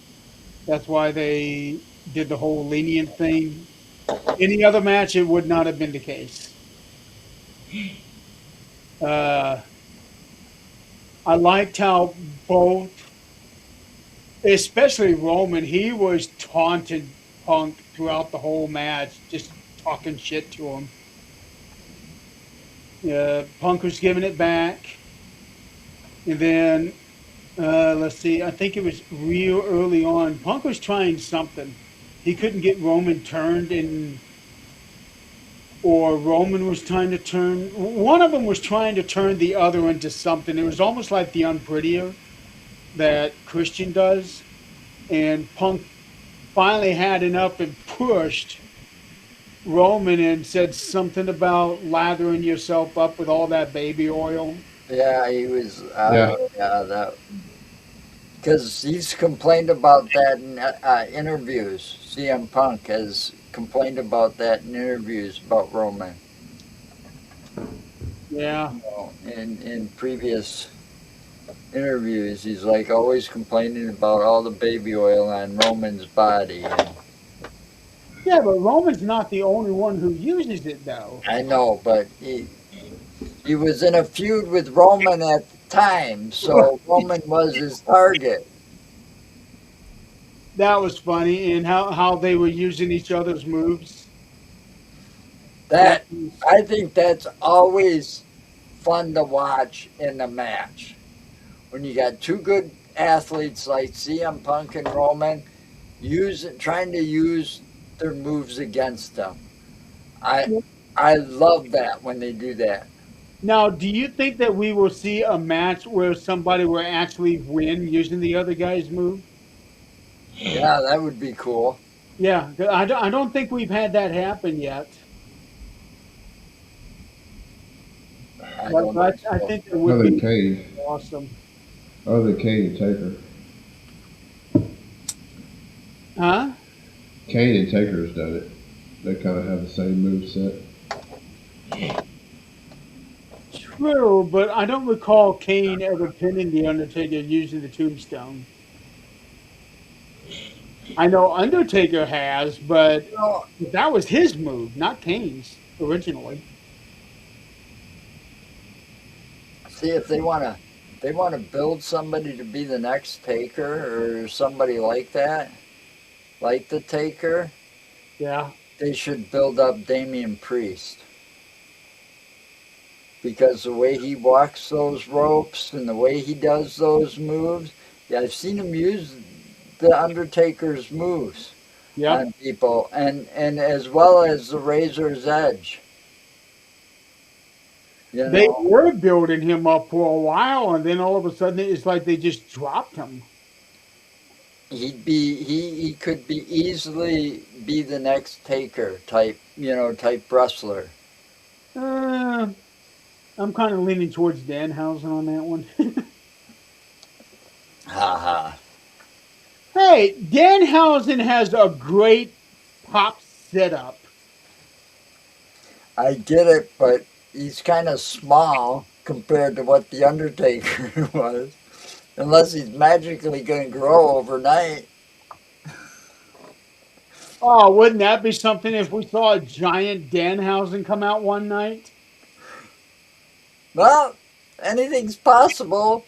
that's why they did the whole lenient thing. Any other match, it would not have been the case. Uh, I liked how both, especially Roman, he was taunting Punk throughout the whole match, just talking shit to him. Punk was giving it back, and then let's see, I think it was real early on. Punk was trying something. He couldn't get Roman turned, or Roman was trying to turn. One of them was trying to turn the other into something. It was almost like the Unprettier that Christian does, and Punk finally had enough and pushed Roman and said something about lathering yourself up with all that baby oil. Yeah, he was. Yeah. Yeah, that because he's complained about that in interviews. CM Punk has complained about that in interviews about Roman. Yeah, In previous interviews, he's like always complaining about all the baby oil on Roman's body. And yeah, but Roman's not the only one who uses it, though. I know, but he was in a feud with Roman at the time, so Roman was his target. That was funny, and how they were using each other's moves. That I think that's always fun to watch in a match when you got two good athletes like CM Punk and Roman trying to use their moves against them. I I love that when they do that. Now, do you think that we will see a match where somebody will actually win using the other guy's move? Yeah, that would be cool. Yeah, I don't think we've had that happen yet. I But, don't but think I so. think it would Other be Cade, awesome. other Cade and Taker. Huh? Cade and Taker's done it. They kind of have the same move set. True, but I don't recall Kane ever pinning the Undertaker using the tombstone. I know Undertaker has, but You know, that was his move, not Kane's originally. see if they want to build somebody to be the next Taker or somebody like that, like the Taker. Yeah. They should build up Damian Priest because the way he walks those ropes and the way he does those moves. Yeah, I've seen him use the Undertaker's moves Yep. on people, and as well as the Razor's Edge. You They know, were building him up for a while, and then all of a sudden it's like they just dropped him. he could be easily be the next Taker type, type wrestler. Uh, I'm kind of leaning towards Danhausen on that one. Ha ha. Hey, Danhausen has a great pop setup. I get it, but he's kind of small compared to what the Undertaker was. Unless he's magically going to grow overnight. Oh, wouldn't that be something if we saw a giant Danhausen come out one night? Well, anything's possible.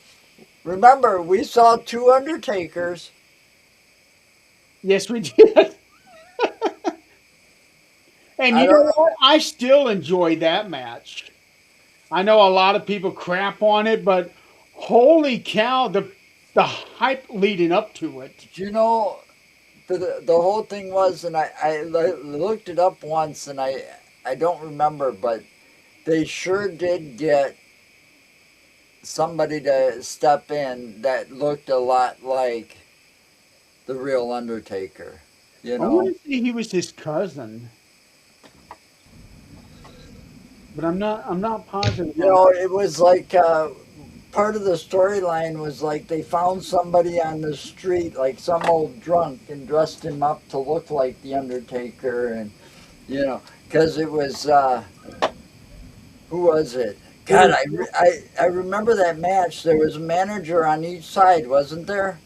Remember, we saw two Undertakers. Yes, we did. And I you don't know know. what? I still enjoy that match. I know a lot of people crap on it, but holy cow, the hype leading up to it. You know, the whole thing was, and looked it up once, and I don't remember, but they sure did get somebody to step in that looked a lot like the real Undertaker. You I want know, to say he was his cousin, but I'm not positive on that. it was like part of the storyline was like they found somebody on the street, like some old drunk, and dressed him up to look like the Undertaker, and because it was who was it? It God, was I remember that match. There was a manager on each side, wasn't there?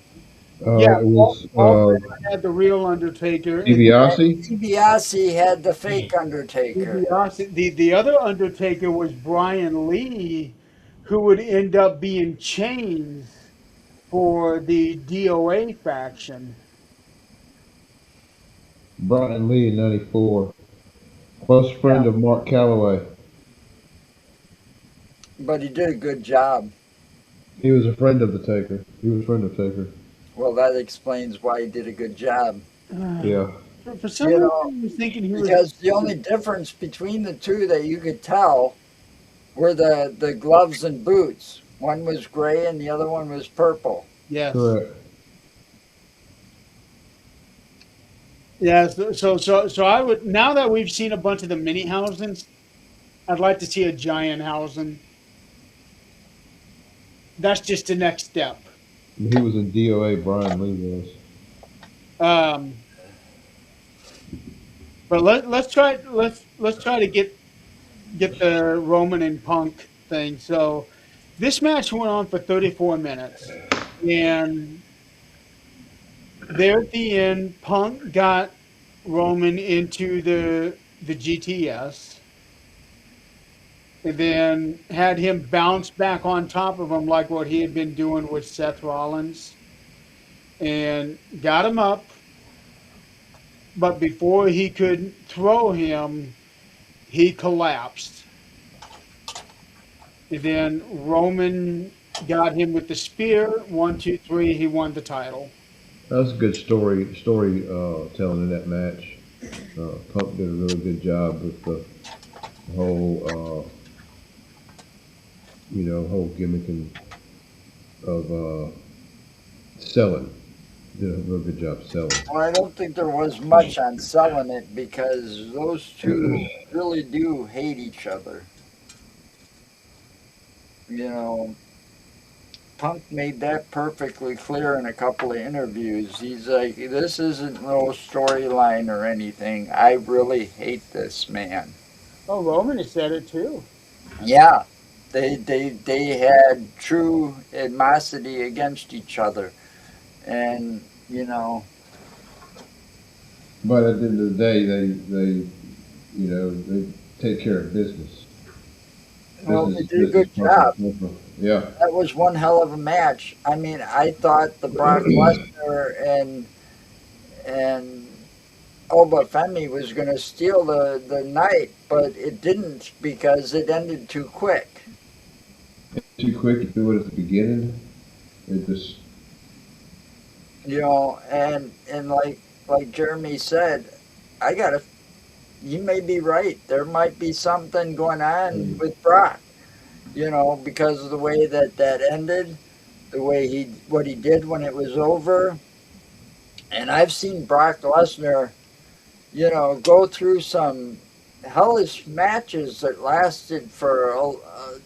yeah, It Paul, was Paul Bearer had the real Undertaker, and DiBiase. DiBiase had the fake Undertaker. the other Undertaker was Brian Lee, who would end up being Chains for the DOA faction. Brian Lee in '94. Close Yeah, friend of Mark Calloway. but he did a good job. He was a friend of the Taker. He was a friend of Taker. Well, that explains why he did a good job. Yeah. For some You reason, know, I was thinking he was. because the only difference between the two that you could tell were the gloves and boots. One was gray and the other one was purple. Yes. Correct. Yeah. So I would, now that we've seen a bunch of the mini housings, I'd like to see a giant housing. That's just the next step. He was in DOA. Brian Lee was. Um, but let's try to get the Roman and Punk thing. So this match went on for 34 minutes, and there at the end, Punk got Roman into the GTS, and then had him bounce back on top of him like what he had been doing with Seth Rollins, and got him up. But before he could throw him, he collapsed. And then Roman got him with the spear. One, two, three. He won the title. That was a good story telling in that match. Punk did a really good job with the whole whole gimmick of selling. Did a real good job selling. Well, I don't think there was much on selling it because those two really do hate each other. You know, Punk made that perfectly clear in a couple of interviews. He's like, "This isn't no storyline or anything. I really hate this man." Oh, Roman has said it too. Yeah, they had true animosity against each other, and But at the end of the day, they take care of business. well, they Business, did a business good job. purpose. Yeah. That was one hell of a match. I mean, I thought the Brock Lesnar and Oba Femi was going to steal the night, but it didn't because it ended too quick. Too quick to do it at the beginning. It just And like Jeremy said, I gotta. You may be right. There might be something going on with Brock. Because of the way that ended, the way what he did when it was over. And I've seen Brock Lesnar, go through some hellish matches that lasted for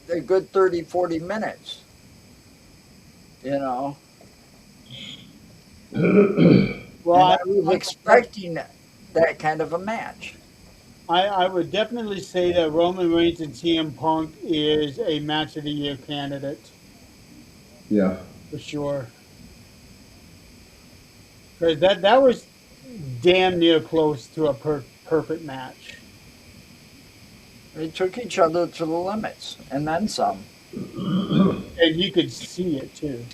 a good 30, 40 minutes. You know, Well, and I was expecting that kind of a match. I would definitely say that Roman Reigns and CM Punk is a match of the year candidate yeah. for sure. Because that was damn near close to a perfect match. They took each other to the limits, and then some. And you could see it too.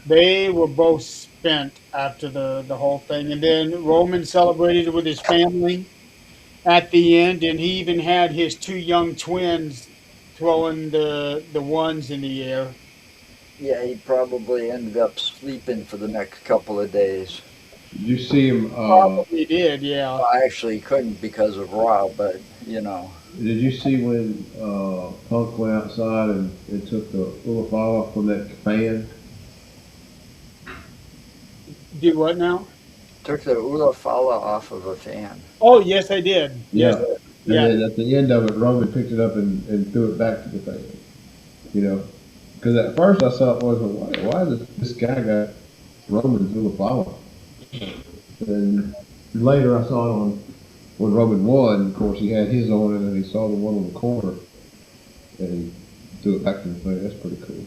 They were both spent after the whole thing. And then Roman celebrated with his family at the end, and he even had his two young twins throwing the ones in the air. Yeah, he probably ended up sleeping for the next couple of days. Did you see him? Probably did, yeah. Well, actually, he couldn't because of Raw, but Did you see when Punk went outside and took the Ulafala off from that fan? Do what now? took the Ula Fala off of a fan. Oh, yes, I did. Yes, Yeah. And yeah. then at the end of it, Roman picked it up and threw it back to the fan. You know, because at first I thought, why does this guy got Roman's Ulafala? And later I saw it on when Roman won. Of course, he had his on, and then he saw the one on the corner, and he threw it back to the fan. That's pretty cool.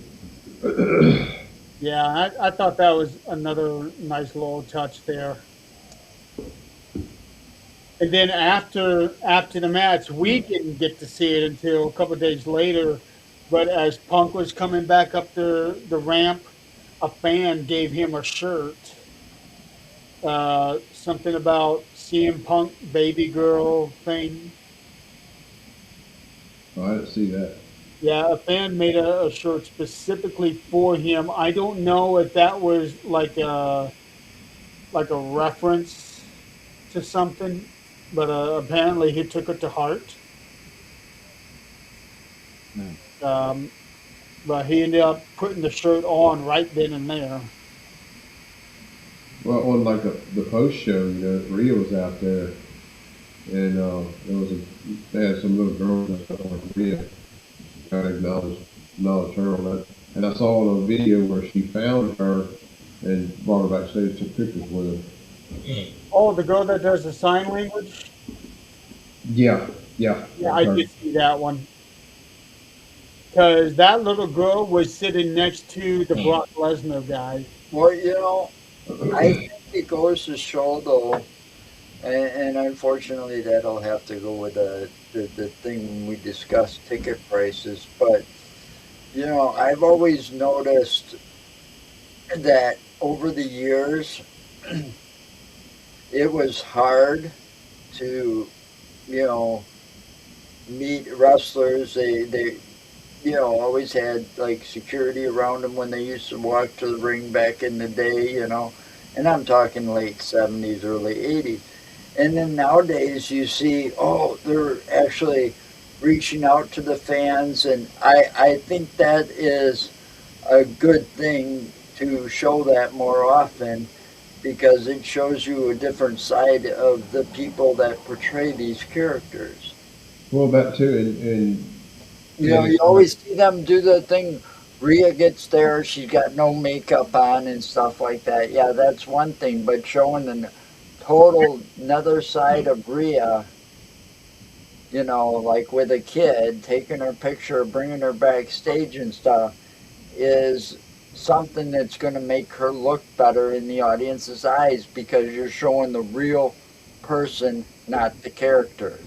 Yeah, I thought that was another nice little touch there. And then after the match, we didn't get to see it until a couple of days later. But as Punk was coming back up the ramp, a fan gave him a shirt. Something about CM Punk baby girl thing. Oh, I didn't see that. Yeah, a fan made a shirt specifically for him. I don't know if that was like a reference to something, but apparently he took it to heart. Hmm. Um, but he ended up putting the shirt on right then and there. Well, on like the post show, Rhea was out there, and there was they had some little girl that like Rhea kind of acknowledge her on that. And I saw on a video where she found her and brought her backstage, took pictures with her. Oh, the girl that does the sign language? Yeah, yeah, Yeah, that was I her. did see that one. Because that little girl was sitting next to the Brock Lesnar guy. Well, I think it goes to show though, and unfortunately that'll have to go with the thing when we discuss ticket prices. But I've always noticed that over the years, it was hard to you know, meet wrestlers. They always had like security around them when they used to walk to the ring back in the day, and I'm talking late 70s, early 80s. And then nowadays you see, oh, they're actually reaching out to the fans, and I think that is a good thing to show that more often because it shows you a different side of the people that portray these characters. Well, that too, and You it's like, always see them do the thing. Rhea gets there, she's got no makeup on and stuff like that. Yeah, that's one thing, but showing the total another side of Rhea, like with a kid, taking her picture, bringing her backstage and stuff, is something that's going to make her look better in the audience's eyes because you're showing the real person, not the character.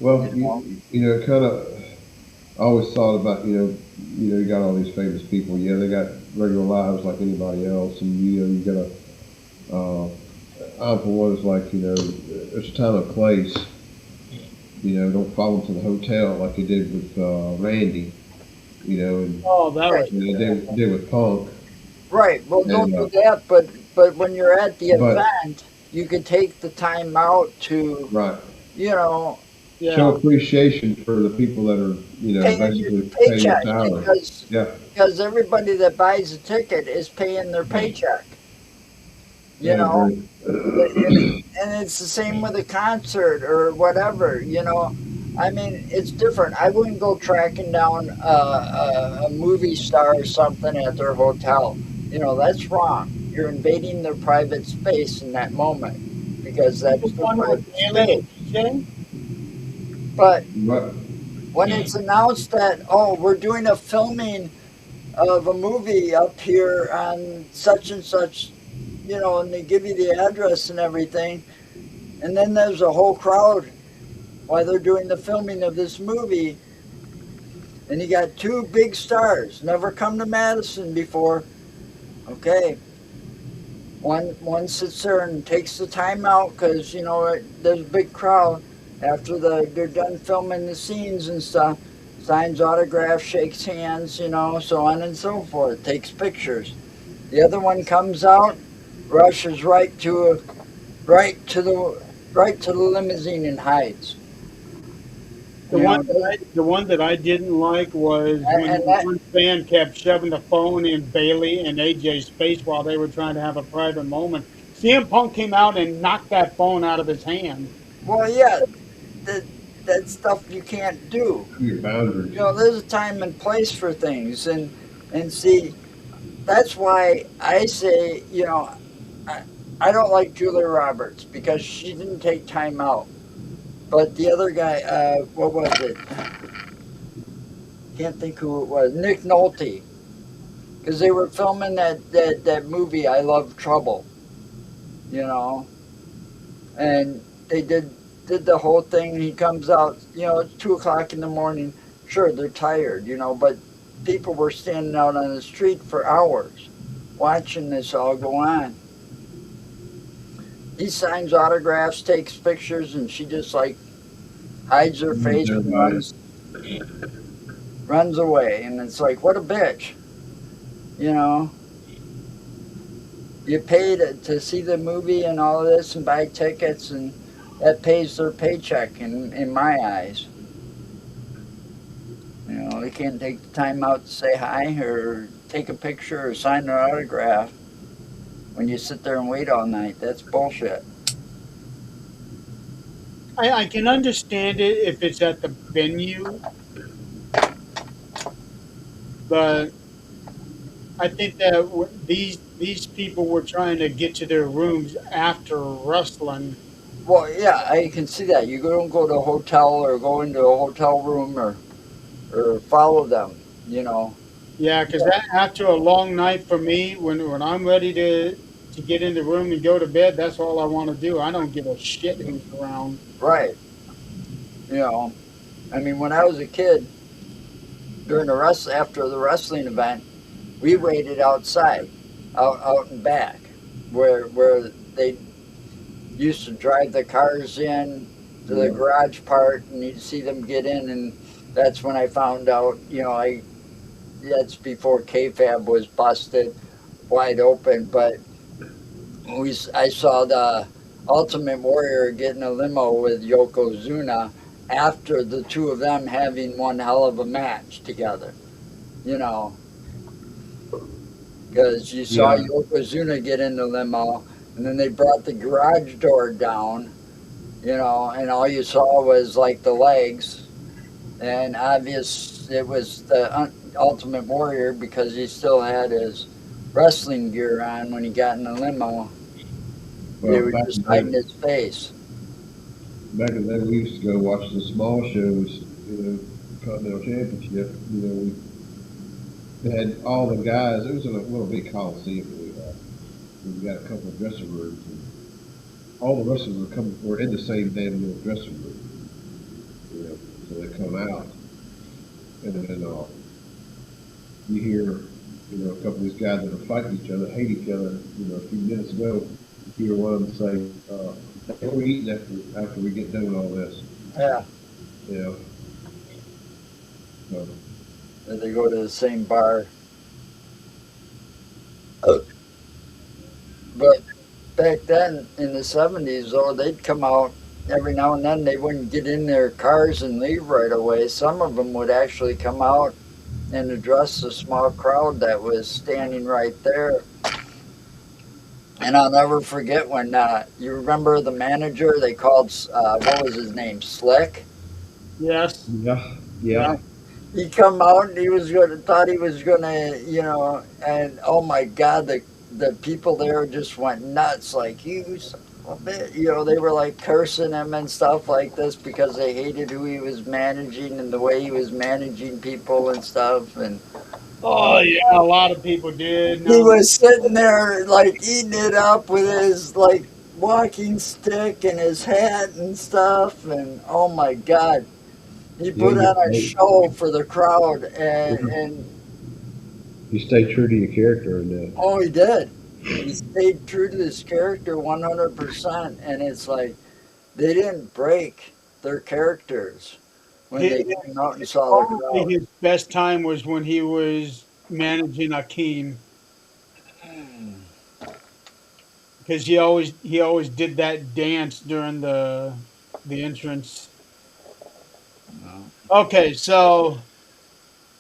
well, You know? kind of. I always thought about, you got all these famous people. Yeah, they got regular lives like anybody else, and you got to. I for one is like, there's a time and place. Don't follow them to the hotel like they did with Randy. And Oh, that was Right. did with Punk. Right. Well, don't And do that. But when you're at the but event, you could take the time out to, right, you know, show yeah. appreciation for the people that are paying your basically paying your paycheck salary. because Yeah, everybody that buys a ticket is paying their paycheck. I You know, agree. and it's the same with a concert or whatever. I mean, it's different. I wouldn't go tracking down a movie star or something at their hotel. That's wrong. You're invading their private space in that moment because The that's their one with private Bailey space. and BJ? But But when it's announced that, oh, we're doing a filming of a movie up here on such and such, and they give you the address and everything, and then there's a whole crowd while they're doing the filming of this movie, and you got two big stars, never come to Madison before. Okay, one sits there and takes the time out because there's a big crowd after they're done filming the scenes and stuff. Signs autographs, shakes hands, so on and so forth. Takes pictures. The other one comes out, rushes right to the limousine and hides. The You one know, that I didn't like was when and that one fan kept shoving the phone in Bailey and AJ's face while they were trying to have a private moment. CM Punk came out and knocked that phone out of his hand. well, yeah, that that stuff you can't do. your boundaries. There's a time and place for things, and see, that's why I say, I, I don't like Julia Roberts because she didn't take time out. But the other guy, what was it? Can't think who it was. Nick Nolte, because they were filming that movie I Love Trouble, you know, and they did the whole thing. He comes out, it's 2 o'clock in the morning. Sure, they're tired, but people were standing out on the street for hours watching this all go on. He signs autographs, takes pictures, and she just like hides her face and Everybody. runs away. And it's like, what a bitch, you know. You pay to see the movie and all of this and buy tickets, and that pays their paycheck in my eyes. They can't take the time out to say hi or take a picture or sign an autograph when you sit there and wait all night. That's bullshit. I can understand it if it's at the venue, but I think that these people were trying to get to their rooms after wrestling. Well, yeah, I can see that. You don't go to a hotel or go into a hotel room or follow them, Yeah, because that after a long night for me, when I'm ready to get in the room and go to bed, that's all I want to do. I don't give a shit who's around. Right. You know, I mean, when I was a kid, during after the wrestling event, we waited outside, out and back, where they used to drive the cars in, to the Yeah. garage part, and you'd see them get in, and that's when I found out. I that's before KFAB was busted wide open, but I saw the Ultimate Warrior get in a limo with Yokozuna after the two of them having one hell of a match together. You know, because you saw Yeah. Yokozuna get in the limo, and then they brought the garage door down. And all you saw was like the legs, and obvious it was the Ultimate Warrior because he still had his wrestling gear on when he got in the limo. They Well, were just hiding his face. back in the day, we used to go watch the small shows, Continental Championship. We had all the guys. It was in a little big coliseum that we had. We got a couple of dressing rooms, and all the wrestlers were in the same damn little dressing room. So they come out, and then you hear, a couple of these guys that are fighting each other, hate each other. A few minutes ago, you hear one of them say, "What are we eating after we get done with all this?" Yeah, You know, so, they go to the same bar. But back then in the 70s, though, they'd come out every now and then. They wouldn't get in their cars and leave right away. Some of them would actually come out and address the small crowd that was standing right there. And I'll never forget when you remember the manager they called, what was his name, Slick? Yes. yeah, Yeah. yeah, He come out and he was gonna thought he was gonna, and oh my God, the people there just went nuts. Like, you son of a bit, they were like cursing him and stuff like this because they hated who he was managing and the way he was managing people and stuff. And Oh yeah, a lot of people did. he No. was sitting there like eating it up with his like walking stick and his hat and stuff. And oh my God, he yeah. put on a show for the crowd, and You stay true to your character, and oh, he did. He stayed true to his character 100%, and it's like they didn't break their characters when they His, came out and saw the probably crowd. his best time was when he was managing Akeem because he always did that dance during the entrance. Okay, so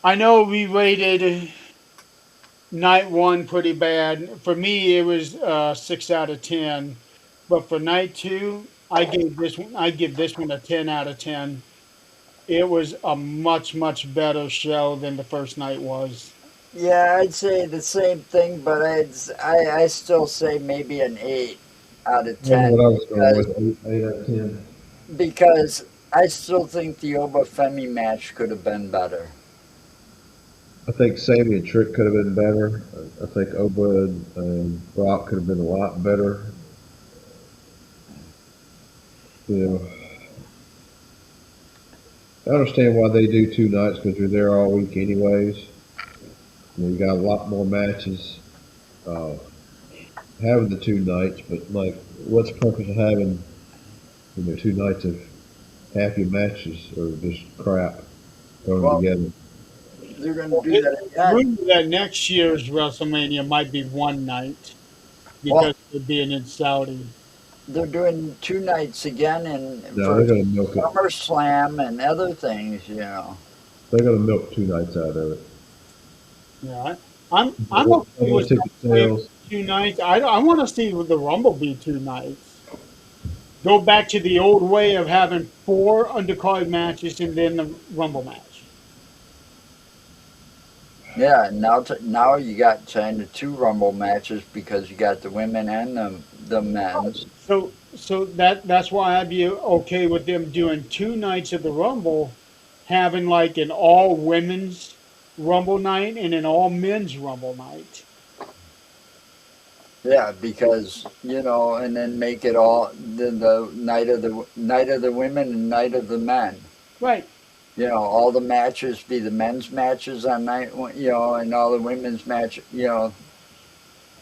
I know we rated night one pretty bad. For me, it was 6 out of 10, but for night two, I give this one a 10 out of 10. It was a much better show than the first night was. Yeah, I'd say the same thing, but I still say maybe an 8 out of that's 10 what I was going because with. 8 out of 10. because I still think the Oba Femi match could have been better. I think Sammy and Trick could have been better. I think Oba and Brock could have been a lot better. You know, I understand why they do 2 nights because you're there all week anyways. You got a lot more matches. Uh, having the 2 nights, but like, what's the purpose of having 2 nights of half your matches or just crap thrown Well, together? they're going to Well, do that again. rumor that next year's WrestleMania might be one night because Well, of it being in Saudi. they're doing 2 nights again and No, for they're gonna milk it. SummerSlam and other things. They're gonna milk 2 nights out of it. Yeah, I'm Double, okay double with ticket SummerSlam sales. 2 nights. I want to see the Rumble be 2 nights. Go back to the old way of having four undercard matches and then the Rumble match. Yeah, now you got kind of two Rumble matches because you got the women and the men's. So that's why I'd be okay with them doing 2 nights of the Rumble, having like an all women's Rumble night and an all men's Rumble night. Yeah, because and then make it all the night of the women and night of the men. Right. All the matches be the men's matches on night one, and all the women's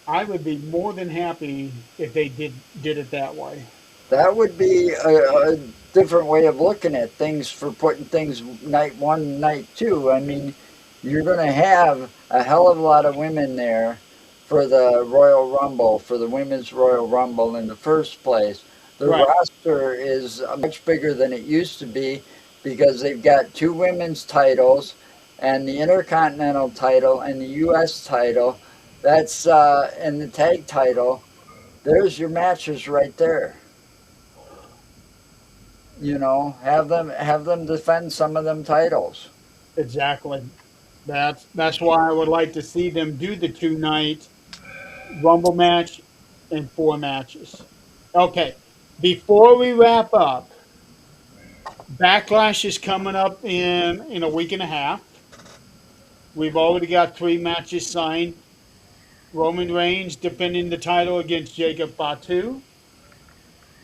I would be more than happy if they did it that way. That would be a different way of looking at things for putting things night one, night two. I mean, you're going to have a hell of a lot of women there for the Royal Rumble, for the Women's Royal Rumble in the first place. The Right. roster is much bigger than it used to be because they've got two women's titles and the Intercontinental title and the U.S. title. That's and the tag title. There's your matches right there. Have them defend some of them titles. Exactly. That's why I would like to see them do the 2 night Rumble match and 4 matches. Okay. Before we wrap up, Backlash is coming up in a week and a half. We've already got 3 matches signed. Roman Reigns defending the title against Jacob Fatu.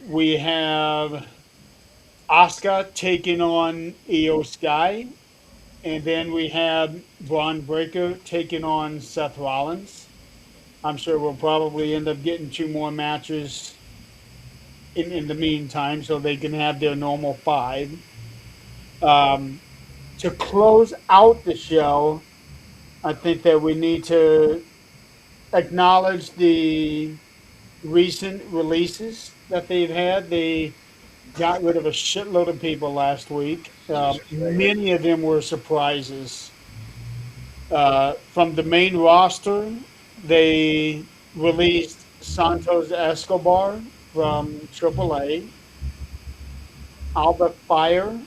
We have Asuka taking on Io Sky. And then we have Braun Breaker taking on Seth Rollins. I'm sure we'll probably end up getting 2 more matches in the meantime so they can have their normal 5. Um, to close out the show, I think that we need to acknowledge the recent releases that they've had. They got rid of a shitload of people last week. Many of them were surprises. From the main roster, they released Santos Escobar from AAA, Alba Fire.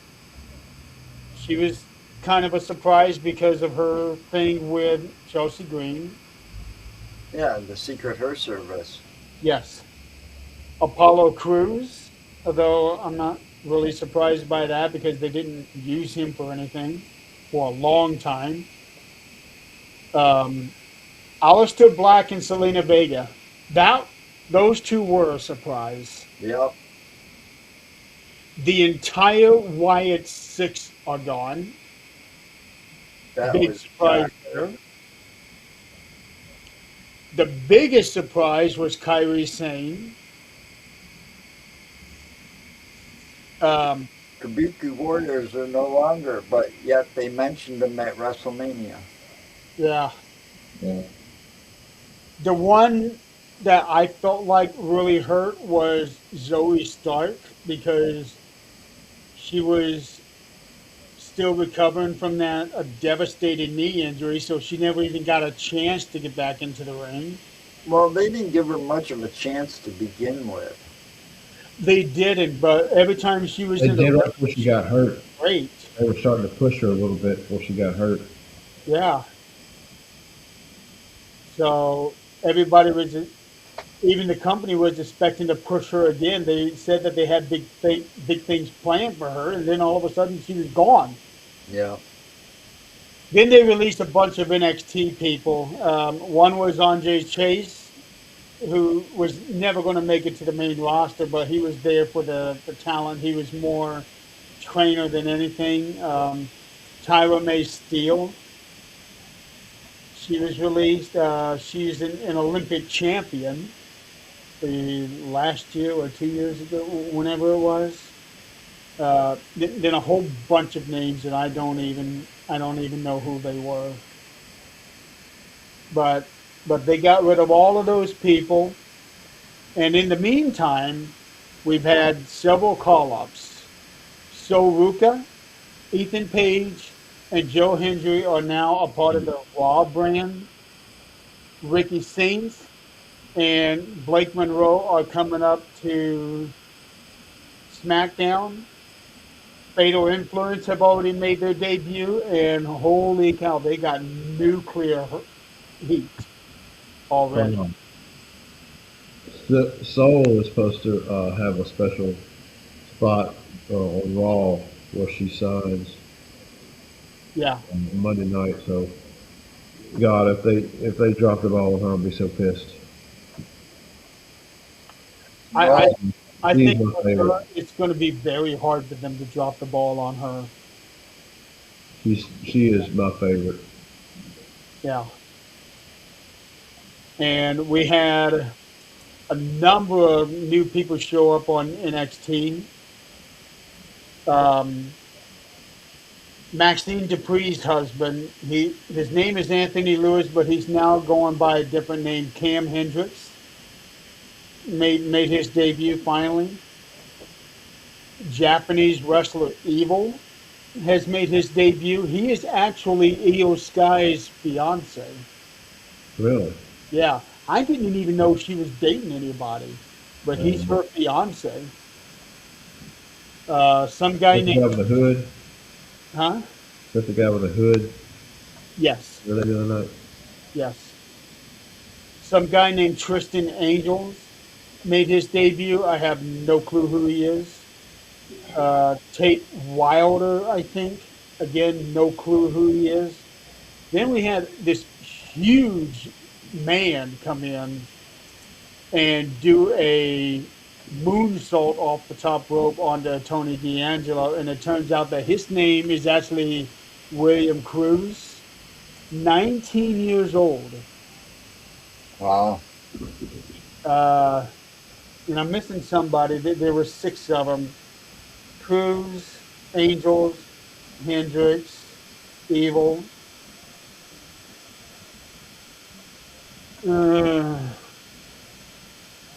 She was kind of a surprise because of her thing with Chelsea Green. Yeah, the Secret Her Service. Yes. Apollo Cruz, although I'm not really surprised by that because they didn't use him for anything for a long time. Um, Aleister Black and Selena Vega. That those two were a surprise. Yep, The entire Wyatt Six are gone. that Big was a surprise shocker. there. The biggest surprise was Kyrie Sane. Um, Kabuki Warriors are no longer, but yet they mentioned them at WrestleMania. yeah, Yeah. the one that I felt like really hurt was Zoe Stark because she was still recovering from that a devastating knee injury, so she never even got a chance to get back into the ring. Well, they didn't give her much of a chance to begin with. They didn't, but every time she was They in the did ring, right before she she got was hurt. great. They were starting to push her a little bit before she got hurt. Yeah. So everybody was, even the company was expecting to push her again. They said that they had big things planned for her, and then all of a sudden she was gone. Yeah, Then they released a bunch of NXT people. One was Andre Chase, who was never going to make it to the main roster, but he was there for the talent. He was more trainer than anything. Tyra May Steele, she was released. She's an Olympic champion the last year or 2 years ago, whenever it was. Then a whole bunch of names that I don't even know who they were. But they got rid of all of those people, and in the meantime, we've had several call-ups. So Ruka, Ethan Page, and Joe Hendry are now a part of the Raw brand. Ricky Saints and Blake Monroe are coming up to SmackDown. Fatal Influence have already made their debut, and holy cow, they got nuclear heat already. Um, Soul is supposed to have a special spot on Raw where she signs Yeah, on Monday night. So, God, if they drop the ball on her, I'll be so pissed. I well, I, I She's think my with favorite. her, it's going to be very hard for them to drop the ball on her. She is my favorite. Yeah, and we had a number of new people show up on NXT. Um, Maxine Dupree's husband, his name is Anthony Lewis, but he's now going by a different name. Cam Hendricks made his debut finally. Japanese wrestler Evil has made his debut. He is actually Io Sky's fiance. Really? Yeah, I didn't even know she was dating anybody, but he's Um, her fiance. Some guy that's the guy named, with the hood. huh? That's the guy with the hood. Yes, Really the other night. yes. Some guy named Tristan Angels made his debut. I have no clue who he is. Tate Wilder, I think. Again, no clue who he is. Then we had this huge man come in and do a moonsault off the top rope onto Tony D'Angelo, and it turns out that his name is actually William Cruz, 19 years old. Wow. Uh, and I'm missing somebody. There were six of them: Cruz, Angels, Hendricks, Evil. Uh,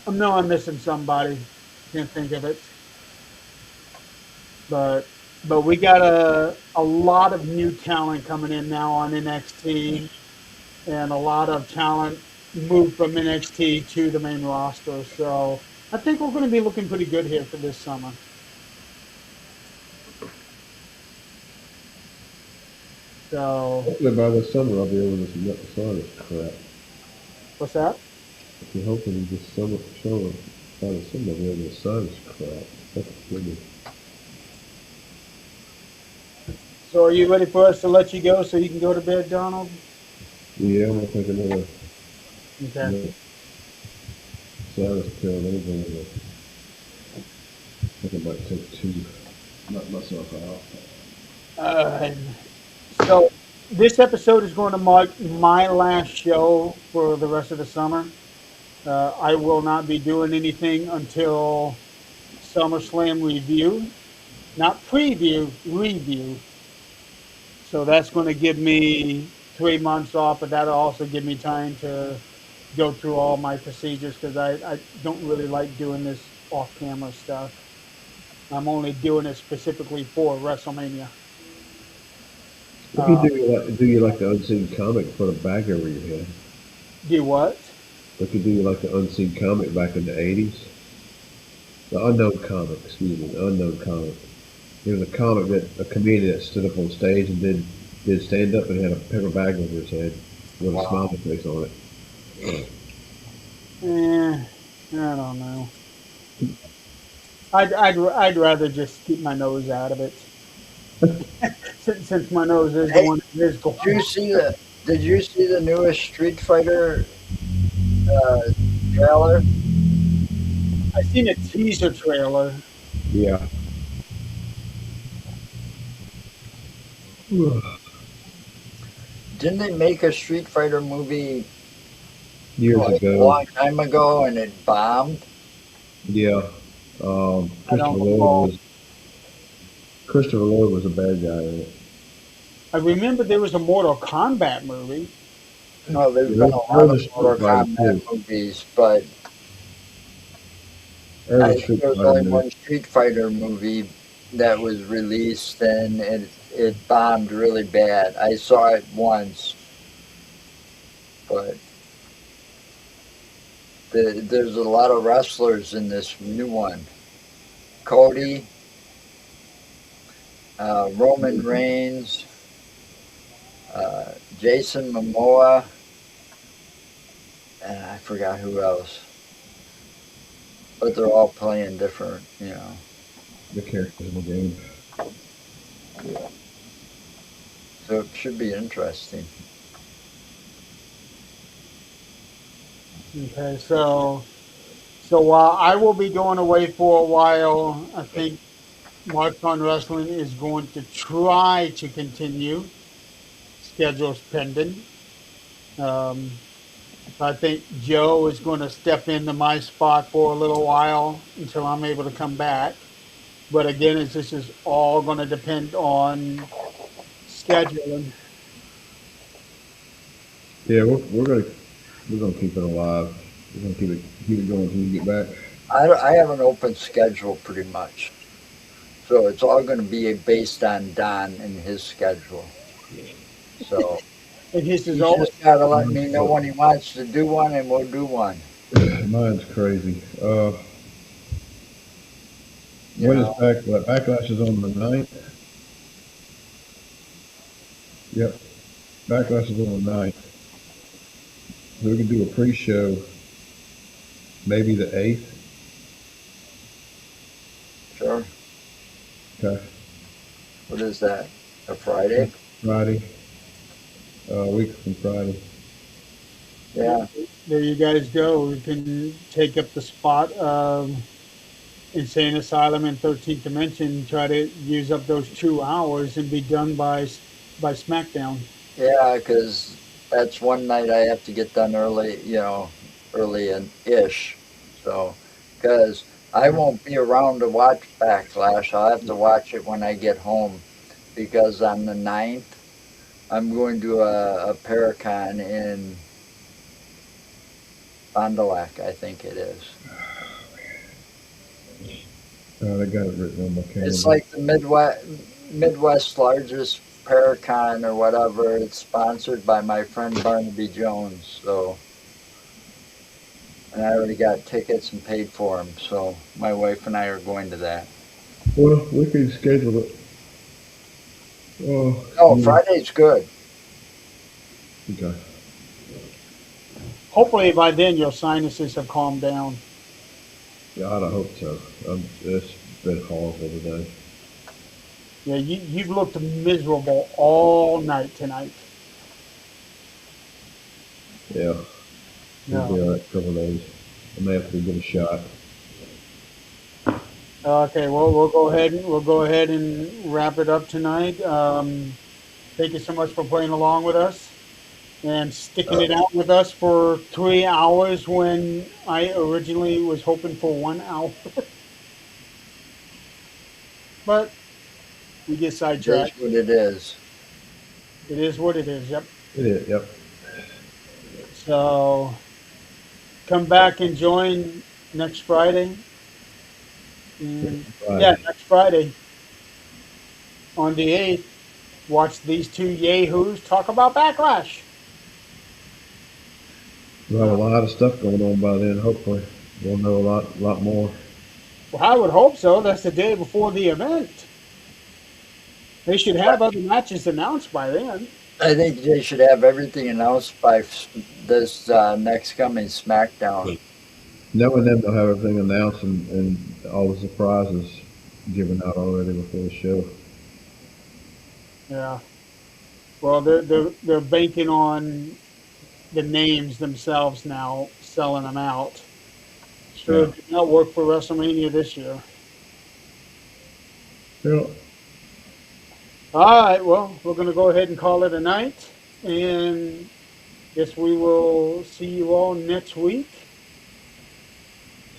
I know I'm missing somebody. Can't think of it. But we got a lot of new talent coming in now on NXT, and a lot of talent moved from NXT to the main roster. So I think we're going to be looking pretty good here for this summer. So Hopefully by this summer I'll be able to submit the sign this crap. what's that? If you're hoping this summer for sure, by the summer I'll be able to sign this crap. That's good. So are you ready for us to let you go so you can go to bed, Donald? Yeah, I'm gonna take Okay. another sinus pill. Then I'm gonna, I think I might take two. Knock myself out. Uh, so this episode is going to mark my last show for the rest of the summer. I will not be doing anything until SummerSlam review, not preview, review. So that's going to give me 3 months off, but that'll also give me time to go through all my procedures because I don't really like doing this off camera stuff. I'm only doing it specifically for WrestleMania. If you Uh, do you like the unseen comic, put a bag over your head. do what? If you do like the unseen comic back in the '80s, the unknown comic, excuse me, the unknown comic. There was a comic that a comedian that stood up on stage and did stand up and had a paper bag over his head with a Wow. smiley face on it. I don't know. I'd rather just keep my nose out of it since my nose is the Hey, one that is did you going. see the did you see the newest Street Fighter uh, trailer? I seen a teaser trailer. Yeah. Didn't they make a Street Fighter movie Years like a ago, long time ago and it bombed? yeah. I don't recall. Christopher Lloyd was a bad guy in it. I remember there was a Mortal Kombat movie. No, there's Yeah, been a there lot was of a Street Mortal Fighter Kombat too. movies, but There was I a think Street there was Fighter only movie. one Street Fighter movie that was released and it bombed really bad. I saw it once, but there's a lot of wrestlers in this new one. Cody, Roman Reigns, uh, Jason Momoa, and I forgot who else. But they're all playing different, you know. The characters in the game. So it should be interesting. Okay, so while I will be going away for a while, I think Mark on Wrestling is going to try to continue schedules pending. Um, So I think Joe is going to step into my spot for a little while until I'm able to come back. But again, this is all going to depend on scheduling. Yeah, we're gonna keep it alive. We're gonna keep it going until you get back. I have an open schedule pretty much. So it's all going to be based on Don and his schedule. So And his is he's always, just got to let me know when he wants to do one, and we'll do one. Mine's crazy. You When is know, backlash is on the 9th? Yep, backlash is on the 9th. So we can do a pre-show, maybe the 8th. sure. Okay, What is that? A Friday? Friday, a week from Friday. Yeah, there you guys go. We can take up the spot of Insane Asylum and 13th Dimension, try to use up those 2 hours and be done by SmackDown. yeah, because that's one night I have to get done early, early and ish. So, because I won't be around to watch Backlash. I'll have to watch it when I get home because on the 9th, I'm going to a Paracon in Fond du Lac, I think it is. I got it written on my It's calendar. like the Midwest largest Paracon or whatever. It's sponsored by my friend Barnaby Jones. So, and I already got tickets and paid for them. So my wife and I are going to that. Well, we can schedule it. Oh, Oh, excuse me. Friday's good. Okay. Hopefully by then your sinuses have calmed down. Yeah, I'd hope so. It's been horrible today. Yeah, you've looked miserable all night tonight. Yeah, it'll Yeah. be all right a couple of days. I may have to get a shot. Okay, well we'll go ahead and wrap it up tonight. Thank you so much for playing along with us and sticking Uh, it out with us for 3 hours when I originally was hoping for 1 hour. But we get It is sidetracked. what it is. It is what it is. Yep. it is. Yep. So come back and join next Friday. And yeah, Friday. next Friday on the 8th, watch these two yahoos talk about Backlash. We'll have a lot of stuff going on by then. Hopefully, we'll know a lot more. Well, I would hope so. That's the day before the event. They should have other matches announced by then. I think they should have everything announced by this next coming SmackDown. Knowing them, they'll have everything announced and all the surprises given out already before the show. Yeah. Well, they're banking on the names themselves now, selling them out. Sure, Yeah. did not work for WrestleMania this year. Yeah. All right. Well, we're going to go ahead and call it a night, and guess we will see you all next week.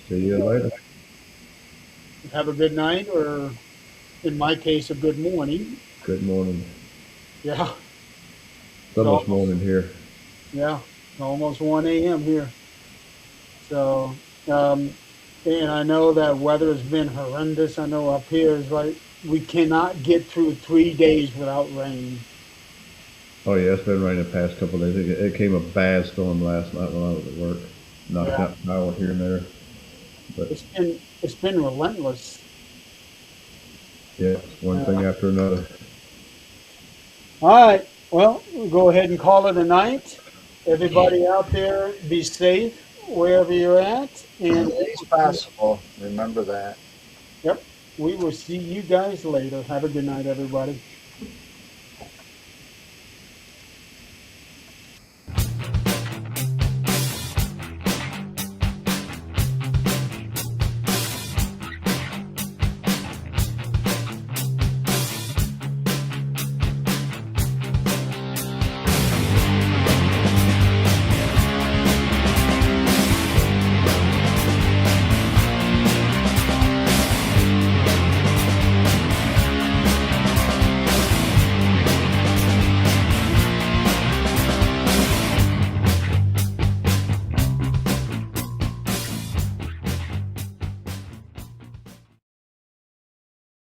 See you later. Have a good night, or in my case, a good morning. Good morning. Yeah. It's It's almost almost, morning here. yeah, almost 1 a.m. here. So, um, and I know that weather has been horrendous. I know up here is like we cannot get through 3 days without rain. Oh yeah, it's been raining the past couple of days. It came a bad storm last night when I was at work. Knocked Yeah, out power here and there. But it's been relentless. yeah, it's one thing Uh, after another. all right. Well, we'll go ahead and call it a night. Everybody out there, be safe wherever you're at, and Anything's possible. Remember that. yep, we will see you guys later. Have a good night, everybody.